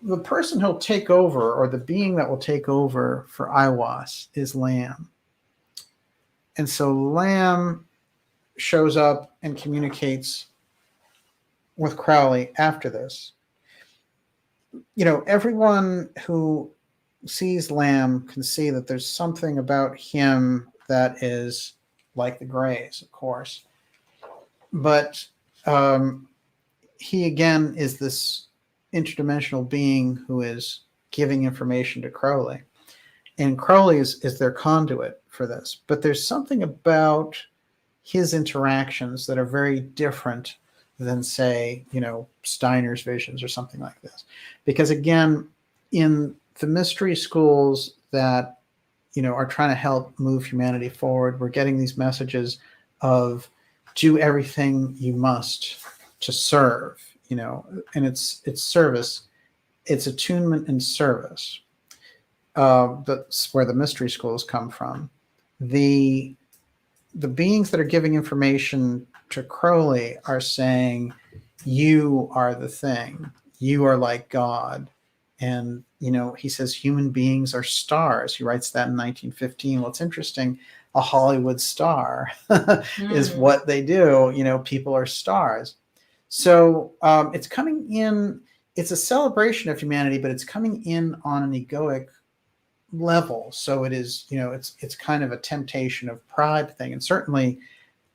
The person who'll take over, or the being that will take over for Aiwass, is Lamb. And so Lamb shows up and communicates with Crowley after this. Everyone who sees Lamb can see that there's something about him that is like the Greys, of course. But he, again, is this interdimensional being who is giving information to Crowley. And Crowley is their conduit for this. But there's something about his interactions that are very different than, say, Steiner's visions or something like this. Because, again, in the mystery schools that, are trying to help move humanity forward, we're getting these messages of do everything you must to serve, and it's service, it's attunement and service. That's where the mystery schools come from. The beings that are giving information to Crowley are saying, you are the thing, you are like God. And, he says human beings are stars. He writes that in 1915. Well, it's interesting. A Hollywood star is what they do. People are stars. So it's coming in, it's a celebration of humanity, but it's coming in on an egoic level. So it is, it's kind of a temptation of pride thing. And certainly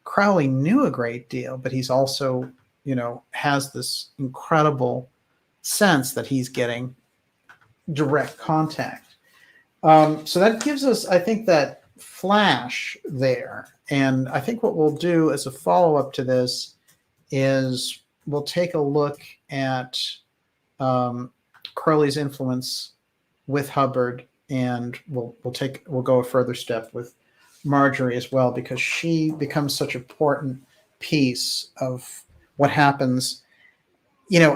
Crowley knew a great deal, but he's also, has this incredible sense that he's getting direct contact. So that gives us, I think, that flash there. And I think what we'll do as a follow-up to this is we'll take a look at Crowley's influence with Hubbard, and we'll go a further step with Marjorie as well, because she becomes such an important piece of what happens,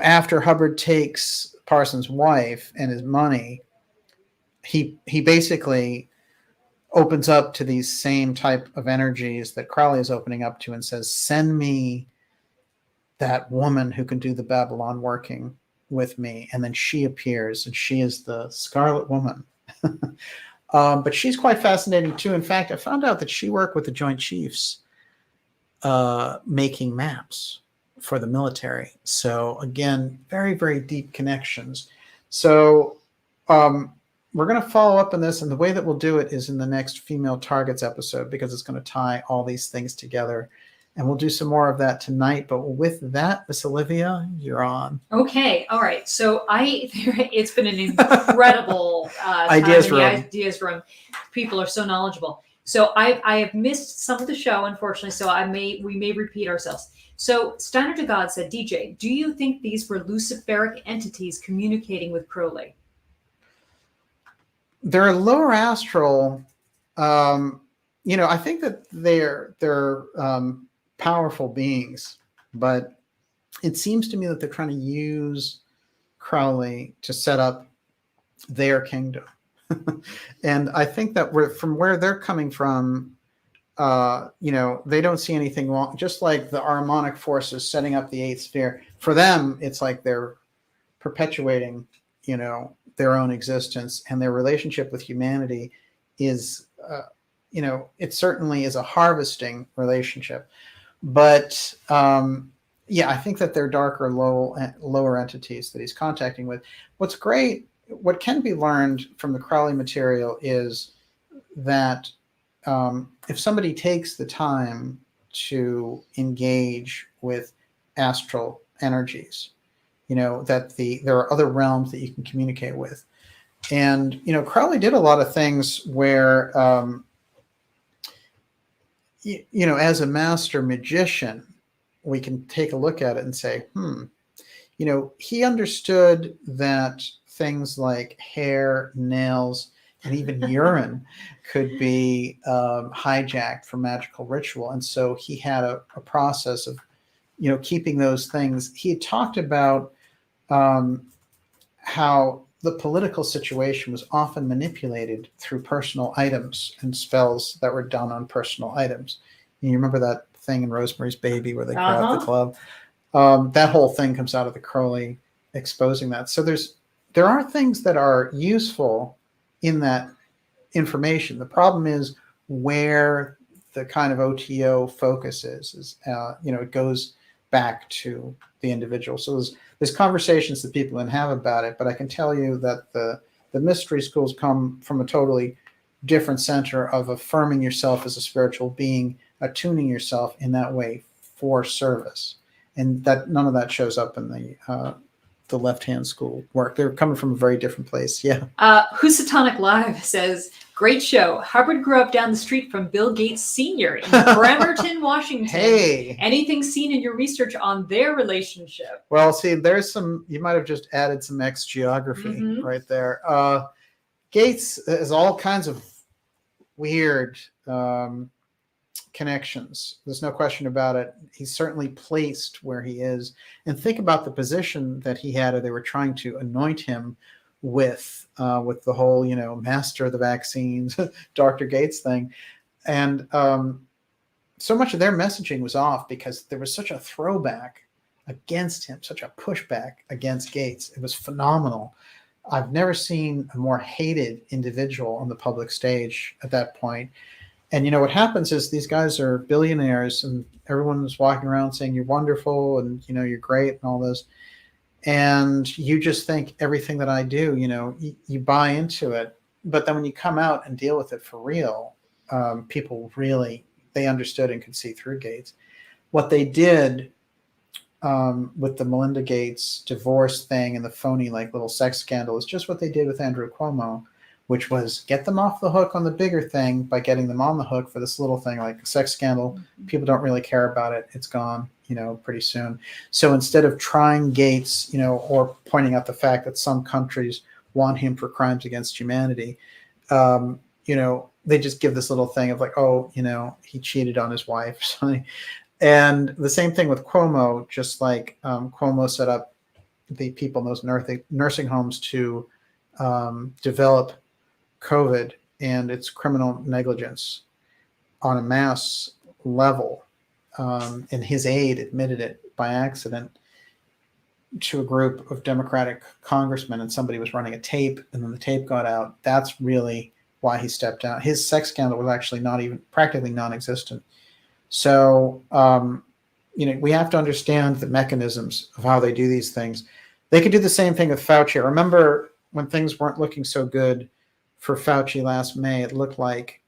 after Hubbard takes Parsons' wife and his money. He basically opens up to these same type of energies that Crowley is opening up to, and says, send me that woman who can do the Babylon working with me. And then she appears, and she is the Scarlet Woman. But she's quite fascinating too. In fact, I found out that she worked with the Joint Chiefs making maps for the military. So again, very, very deep connections. So we're going to follow up on this, and the way that we'll do it is in the next Female Targets episode, because it's going to tie all these things together. And we'll do some more of that tonight. But with that, Miss Olivia, you're on. Okay. All right. So it's been an incredible ideas room. Ideas room. People are so knowledgeable. So I have missed some of the show, unfortunately. So we may repeat ourselves. So Steiner to God said, DJ, do you think these were luciferic entities communicating with Crowley? They're lower astral. I think that they're powerful beings, but it seems to me that they're trying to use Crowley to set up their kingdom. And I think that from where they're coming from, they don't see anything wrong. Just like the Ahrimanic forces setting up the eighth sphere, for them, it's like they're perpetuating, their own existence, and their relationship with humanity is, it certainly is a harvesting relationship. But I think that they're darker, lower entities that he's contacting with. What's great, what can be learned from the Crowley material is that if somebody takes the time to engage with astral energies, that there are other realms that you can communicate with. And, Crowley did a lot of things where, as a master magician, we can take a look at it and say, he understood that things like hair, nails, and even urine could be hijacked for magical ritual. And so he had a process of, keeping those things. He had talked about how the political situation was often manipulated through personal items and spells that were done on personal items. You remember that thing in Rosemary's Baby where they grab the glove? That whole thing comes out of the Crowley exposing that. So there are things that are useful in that information. The problem is where the kind of OTO focus is it goes back to the individual. So there's conversations that people can have about it, but I can tell you that the mystery schools come from a totally different center of affirming yourself as a spiritual being, attuning yourself in that way for service. And that none of that shows up in the left-hand school work. They're coming from a very different place. Yeah. Housatonic Live says, great show. Hubbard grew up down the street from Bill Gates Sr. in Bremerton, Washington. Hey. Anything seen in your research on their relationship? Well, see, there's you might have just added some ex-geography right there. Gates has all kinds of weird connections. There's no question about it. He's certainly placed where he is. And think about the position that he had, or they were trying to anoint him with the whole, master of the vaccines, Dr. Gates thing. And so much of their messaging was off because there was such a throwback against him, such a pushback against Gates. It was phenomenal. I've never seen a more hated individual on the public stage at that point. And what happens is these guys are billionaires and everyone is walking around saying you're wonderful and, you're great and all this. And you just think everything that I do, you buy into it. But then when you come out and deal with it for real, people really, they understood and could see through Gates. What they did with the Melinda Gates divorce thing and the phony little sex scandal is just what they did with Andrew Cuomo, which was get them off the hook on the bigger thing by getting them on the hook for this little thing like a sex scandal. People don't really care about it. It's gone, pretty soon. So instead of trying Gates, or pointing out the fact that some countries want him for crimes against humanity, they just give this little thing of he cheated on his wife or something. And the same thing with Cuomo, just like Cuomo set up the people in those nursing homes to develop COVID and its criminal negligence on a mass level. And his aide admitted it by accident to a group of Democratic congressmen, and somebody was running a tape, and then the tape got out. That's really why he stepped down. His sex scandal was actually practically non-existent. So, we have to understand the mechanisms of how they do these things. They could do the same thing with Fauci. I remember when things weren't looking so good for Fauci last May, it looked like,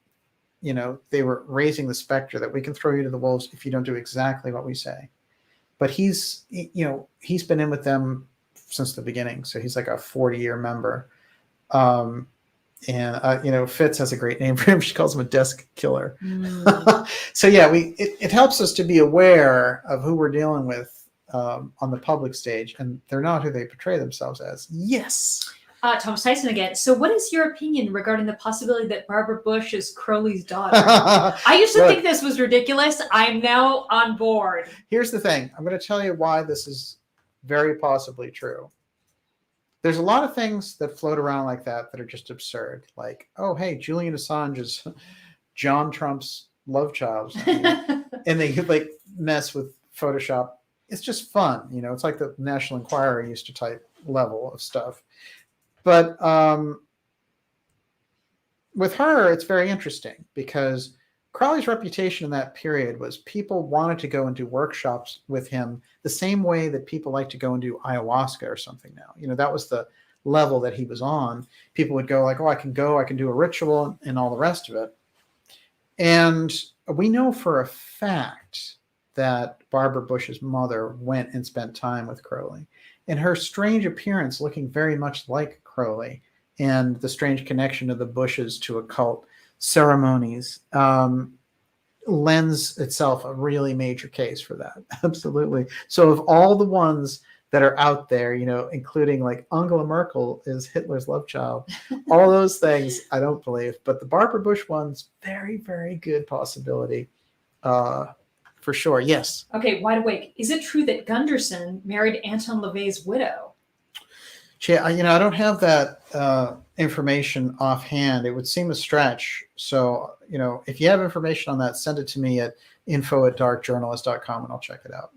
they were raising the specter that we can throw you to the wolves if you don't do exactly what we say. But he's been in with them since the beginning. So he's like a 40-year member. And Fitz has a great name for him. She calls him a desk killer. So yeah, it helps us to be aware of who we're dealing with on the public stage, and they're not who they portray themselves as. Yes. Thomas Tyson again. So what is your opinion regarding the possibility that Barbara Bush is Crowley's daughter? I used to think this was ridiculous. I'm now on board. Here's the thing. I'm going to tell you why this is very possibly true. There's a lot of things that float around like that are just absurd. Like, oh, hey, Julian Assange is John Trump's love child. And they mess with Photoshop. It's just fun. It's like the National Enquirer used to type level of stuff. But with her, it's very interesting because Crowley's reputation in that period was people wanted to go and do workshops with him the same way that people like to go and do ayahuasca or something now. That was the level that he was on. People would go I can do a ritual and all the rest of it. And we know for a fact that Barbara Bush's mother went and spent time with Crowley. And her strange appearance looking very much like Crowley and the strange connection of the Bushes to occult ceremonies lends itself a really major case for that. Absolutely. So of all the ones that are out there, including like Angela Merkel is Hitler's love child, all those things I don't believe, but the Barbara Bush one's very, very good possibility. For sure. Yes. Okay, wide awake. Is it true that Gunderson married Anton LaVey's widow? I don't have that information offhand. It would seem a stretch. So, if you have information on that, send it to me at info@darkjournalist.com and I'll check it out.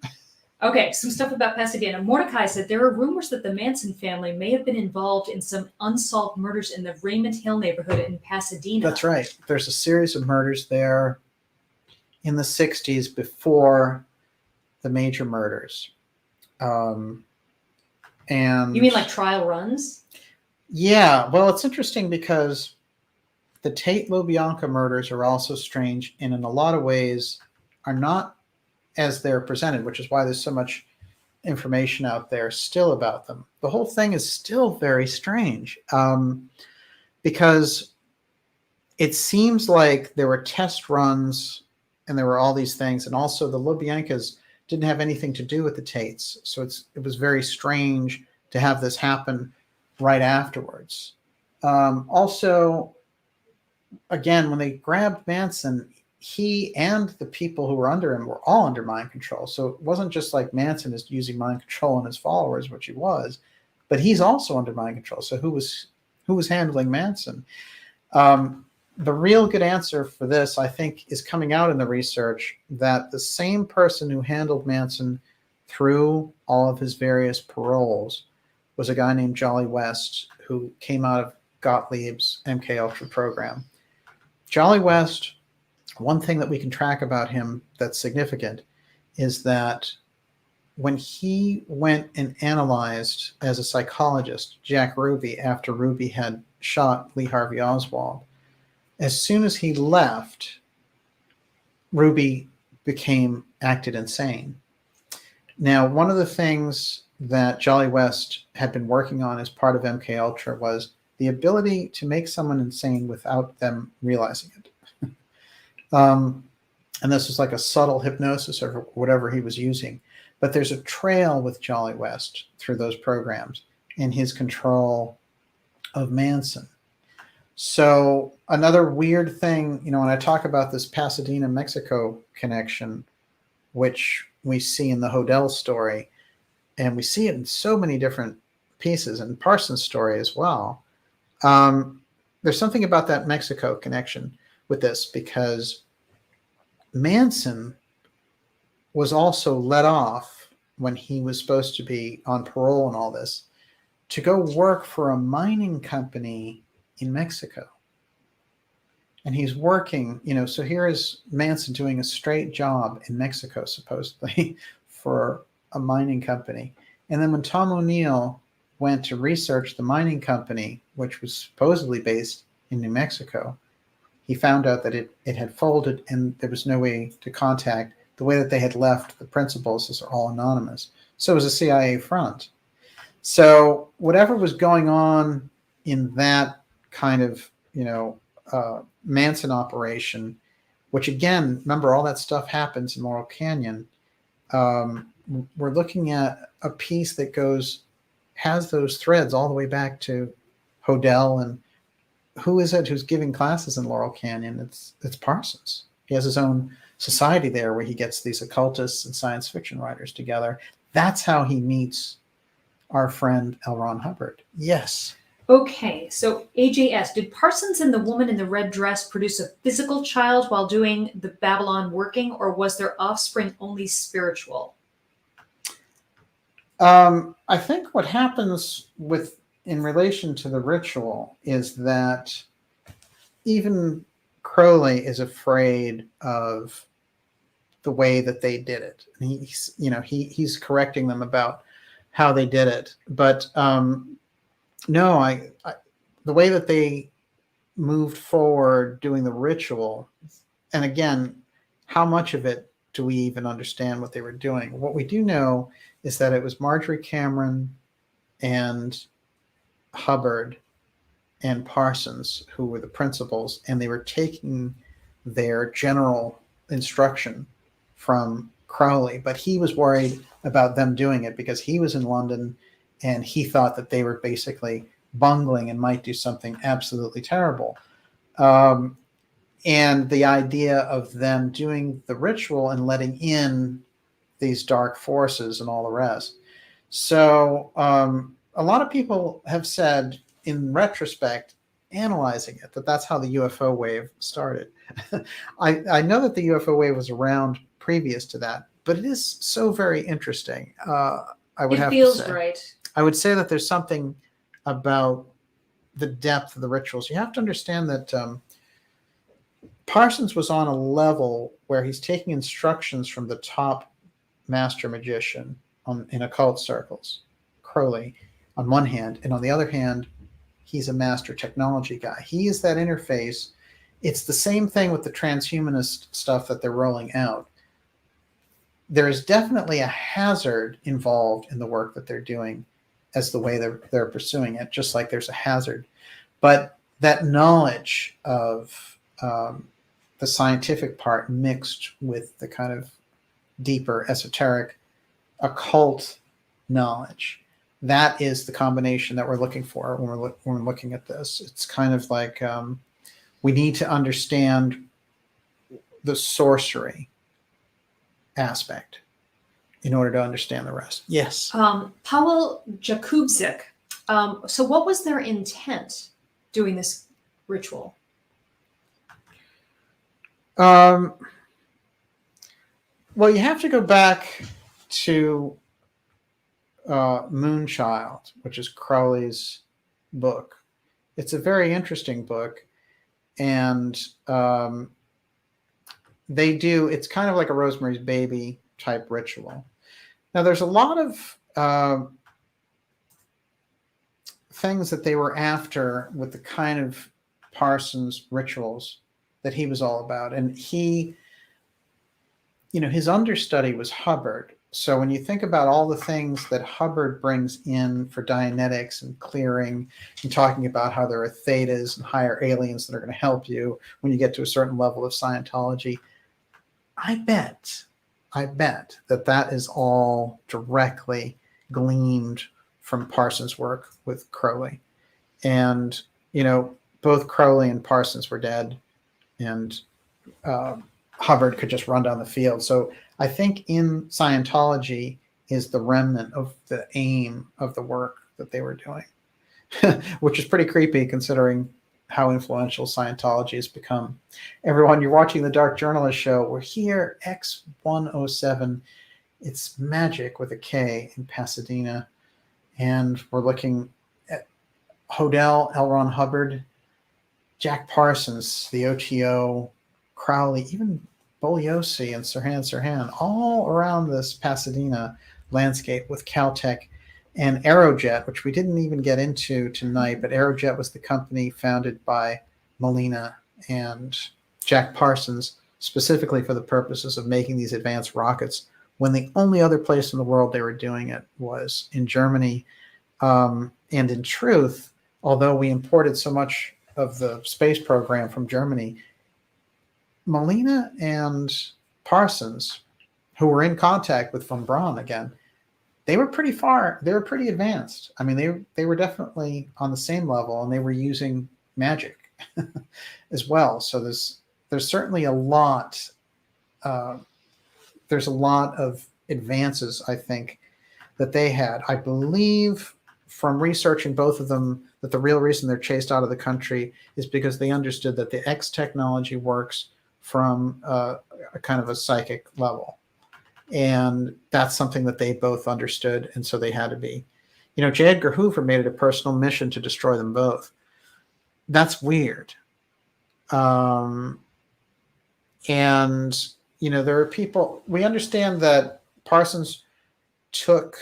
Okay, some stuff about Pasadena. Mordecai said there are rumors that the Manson family may have been involved in some unsolved murders in the Raymond Hill neighborhood in Pasadena. That's right. There's a series of murders there in the 60s before the major murders. And you mean like trial runs? Yeah. Well, it's interesting because the Tate LaBianca murders are also strange and in a lot of ways are not as they're presented, which is why there's so much information out there still about them. The whole thing is still very strange because it seems like there were test runs and there were all these things. And also the LaBiancas didn't have anything to do with the Tates. So it was very strange to have this happen right afterwards. Also, again, when they grabbed Manson, he and the people who were under him were all under mind control. So it wasn't just like Manson is using mind control on his followers, which he was, but he's also under mind control. So who was handling Manson? The real good answer for this, I think, is coming out in the research that the same person who handled Manson through all of his various paroles was a guy named Jolly West, who came out of Gottlieb's MKUltra program. Jolly West, one thing that we can track about him that's significant is that when he went and analyzed as a psychologist Jack Ruby after Ruby had shot Lee Harvey Oswald, as soon as he left, Ruby acted insane. Now, one of the things that Jolly West had been working on as part of MKUltra was the ability to make someone insane without them realizing it. And this was like a subtle hypnosis or whatever he was using. But there's a trail with Jolly West through those programs in his control of Manson. So another weird thing, when I talk about this Pasadena, Mexico connection, which we see in the HODEL story, and we see it in so many different pieces, and Parsons' story as well, there's something about that Mexico connection with this, because Manson was also let off when he was supposed to be on parole and all this to go work for a mining company in Mexico. And he's working, so here is Manson doing a straight job in Mexico, supposedly, for a mining company. And then when Tom O'Neill went to research the mining company, which was supposedly based in New Mexico, he found out that it had folded and there was no way to contact. The way that they had left the principals is all anonymous. So it was a CIA front. So whatever was going on in that kind of, Manson operation, which again, remember all that stuff happens in Laurel Canyon. We're looking at a piece that has those threads all the way back to HODEL. And who is it who's giving classes in Laurel Canyon? It's Parsons. He has his own society there where he gets these occultists and science fiction writers together. That's how he meets our friend L. Ron Hubbard. Yes. Okay, so AJS, did Parsons and the woman in the red dress produce a physical child while doing the Babylon working, or was their offspring only spiritual? I think what happens in relation to the ritual is that even Crowley is afraid of the way that they did it. And he's correcting them about how they did it. But no, the way that they moved forward doing the ritual, and again, how much of it do we even understand what they were doing? What we do know is that it was Marjorie Cameron and Hubbard and Parsons who were the principals, and they were taking their general instruction from Crowley, but he was worried about them doing it because he was in London and he thought that they were basically bungling and might do something absolutely terrible. And the idea of them doing the ritual and letting in these dark forces and all the rest. So a lot of people have said in retrospect, analyzing it, that that's how the UFO wave started. I know that the UFO wave was around previous to that, but it is so very interesting. It feels right. I would say that there's something about the depth of the rituals. You have to understand that Parsons was on a level where he's taking instructions from the top master magician in occult circles, Crowley, on one hand, and on the other hand, he's a master technology guy. He is that interface. It's the same thing with the transhumanist stuff that they're rolling out. There is definitely a hazard involved in the work that they're doing as the way they're pursuing it, just like there's a hazard. But that knowledge of the scientific part mixed with the kind of deeper esoteric occult knowledge, that is the combination that we're looking for when we're looking at this. It's kind of like we need to understand the sorcery aspect in order to understand the rest. Yes. Paweł Jakubczyk. So what was their intent doing this ritual? Well, you have to go back to Moonchild, which is Crowley's book. It's a very interesting book, and it's kind of like a Rosemary's Baby type ritual. Now, there's a lot of things that they were after with the kind of Parsons rituals that he was all about. And his understudy was Hubbard. So when you think about all the things that Hubbard brings in for Dianetics and clearing and talking about how there are thetas and higher aliens that are going to help you when you get to a certain level of Scientology, I bet that is all directly gleaned from Parsons' work with Crowley. And, both Crowley and Parsons were dead, and Hubbard could just run down the field. So I think in Scientology is the remnant of the aim of the work that they were doing, which is pretty creepy considering how influential Scientology has become. Everyone, you're watching the Dark Journalist show. We're here, X-107. It's Magick with a K in Pasadena. And we're looking at HODEL, L. Ron Hubbard, Jack Parsons, the OTO, Crowley, even Bugliosi and Sirhan, all around this Pasadena landscape with Caltech and Aerojet, which we didn't even get into tonight, but Aerojet was the company founded by Molina and Jack Parsons specifically for the purposes of making these advanced rockets, when the only other place in the world they were doing it was in Germany. And in truth, although we imported so much of the space program from Germany, Molina and Parsons, who were in contact with von Braun again, they were pretty far. They were pretty advanced. I mean, they were definitely on the same level, and they were using magic as well. So there's certainly a lot. There's a lot of advances, I think, that they had. I believe from researching both of them that the real reason they're chased out of the country is because they understood that the X technology works from a kind of a psychic level. And that's something that they both understood, and so they had to be. J. Edgar Hoover made it a personal mission to destroy them both. That's weird. And, there are people, we understand that Parsons took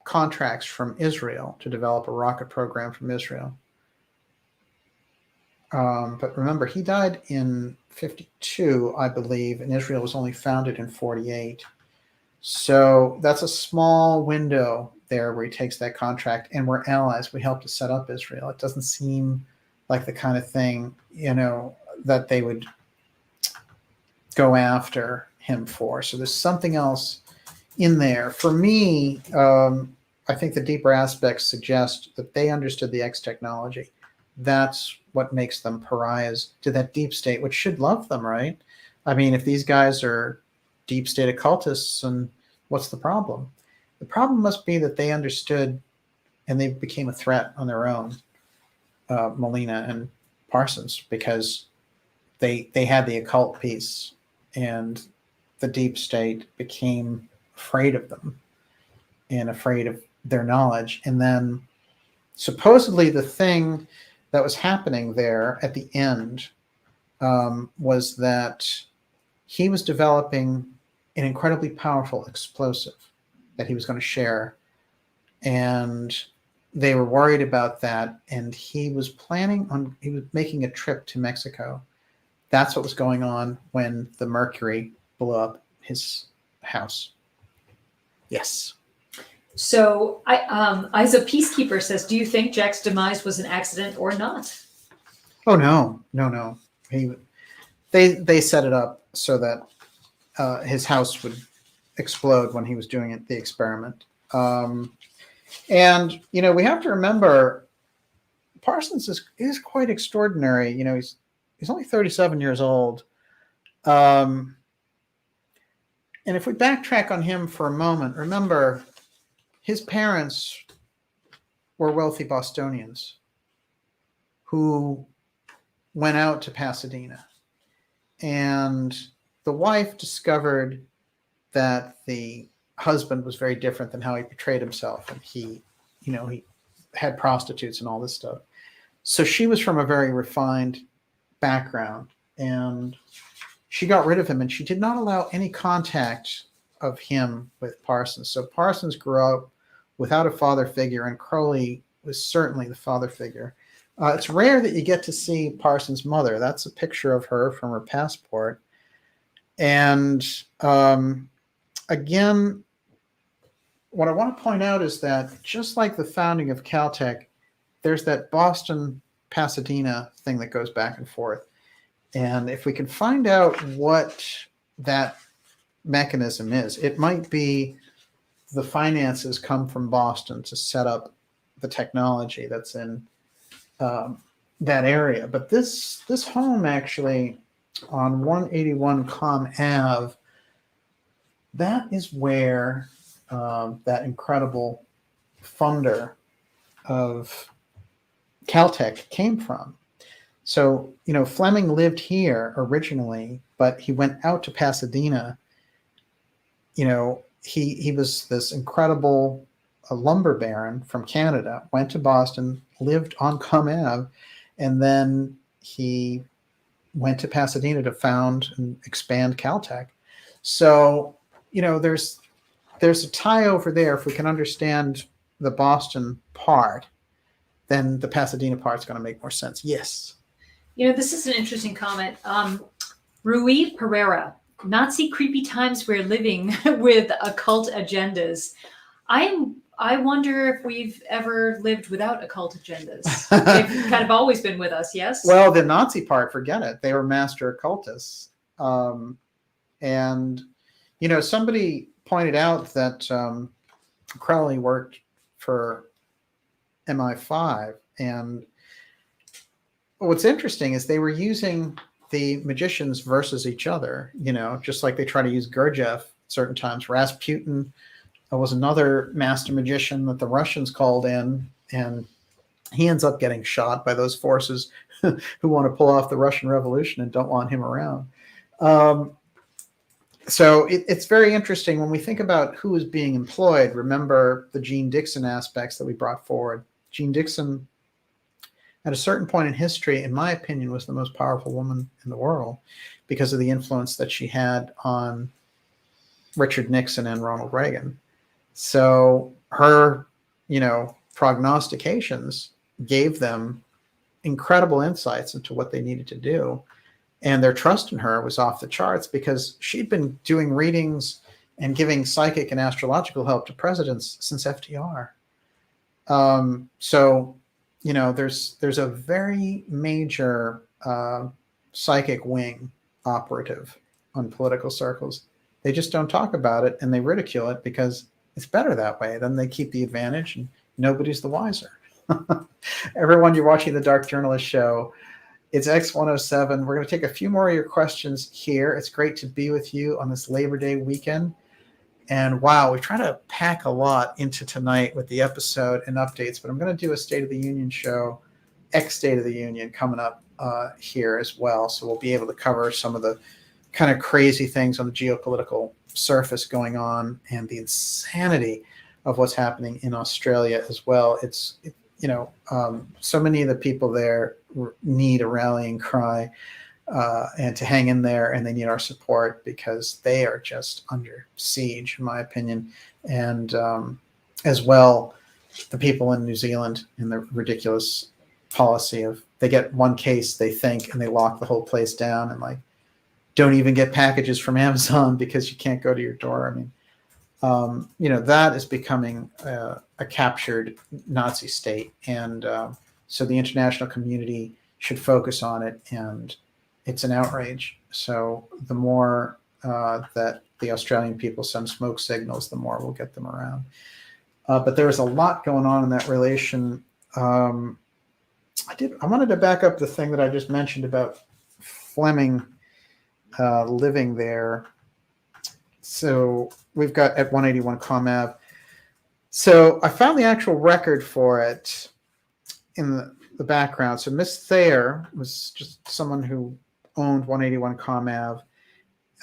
contracts from Israel to develop a rocket program from Israel. But remember, he died in 52, I believe, and Israel was only founded in 48. So that's a small window there where he takes that contract, and we're allies. We helped to set up Israel. It doesn't seem like the kind of thing, that they would go after him for. So there's something else in there. For me, I think the deeper aspects suggest that they understood the X technology. That's what makes them pariahs to that deep state, which should love them, right? I mean, if these guys are deep state occultists, and what's the problem? The problem must be that they understood and they became a threat on their own, Molina and Parsons, because they had the occult piece, and the deep state became afraid of them and afraid of their knowledge. And then supposedly the thing that was happening there at the end was that he was developing an incredibly powerful explosive that he was going to share. And they were worried about that. And he was making a trip to Mexico. That's what was going on when the Mercury blew up his house. Yes. So Isa Peacekeeper says, do you think Jack's demise was an accident or not? Oh, no. They set it up so that his house would explode when he was doing the experiment. And, we have to remember Parsons is quite extraordinary. He's only 37 years old. And if we backtrack on him for a moment, remember his parents were wealthy Bostonians who went out to Pasadena. And the wife discovered that the husband was very different than how he portrayed himself. And he had prostitutes and all this stuff. So she was from a very refined background, and she got rid of him, and she did not allow any contact of him with Parsons. So Parsons grew up without a father figure, and Crowley was certainly the father figure. It's rare that you get to see Parsons' mother. That's a picture of her from her passport. And again, what I want to point out is that just like the founding of Caltech, there's that Boston-Pasadena thing that goes back and forth. And if we can find out what that mechanism is, it might be the finances come from Boston to set up the technology that's in that area. But this home actually on 181 Com Ave, that is where that incredible funder of Caltech came from. So, Fleming lived here originally, but he went out to Pasadena. He was this incredible lumber baron from Canada, went to Boston, lived on Com Ave, and then he went to Pasadena to found and expand Caltech. So, there's a tie over there. If we can understand the Boston part, then the Pasadena part's going to make more sense. Yes. This is an interesting comment. Rui Pereira, Nazi creepy times we're living with occult agendas. I wonder if we've ever lived without occult agendas. They've kind of always been with us, yes? Well, the Nazi part, forget it. They were master occultists. And, somebody pointed out that Crowley worked for MI5. And what's interesting is they were using the magicians versus each other, just like they try to use Gurdjieff certain times. Rasputin was another master magician that the Russians called in, and he ends up getting shot by those forces who want to pull off the Russian Revolution and don't want him around. So it's very interesting when we think about who is being employed. Remember the Jean Dixon aspects that we brought forward. Jean Dixon, at a certain point in history, in my opinion, was the most powerful woman in the world because of the influence that she had on Richard Nixon and Ronald Reagan. So her, prognostications gave them incredible insights into what they needed to do. And their trust in her was off the charts because she'd been doing readings and giving psychic and astrological help to presidents since FDR. So, there's a very major psychic wing operative on political circles. They just don't talk about it, and they ridicule it because it's better that way. Then they keep the advantage, and nobody's the wiser. Everyone, you're watching the Dark Journalist Show. It's X-107. We're going to take a few more of your questions here. It's great to be with you on this Labor Day weekend. And wow, we try to pack a lot into tonight with the episode and updates, but I'm going to do a State of the Union show, State of the Union, coming up here as well. So we'll be able to cover some of the kind of crazy things on the geopolitical surface going on and the insanity of what's happening in Australia as well. It's, so many of the people there need a rallying cry and to hang in there, and they need our support because they are just under siege, in my opinion. And as well, the people in New Zealand and the ridiculous policy of they get one case, they think, and they lock the whole place down and like don't even get packages from Amazon because you can't go to your door. I mean, that is becoming a captured Nazi state. And so the international community should focus on it, and it's an outrage. So the more that the Australian people send smoke signals, the more we'll get them around. But there's a lot going on in that relation. I wanted to back up the thing that I just mentioned about Fleming living there. So we've got at 181 Comm Ave. So I found the actual record for it in the background. So Miss Thayer was just someone who owned 181 Comm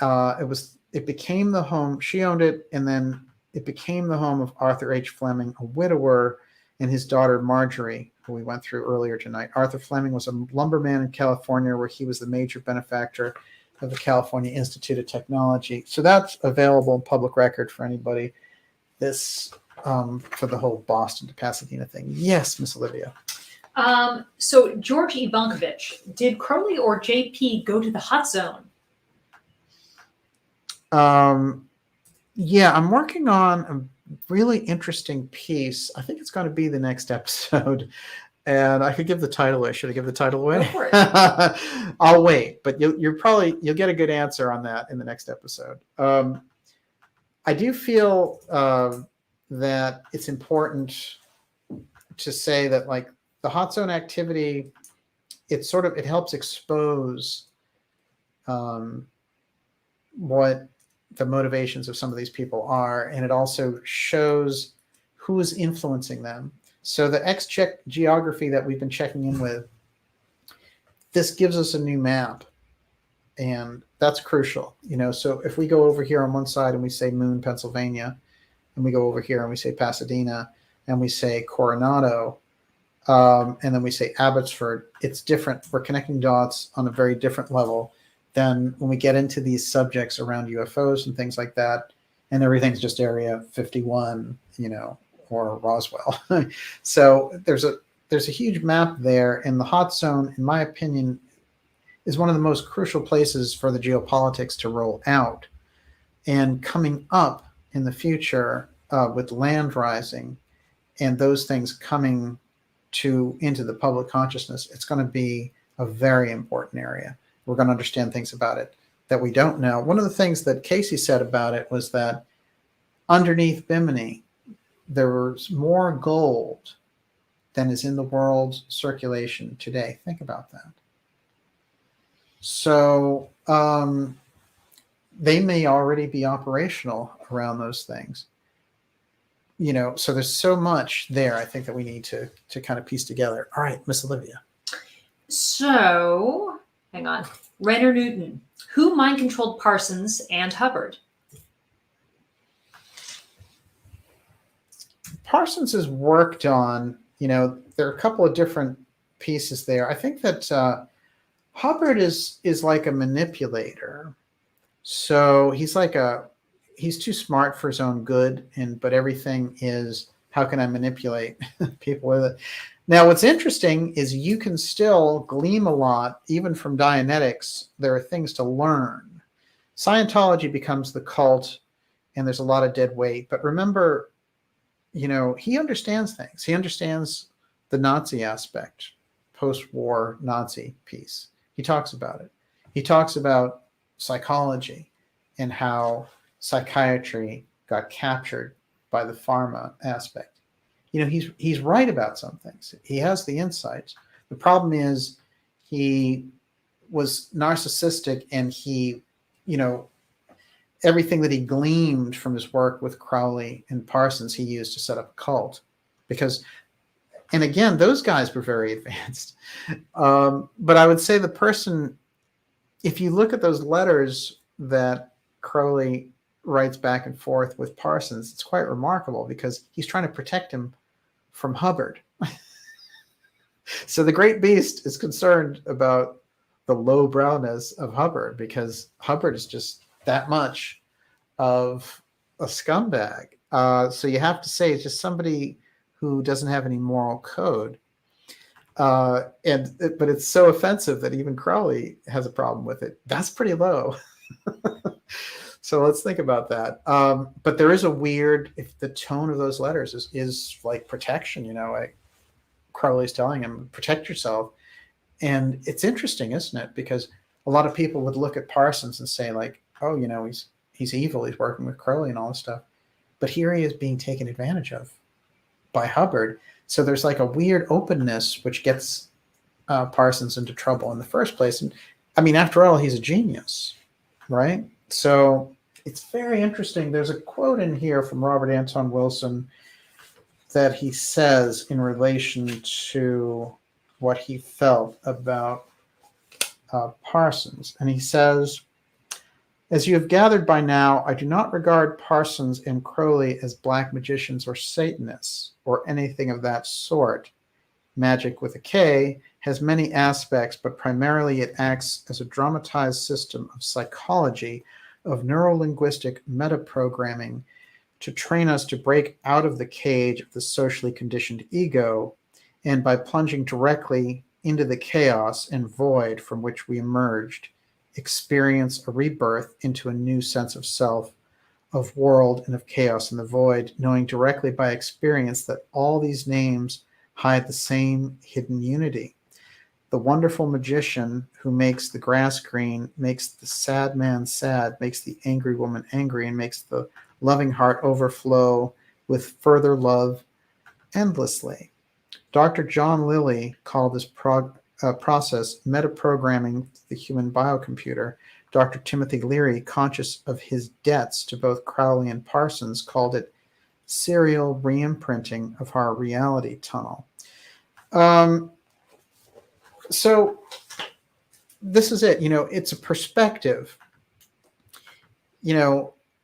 Ave. It became the home. She owned it, and then it became the home of Arthur H. Fleming, a widower, and his daughter Marjorie, who we went through earlier tonight. Arthur Fleming was a lumberman in California, where he was the major benefactor of the California Institute of Technology. So that's available in public record for anybody. This for the whole Boston to Pasadena thing. Yes, Miss Olivia. So George Ivankovich, did Crowley or JP go to the hot zone? Yeah, I'm working on a really interesting piece. I think it's going to be the next episode. And I could give the title away. Should I give the title away? Go for it. I'll wait, but you'll get a good answer on that in the next episode. I do feel that it's important to say that, like, the hot zone activity, it helps expose what the motivations of some of these people are, and it also shows who is influencing them. So the X-check geography that we've been checking in with, this gives us a new map, and that's crucial. So if we go over here on one side and we say Moon, Pennsylvania, and we go over here and we say Pasadena, and we say Coronado, and then we say Abbotsford, it's different. We're connecting dots on a very different level than when we get into these subjects around UFOs and things like that, and everything's just Area 51, or Roswell. So there's a huge map there, and the hot zone, in my opinion, is one of the most crucial places for the geopolitics to roll out. And coming up in the future with land rising and those things coming into the public consciousness, it's going to be a very important area. We're going to understand things about it that we don't know. One of the things that Casey said about it was that underneath Bimini, there was more gold than is in the world's circulation today. Think about that. So they may already be operational around those things. So there's so much there, I think, that we need to kind of piece together. All right, Miss Olivia. So, hang on. Renner Newton, who mind-controlled Parsons and Hubbard? Parsons has worked on, there are a couple of different pieces there. I think that Hubbard is like a manipulator. So he's too smart for his own good, but everything is, how can I manipulate people with it? Now, what's interesting is you can still glean a lot, even from Dianetics. There are things to learn. Scientology becomes the cult, and there's a lot of dead weight. But remember, he understands things. He understands the Nazi aspect, post-war Nazi piece. He talks about it. He talks about psychology and how psychiatry got captured by the pharma aspect. He's right about some things. He has the insights. The problem is he was narcissistic, and he, everything that he gleaned from his work with Crowley and Parsons, he used to set up a cult. And again, those guys were very advanced. But I would say the person, if you look at those letters that Crowley writes back and forth with Parsons, it's quite remarkable because he's trying to protect him from Hubbard. So the great beast is concerned about the lowbrowness of Hubbard because Hubbard is just that much of a scumbag. So you have to say it's just somebody who doesn't have any moral code. But it's so offensive that even Crowley has a problem with it. That's pretty low. So let's think about that. But there is a weird, if the tone of those letters is like protection, like Crowley's telling him, protect yourself. And it's interesting, isn't it? Because a lot of people would look at Parsons and say like, oh, he's evil. He's working with Crowley and all this stuff. But here he is being taken advantage of by Hubbard. So there's like a weird openness which gets Parsons into trouble in the first place. And I mean, after all, he's a genius, right? So it's very interesting. There's a quote in here from Robert Anton Wilson that he says in relation to what he felt about Parsons. And he says, as you have gathered by now, I do not regard Parsons and Crowley as black magicians or Satanists or anything of that sort. Magic with a K has many aspects, but primarily it acts as a dramatized system of psychology, of neurolinguistic metaprogramming to train us to break out of the cage of the socially conditioned ego, and by plunging directly into the chaos and void from which we emerged, experience a rebirth into a new sense of self, of world, and of chaos in the void, knowing directly by experience that all these names hide the same hidden unity. The wonderful magician who makes the grass green, makes the sad man sad, makes the angry woman angry, and makes the loving heart overflow with further love endlessly. Dr. John Lilly called this process metaprogramming the human biocomputer. Dr. Timothy Leary, conscious of his debts to both Crowley and Parsons, called it serial re-imprinting of our reality tunnel. So this is it. It's a perspective,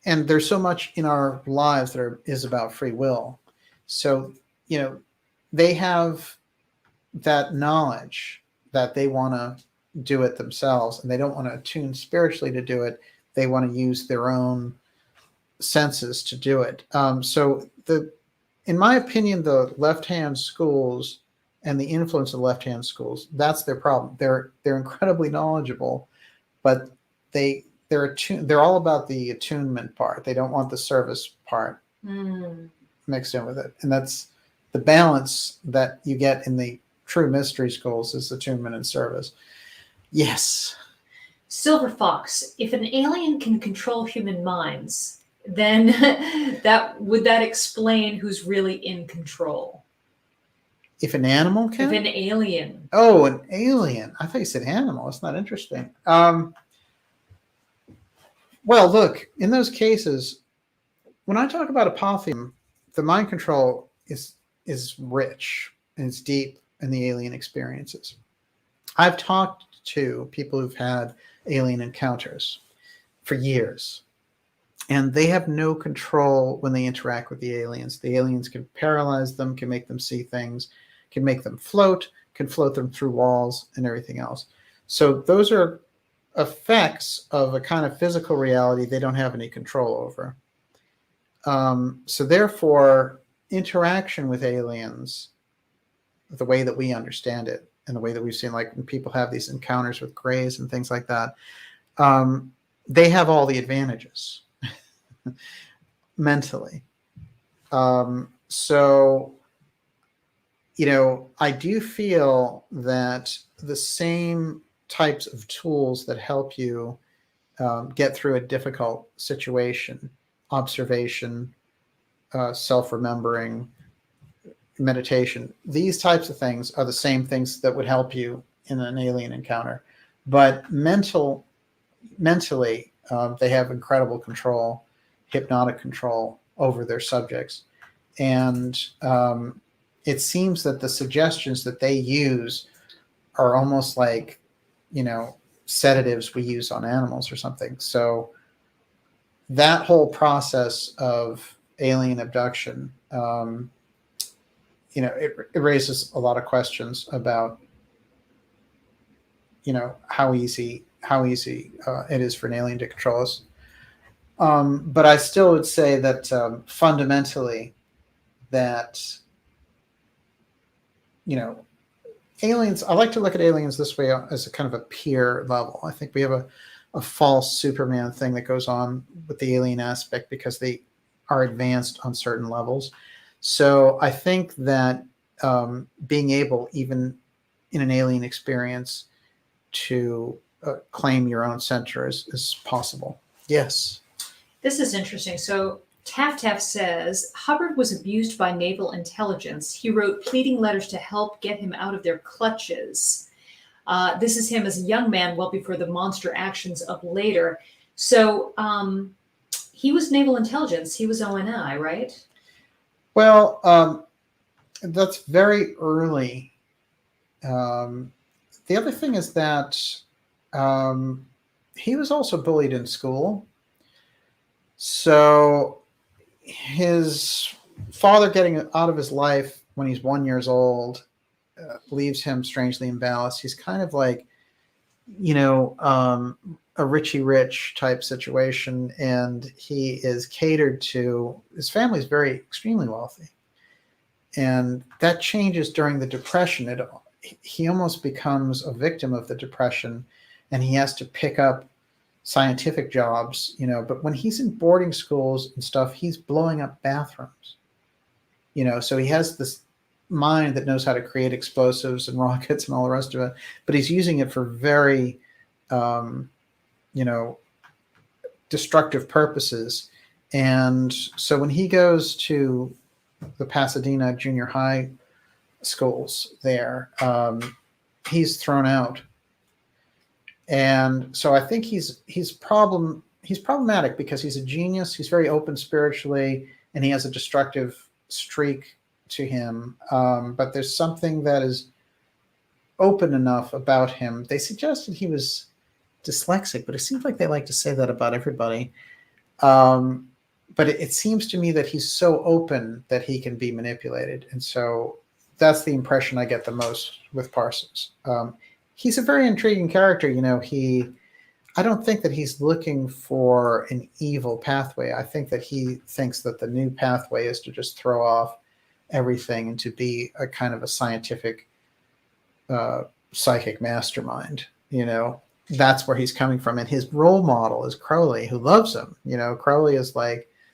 and there's so much in our lives that is about free will. So, they have that knowledge that they want to do it themselves, and they don't want to attune spiritually to do it. They want to use their own senses to do it. In my opinion, the left-hand schools and the influence of left-hand schools, that's their problem. They're incredibly knowledgeable, but they're all about the attunement part. They don't want the service part mixed in with it. And that's the balance that you get in the true mystery schools is attunement and service. Yes. Silver Fox, if an alien can control human minds, then would that explain who's really in control? If an animal can? If an alien. Oh, an alien. I thought you said animal. It's not interesting. Well, look, in those cases, when I talk about apothelium, the mind control is rich and it's deep in the alien experiences. I've talked to people who've had alien encounters for years, and they have no control when they interact with the aliens. The aliens can paralyze them, can make them see things, can make them float, can float them through walls and everything else. So those are effects of a kind of physical reality they don't have any control over. So therefore, interaction with aliens, the way that we understand it and the way that we've seen, like when people have these encounters with grays and things like that, they have all the advantages mentally. So, I do feel that the same types of tools that help you get through a difficult situation, observation, self-remembering, meditation. These types of things are the same things that would help you in an alien encounter. But mentally, they have incredible control, hypnotic control over their subjects. And it seems that the suggestions that they use are almost like, sedatives we use on animals or something. So that whole process of alien abduction, it raises a lot of questions about, how easy it is for an alien to control us. But I still would say that fundamentally that, aliens, I like to look at aliens this way as a kind of a peer level. I think we have a false Superman thing that goes on with the alien aspect because they are advanced on certain levels. So I think that being able, even in an alien experience, to claim your own center is possible. Yes. This is interesting. So Taft says, Hubbard was abused by naval intelligence. He wrote pleading letters to help get him out of their clutches. This is him as a young man, well before the monster actions of later. So he was naval intelligence. He was ONI, right? Well, that's very early. The other thing is that he was also bullied in school. So his father getting out of his life when he's 1 year old leaves him strangely imbalanced. He's kind of like, a Richie Rich type situation, and he is catered to. His family is very extremely wealthy, and that changes during the Depression. He almost becomes a victim of the Depression, and he has to pick up scientific jobs, but when he's in boarding schools and stuff, he's blowing up bathrooms, so he has this mind that knows how to create explosives and rockets and all the rest of it, but he's using it for very, destructive purposes. And so when he goes to the Pasadena junior high schools there, he's thrown out. And so I think he's problematic because he's a genius. He's very open spiritually, and he has a destructive streak to him. But there's something that is open enough about him. They suggested he was dyslexic, but it seems like they like to say that about everybody. But it seems to me that he's so open that he can be manipulated. And so that's the impression I get the most with Parsons. He's a very intriguing character. I don't think that he's looking for an evil pathway. I think that he thinks that the new pathway is to just throw off everything and to be a kind of a scientific, psychic mastermind. That's where he's coming from. And his role model is Crowley, who loves him. Crowley is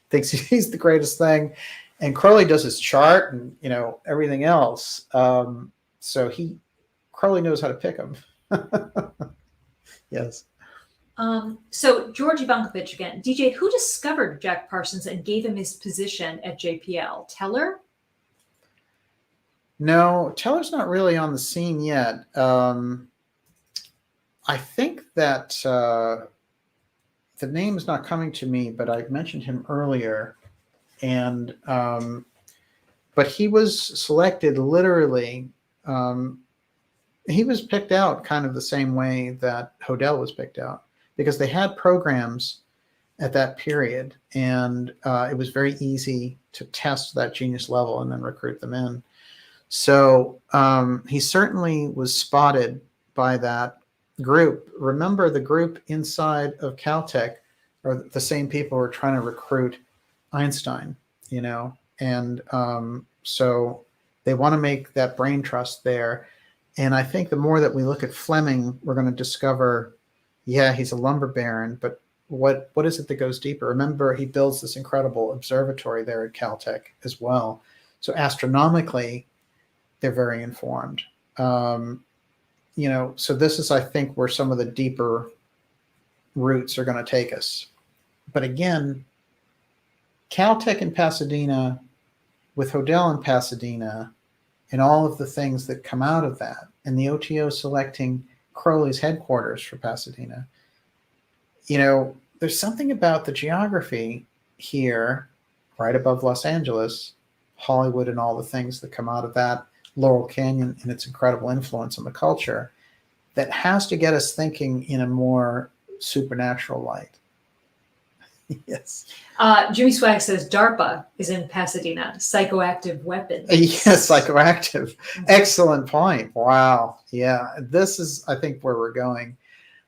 thinks he's the greatest thing. And Crowley does his chart and, everything else. So Crowley knows how to pick him. Yes. So George Ivankovich again, DJ, who discovered Jack Parsons and gave him his position at JPL? Teller? No, Teller's not really on the scene yet. I think that the name is not coming to me, but I mentioned him earlier. And but he was selected literally. He was picked out kind of the same way that HODEL was picked out, because they had programs at that period, and it was very easy to test that genius level and then recruit them in. So he certainly was spotted by that group. Remember, the group inside of Caltech are the same people who are trying to recruit Einstein, and so they want to make that brain trust there. And I think the more that we look at Fleming, we're going to discover, yeah, he's a lumber baron, but what is it that goes deeper? Remember, he builds this incredible observatory there at Caltech as well. So astronomically, they're very informed. So this is, I think, where some of the deeper routes are going to take us. But again, Caltech in Pasadena, with HODEL in Pasadena, and all of the things that come out of that, and the OTO selecting Crowley's headquarters for Pasadena, there's something about the geography here, right above Los Angeles, Hollywood, and all the things that come out of that, Laurel Canyon and its incredible influence on the culture, that has to get us thinking in a more supernatural light. Yes. Jimmy Swag says DARPA is in Pasadena. Psychoactive weapons. Yes, psychoactive. Excellent point. Wow. Yeah, this is, I think, where we're going.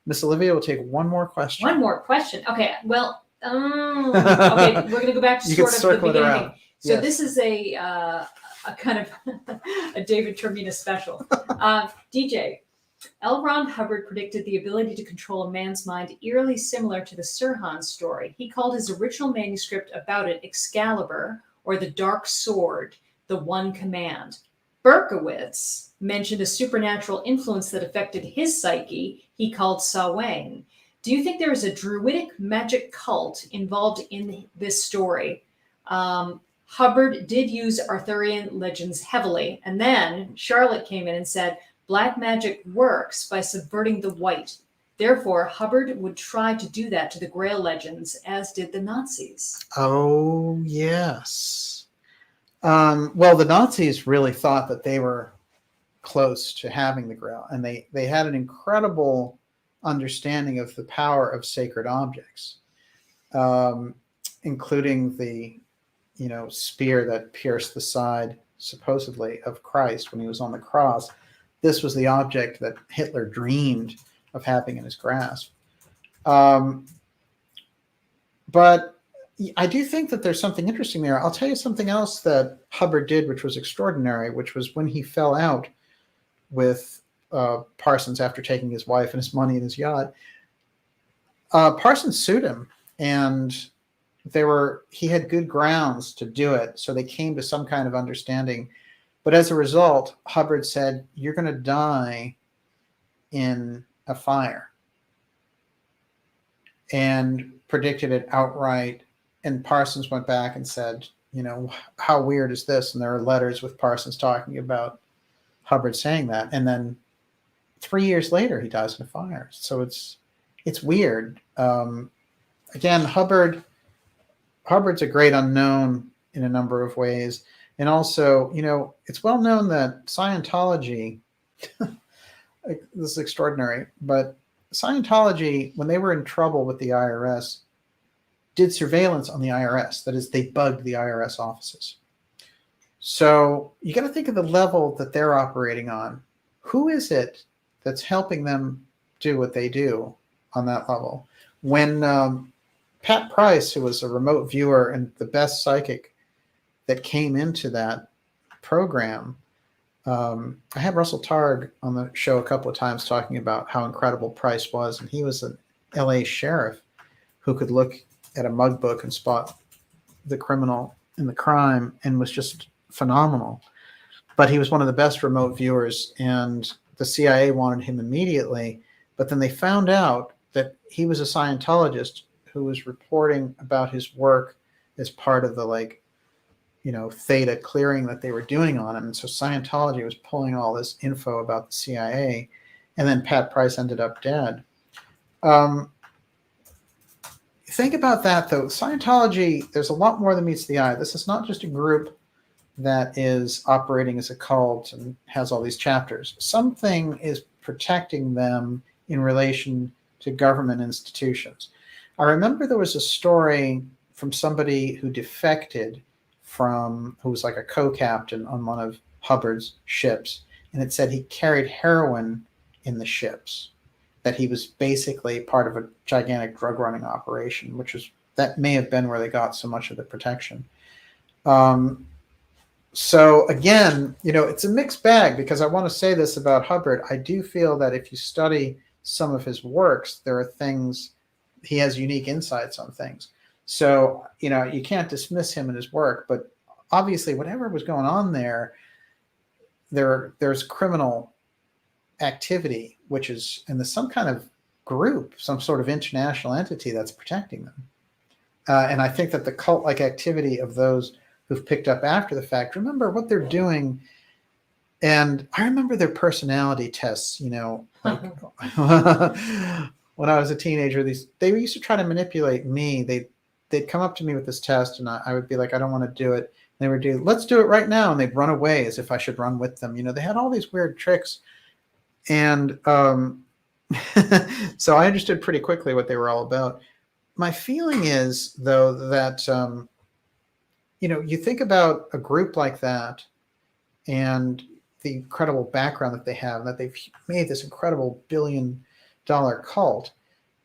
Miss Olivia will take one more question. One more question. Okay. Well, okay. We're going to go back to sort of the beginning. So yes. This is a kind of a David Termina special. DJ. L. Ron Hubbard predicted the ability to control a man's mind eerily similar to the Sirhan story. He called his original manuscript about it Excalibur, or the Dark Sword, the One Command. Berkowitz mentioned a supernatural influence that affected his psyche he called Samhain. Do you think there is a druidic magic cult involved in this story? Hubbard did use Arthurian legends heavily, and then Charlotte came in and said, Black magic works by subverting the white. Therefore, Hubbard would try to do that to the Grail legends, as did the Nazis. Oh, yes. Well, the Nazis really thought that they were close to having the Grail, and they had an incredible understanding of the power of sacred objects, including the spear that pierced the side, supposedly, of Christ when he was on the cross. This was the object that Hitler dreamed of having in his grasp. But I do think that there's something interesting there. I'll tell you something else that Hubbard did, which was extraordinary, which was when he fell out with Parsons after taking his wife and his money and his yacht. Parsons sued him, and he had good grounds to do it, so they came to some kind of understanding. But as a result, Hubbard said, you're going to die in a fire, and predicted it outright. And Parsons went back and said, how weird is this? And there are letters with Parsons talking about Hubbard saying that. And then 3 years later, he dies in a fire. So it's weird. Again, Hubbard's a great unknown in a number of ways. And also, it's well known that Scientology, this is extraordinary, but Scientology, when they were in trouble with the IRS, did surveillance on the IRS. That is, they bugged the IRS offices. So you got to think of the level that they're operating on. Who is it that's helping them do what they do on that level? When Pat Price, who was a remote viewer and the best psychic that came into that program, I had Russell Targ on the show a couple of times talking about how incredible Price was, and he was an LA sheriff who could look at a mug book and spot the criminal in the crime, and was just phenomenal. But he was one of the best remote viewers, and the CIA wanted him immediately, but then they found out that he was a Scientologist who was reporting about his work as part of the theta clearing that they were doing on him. And so Scientology was pulling all this info about the CIA, and then Pat Price ended up dead. Think about that, though. Scientology, there's a lot more than meets the eye. This is not just a group that is operating as a cult and has all these chapters. Something is protecting them in relation to government institutions. I remember there was a story from somebody who defected who was like a co-captain on one of Hubbard's ships, and it said he carried heroin in the ships, that he was basically part of a gigantic drug running operation, that may have been where they got so much of the protection. So again, it's a mixed bag, because I want to say this about Hubbard. I do feel that if you study some of his works, there are things, he has unique insights on things. So, you can't dismiss him and his work, but obviously whatever was going on there's criminal activity, and there's some kind of group, some sort of international entity that's protecting them. And I think that the cult-like activity of those who've picked up after the fact, remember what they're doing. And I remember their personality tests, like when I was a teenager, they used to try to manipulate me. They'd come up to me with this test and I would be like, I don't want to do it. And they would do, let's do it right now. And they'd run away as if I should run with them. They had all these weird tricks. And so I understood pretty quickly what they were all about. My feeling is, though, that, you think about a group like that and the incredible background that they have, that they've made this incredible billion-dollar cult,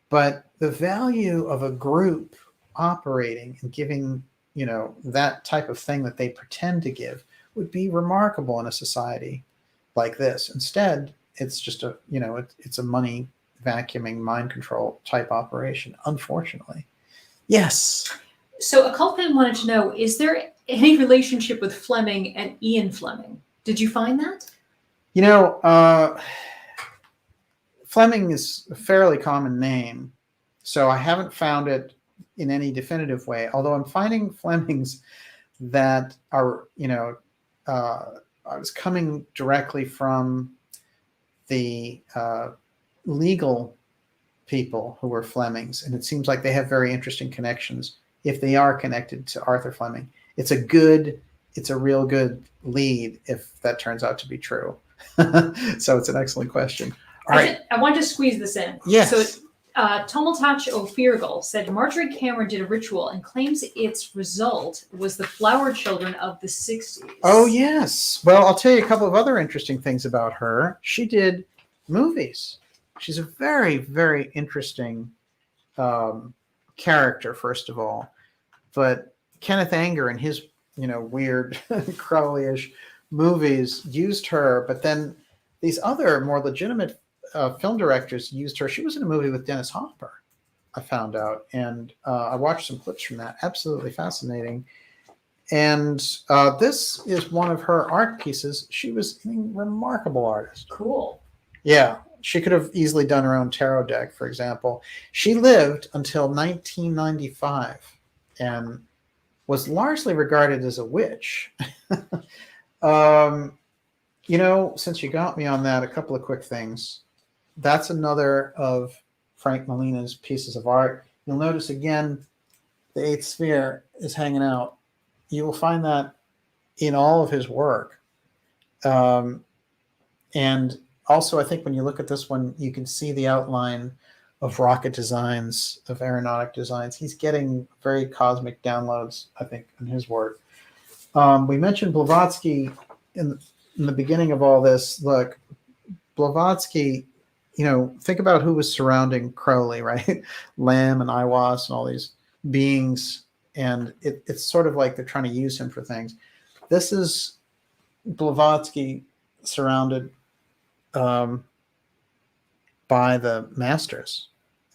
but the value of a group operating and giving, that type of thing that they pretend to give would be remarkable in a society like this. Instead, it's just it's a money vacuuming mind control type operation, unfortunately. Yes. So a cult fan wanted to know, is there any relationship with Fleming and Ian Fleming? Did you find that? Fleming is a fairly common name, so I haven't found it in any definitive way, although I'm finding Flemings that are, I was coming directly from the legal people who were Flemings, and it seems like they have very interesting connections if they are connected to Arthur Fleming. It's a real good lead if that turns out to be true. So it's an excellent question. All right. I want to squeeze this in. Yes. So Tomiltach O'Feargal said Marjorie Cameron did a ritual and claims its result was the flower children of the 60s. Oh, yes. Well, I'll tell you a couple of other interesting things about her. She did movies. She's a very, very interesting character, first of all. But Kenneth Anger and his, weird Crowley-ish movies used her, but then these other more legitimate film directors used her. She was in a movie with Dennis Hopper, I found out, and I watched some clips from that. Absolutely fascinating. And this is one of her art pieces. She was a remarkable artist. Cool. Yeah, she could have easily done her own tarot deck, for example. She lived until 1995 and was largely regarded as a witch. Since you got me on that, a couple of quick things. That's another of Frank Molina's pieces of art. You'll notice again, the eighth sphere is hanging out. You will find that in all of his work. And also, I think when you look at this one, you can see the outline of rocket designs, of aeronautic designs. He's getting very cosmic downloads, I think, in his work. We mentioned Blavatsky in the beginning of all this. Look, Blavatsky, think about who was surrounding Crowley, right? Lamb and Aiwass and all these beings. And it's sort of like they're trying to use him for things. This is Blavatsky surrounded by the masters.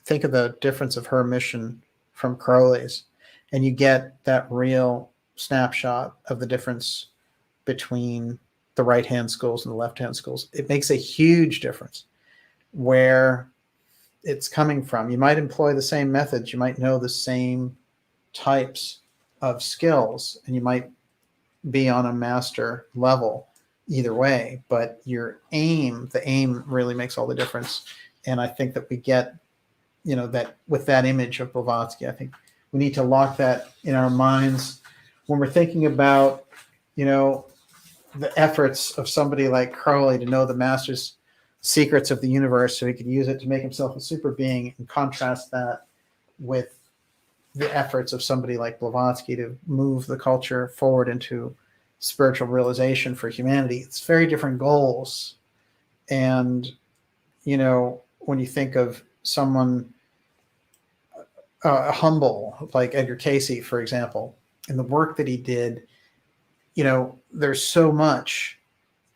Think of the difference of her mission from Crowley's, and you get that real snapshot of the difference between the right-hand schools and the left-hand schools. It makes a huge difference where it's coming from. You might employ the same methods, you might know the same types of skills, and you might be on a master level either way, but the aim really makes all the difference. And I think that we get, that with that image of Blavatsky, I think we need to lock that in our minds when we're thinking about, the efforts of somebody like Crowley to know the master's secrets of the universe so he could use it to make himself a super being, and contrast that with the efforts of somebody like Blavatsky to move the culture forward into spiritual realization for humanity. It's very different goals. And, when you think of someone humble, like Edgar Cayce, for example, and the work that he did, there's so much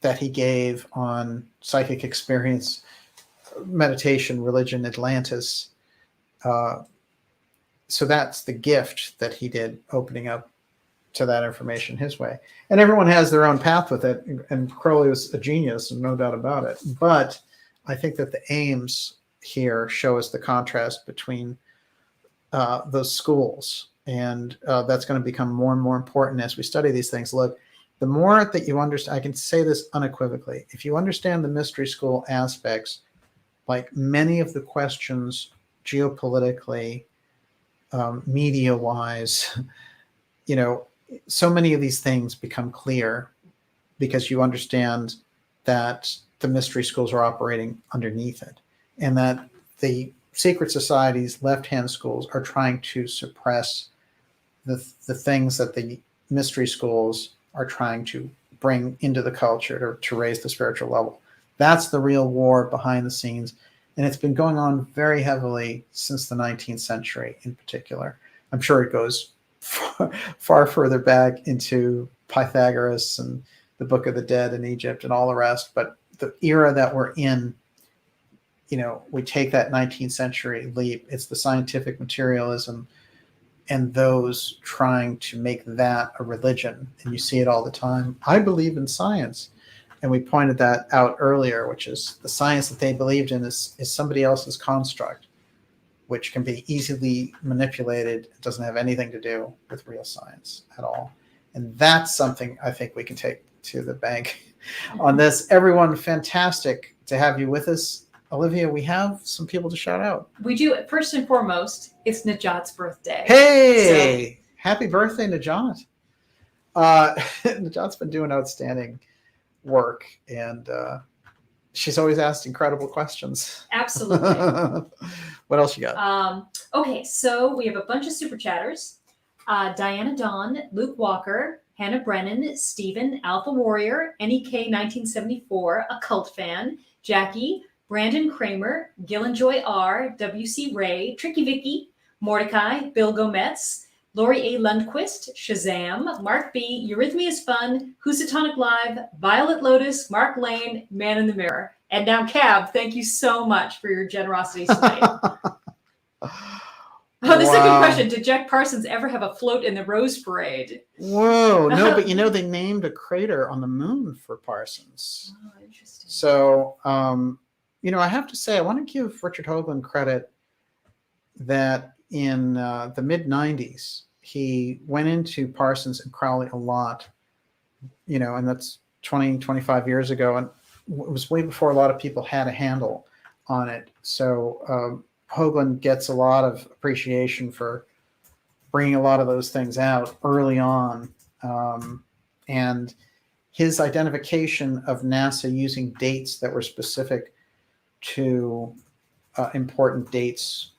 that he gave on psychic experience, meditation, religion, Atlantis. So that's the gift that he did, opening up to that information his way. And everyone has their own path with it. And Crowley was a genius, no doubt about it. But I think that the aims here show us the contrast between those schools. And that's going to become more and more important as we study these things. Look, the more that you understand, I can say this unequivocally, if you understand the mystery school aspects, like many of the questions geopolitically, media-wise, so many of these things become clear because you understand that the mystery schools are operating underneath it, and that the secret societies, left-hand schools, are trying to suppress the things that the mystery schools are trying to bring into the culture to raise the spiritual level. That's the real war behind the scenes. And it's been going on very heavily since the 19th century in particular. I'm sure it goes far further back into Pythagoras and the Book of the Dead in Egypt and all the rest. But the era that we're in, we take that 19th century leap. It's the scientific materialism and those trying to make that a religion. And you see it all the time. I believe in science. And we pointed that out earlier, which is the science that they believed in is somebody else's construct, which can be easily manipulated. It doesn't have anything to do with real science at all. And that's something I think we can take to the bank on this. Everyone, fantastic to have you with us. Olivia, we have some people to shout out. We do. First and foremost, it's Najat's birthday. Hey, happy birthday, Najat. Najat's been doing outstanding work, and she's always asked incredible questions. Absolutely. What else you got? Okay, so we have a bunch of super chatters. Diana Dawn, Luke Walker, Hannah Brennan, Stephen, Alpha Warrior, NEK 1974, Occult Fan, Jackie, Brandon Kramer, Gillenjoy R, WC Ray, Tricky Vicky, Mordecai, Bill Gometz, Lori A. Lundquist, Shazam, Mark B, Eurythmia's Fun, Housatonic Live, Violet Lotus, Mark Lane, Man in the Mirror. And now, Cab, thank you so much for your generosity tonight. Oh, this is a good question. Did Jack Parsons ever have a float in the Rose Parade? Whoa, no, but they named a crater on the moon for Parsons. Oh, interesting. So, I have to say, I want to give Richard Hoagland credit that in the mid-90s, he went into Parsons and Crowley a lot, and that's 20, 25 years ago. And it was way before a lot of people had a handle on it. So Hoagland gets a lot of appreciation for bringing a lot of those things out early on. And his identification of NASA using dates that were specific to important dates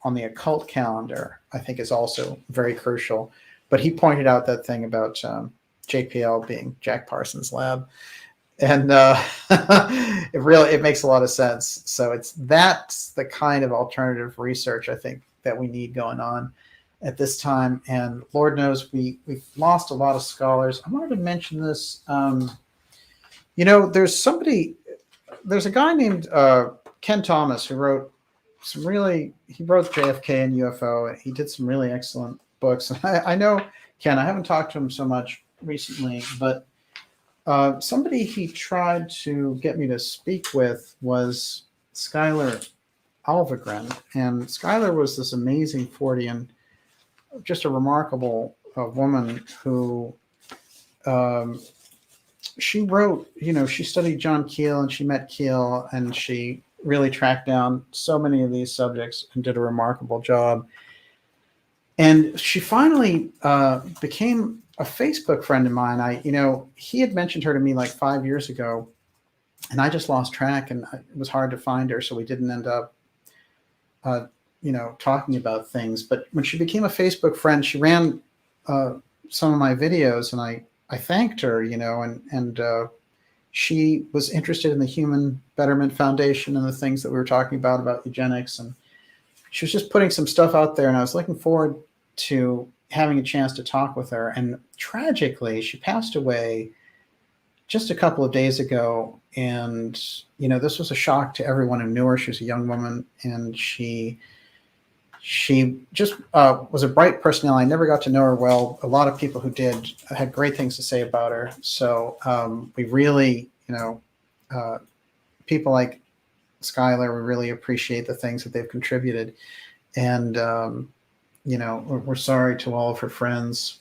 on the occult calendar, I think, is also very crucial. But he pointed out that thing about JPL being Jack Parsons' lab. And it makes a lot of sense. So that's the kind of alternative research I think that we need going on at this time. And Lord knows we've lost a lot of scholars. I wanted to mention this. There's a guy named Ken Thomas who wrote JFK and UFO. He did some really excellent books. I know Ken, I haven't talked to him so much recently, but somebody he tried to get me to speak with was Skylar Alvegren. And Skylar was this amazing Fortean, just a remarkable woman who she wrote, she studied John Keel and she met Keel and she really tracked down so many of these subjects and did a remarkable job. And she finally became a Facebook friend of mine. He had mentioned her to me like 5 years ago, and I just lost track, and it was hard to find her, so we didn't end up, talking about things. But when she became a Facebook friend, she ran some of my videos, and I thanked her, and she was interested in the Human Betterment Foundation and the things that we were talking about eugenics, and she was just putting some stuff out there, and I was looking forward to having a chance to talk with her. And tragically, she passed away just a couple of days ago. And, this was a shock to everyone who knew her. She was a young woman, and she just was a bright personality. I never got to know her well. A lot of people who did had great things to say about her. So we really, people like Skylar. We really appreciate the things that they've contributed. And, we're sorry to all of her friends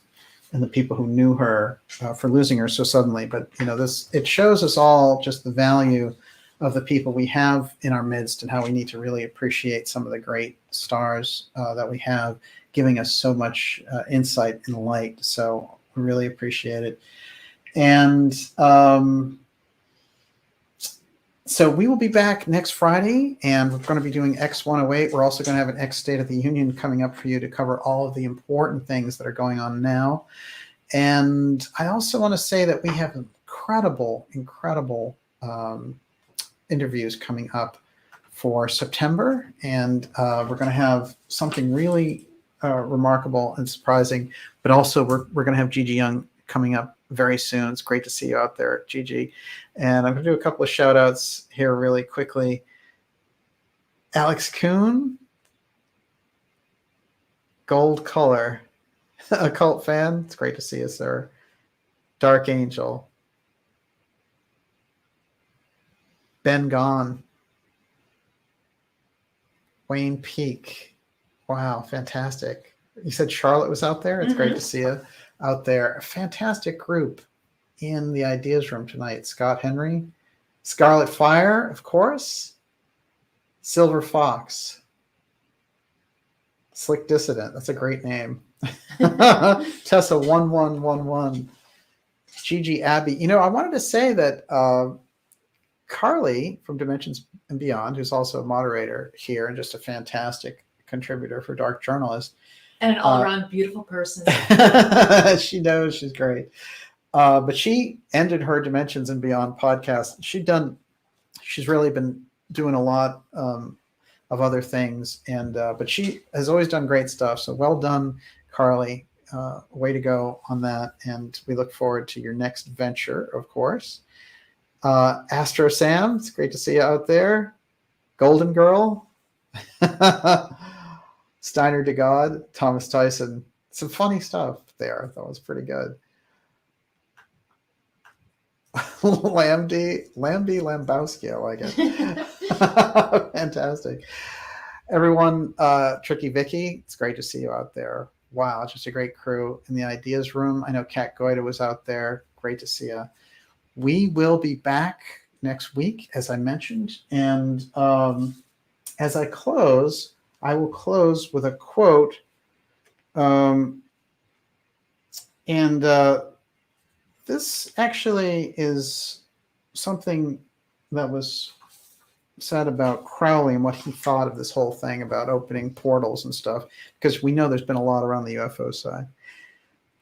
and the people who knew her for losing her so suddenly. But, it shows us all just the value of the people we have in our midst and how we need to really appreciate some of the great stars that we have, giving us so much insight and light. So we really appreciate it. And so we will be back next Friday, and we're going to be doing X-108. We're also going to have an X State of the Union coming up for you to cover all of the important things that are going on now. And I also want to say that we have incredible interviews coming up for September, and we're going to have something really remarkable and surprising. But also, we're going to have Gigi Young coming up very soon. It's great to see you out there, Gigi. And I'm going to do a couple of shout outs here really quickly. Alex Kuhn, Gold Color, Occult fan. It's great to see you, sir. Dark Angel, Ben Gone, Wayne Peak. Wow, fantastic. You said Charlotte was out there? It's great to see you out there. A fantastic group in the Ideas Room tonight. Scott Henry, Scarlet Fire, of course, Silver Fox, Slick Dissident. That's a great name. Tessa 1111, Gigi Abbey. I wanted to say that Carly from Dimensions and Beyond, who's also a moderator here and just a fantastic contributor for Dark Journalist. And an all-around beautiful person. She knows she's great. But she ended her Dimensions and Beyond podcast. She's really been doing a lot of other things. But she has always done great stuff. So well done, Carly. Way to go on that. And we look forward to your next venture, of course. Astro Sam, it's great to see you out there. Golden Girl. Steiner to God, Thomas Tyson. Some funny stuff there. I thought was pretty good. Lambie Lambowski, I like it. Fantastic. Everyone, Tricky Vicky, it's great to see you out there. Wow, just a great crew in the Ideas Room. I know Kat Goida was out there. Great to see you. We will be back next week, as I mentioned. And as I close, I will close with a quote. This actually is something that was said about Crowley and what he thought of this whole thing about opening portals and stuff, because we know there's been a lot around the UFO side.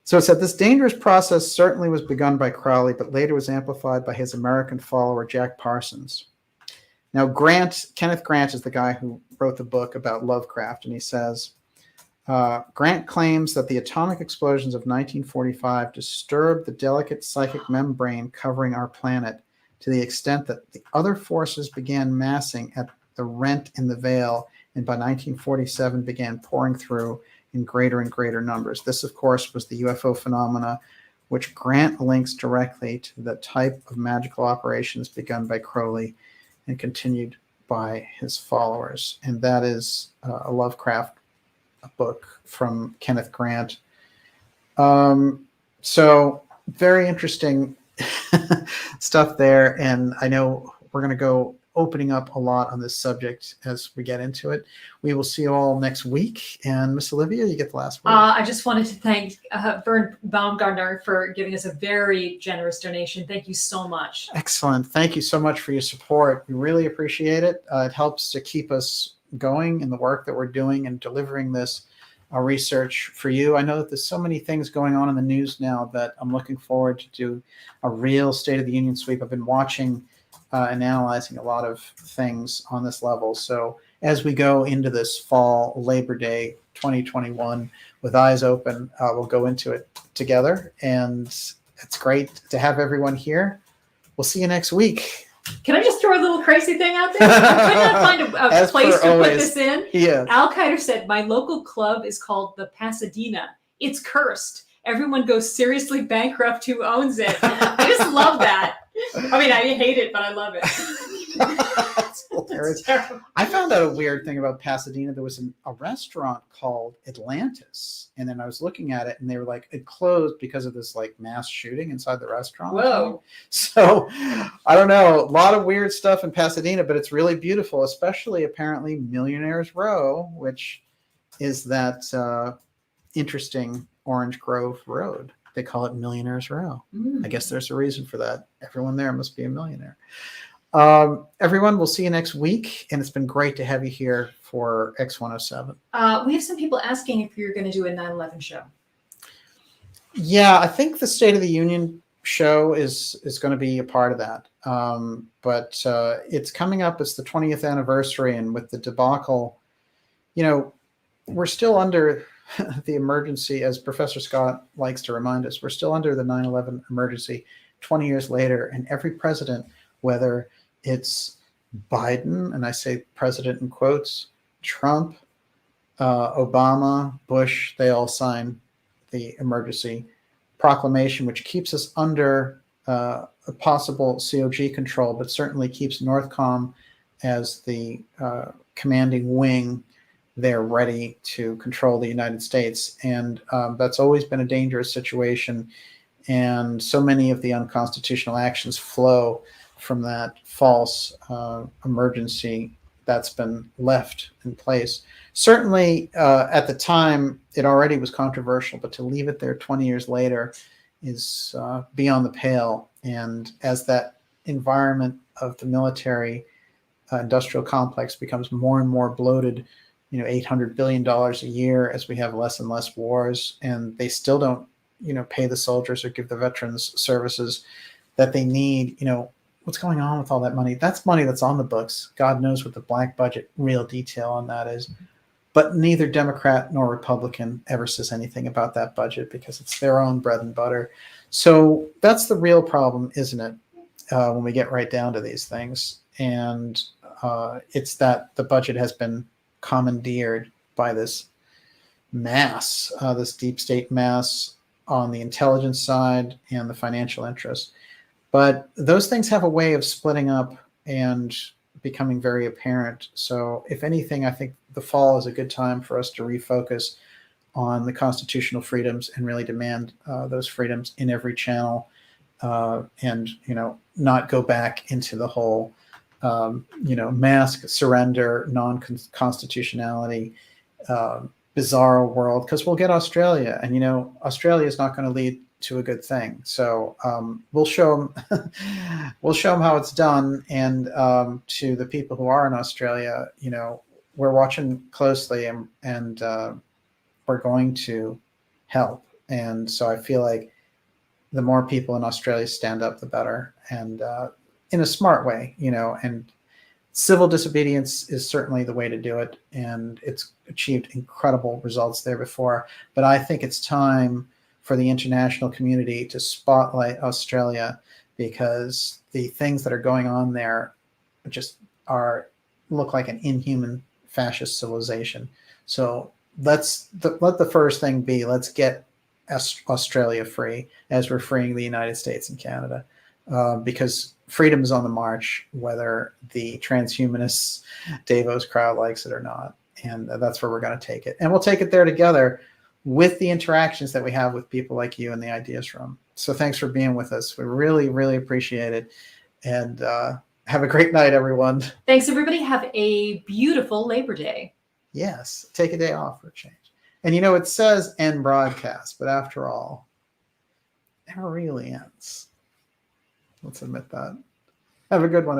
So it said, this dangerous process certainly was begun by Crowley, but later was amplified by his American follower, Jack Parsons. Now, Kenneth Grant is the guy who wrote the book about Lovecraft, and he says, Grant claims that the atomic explosions of 1945 disturbed the delicate psychic membrane covering our planet to the extent that the other forces began massing at the rent in the veil, and by 1947 began pouring through in greater and greater numbers. This, of course, was the UFO phenomena, which Grant links directly to the type of magical operations begun by Crowley and continued by his followers. And that is a Lovecraft book from Kenneth Grant. So very interesting stuff there. And I know we're going to go opening up a lot on this subject as we get into it. We will see you all next week. And Miss Olivia, you get the last word. I just wanted to thank Vern Baumgartner for giving us a very generous donation. Thank you so much. Excellent. Thank you so much for your support. We really appreciate it. It helps to keep us going in the work that we're doing and delivering this research for you. I know that there's so many things going on in the news now that I'm looking forward to do a real State of the Union sweep. I've been watching and analyzing a lot of things on this level. So as we go into this fall, Labor Day 2021, with eyes open, we'll go into it together. And it's great to have everyone here. We'll see you next week. Can I just throw a little crazy thing out there? I could not find a place to put this in. Yeah. Al Qaeda said, my local club is called the Pasadena. It's cursed. Everyone goes seriously bankrupt who owns it. I just love that. I mean, I hate it, but I love it. That's terrorists. terrible. I found out a weird thing about Pasadena. There was a restaurant called Atlantis, and then I was looking at it, and they were like, it closed because of this like mass shooting inside the restaurant. Whoa. So I don't know, a lot of weird stuff in Pasadena, but it's really beautiful, especially apparently Millionaires Row, which is that interesting Orange Grove Road. They call it Millionaires Row. I guess there's a reason for that. Everyone there must be a millionaire. Everyone, we'll see you next week. And it's been great to have you here for X-107. We have some people asking if you're going to do a 9/11 show. Yeah, I think the State of the Union show is going to be a part of that. But it's coming up. It's the 20th anniversary. And with the debacle, we're still under the emergency, as Professor Scott likes to remind us, we're still under the 9/11 emergency 20 years later. And every president, whether it's Biden, and I say president in quotes, Trump, Obama, Bush, they all sign the emergency proclamation, which keeps us under a possible COG control, but certainly keeps NORTHCOM as the commanding wing there ready to control the United States. And that's always been a dangerous situation. And so many of the unconstitutional actions flow from that false emergency that's been left in place. Certainly, at the time, it already was controversial, but to leave it there 20 years later is beyond the pale. And as that environment of the military industrial complex becomes more and more bloated, $800 billion a year as we have less and less wars, and they still don't, pay the soldiers or give the veterans services that they need. What's going on with all that money? That's money that's on the books. God knows what the black budget real detail on that is. But neither Democrat nor Republican ever says anything about that budget because it's their own bread and butter. So that's the real problem, isn't it? When we get right down to these things. And it's that the budget has been commandeered by this mass, this deep state mass on the intelligence side and the financial interests. But those things have a way of splitting up and becoming very apparent. So if anything, I think the fall is a good time for us to refocus on the constitutional freedoms and really demand those freedoms in every channel, and not go back into the whole mask surrender, non-constitutionality, bizarre world, because we'll get Australia, and Australia is not going to lead to a good thing. So we'll show them how it's done, and to the people who are in Australia, we're watching closely, and we're going to help. And so I feel like the more people in Australia stand up, the better, and in a smart way, and civil disobedience is certainly the way to do it. And it's achieved incredible results there before. But I think it's time for the international community to spotlight Australia, because the things that are going on there just look like an inhuman fascist civilization. So let the first thing be, let's get Australia free as we're freeing the United States and Canada, because freedom is on the march, whether the transhumanists, Davos crowd likes it or not. And that's where we're going to take it. And we'll take it there together with the interactions that we have with people like you in the Ideas Room. So thanks for being with us. We really, really appreciate it. And have a great night, everyone. Thanks, everybody. Have a beautiful Labor Day. Yes. Take a day off for a change. And it says end broadcast, but after all, it never really ends. Let's admit that. Have a good one, everyone.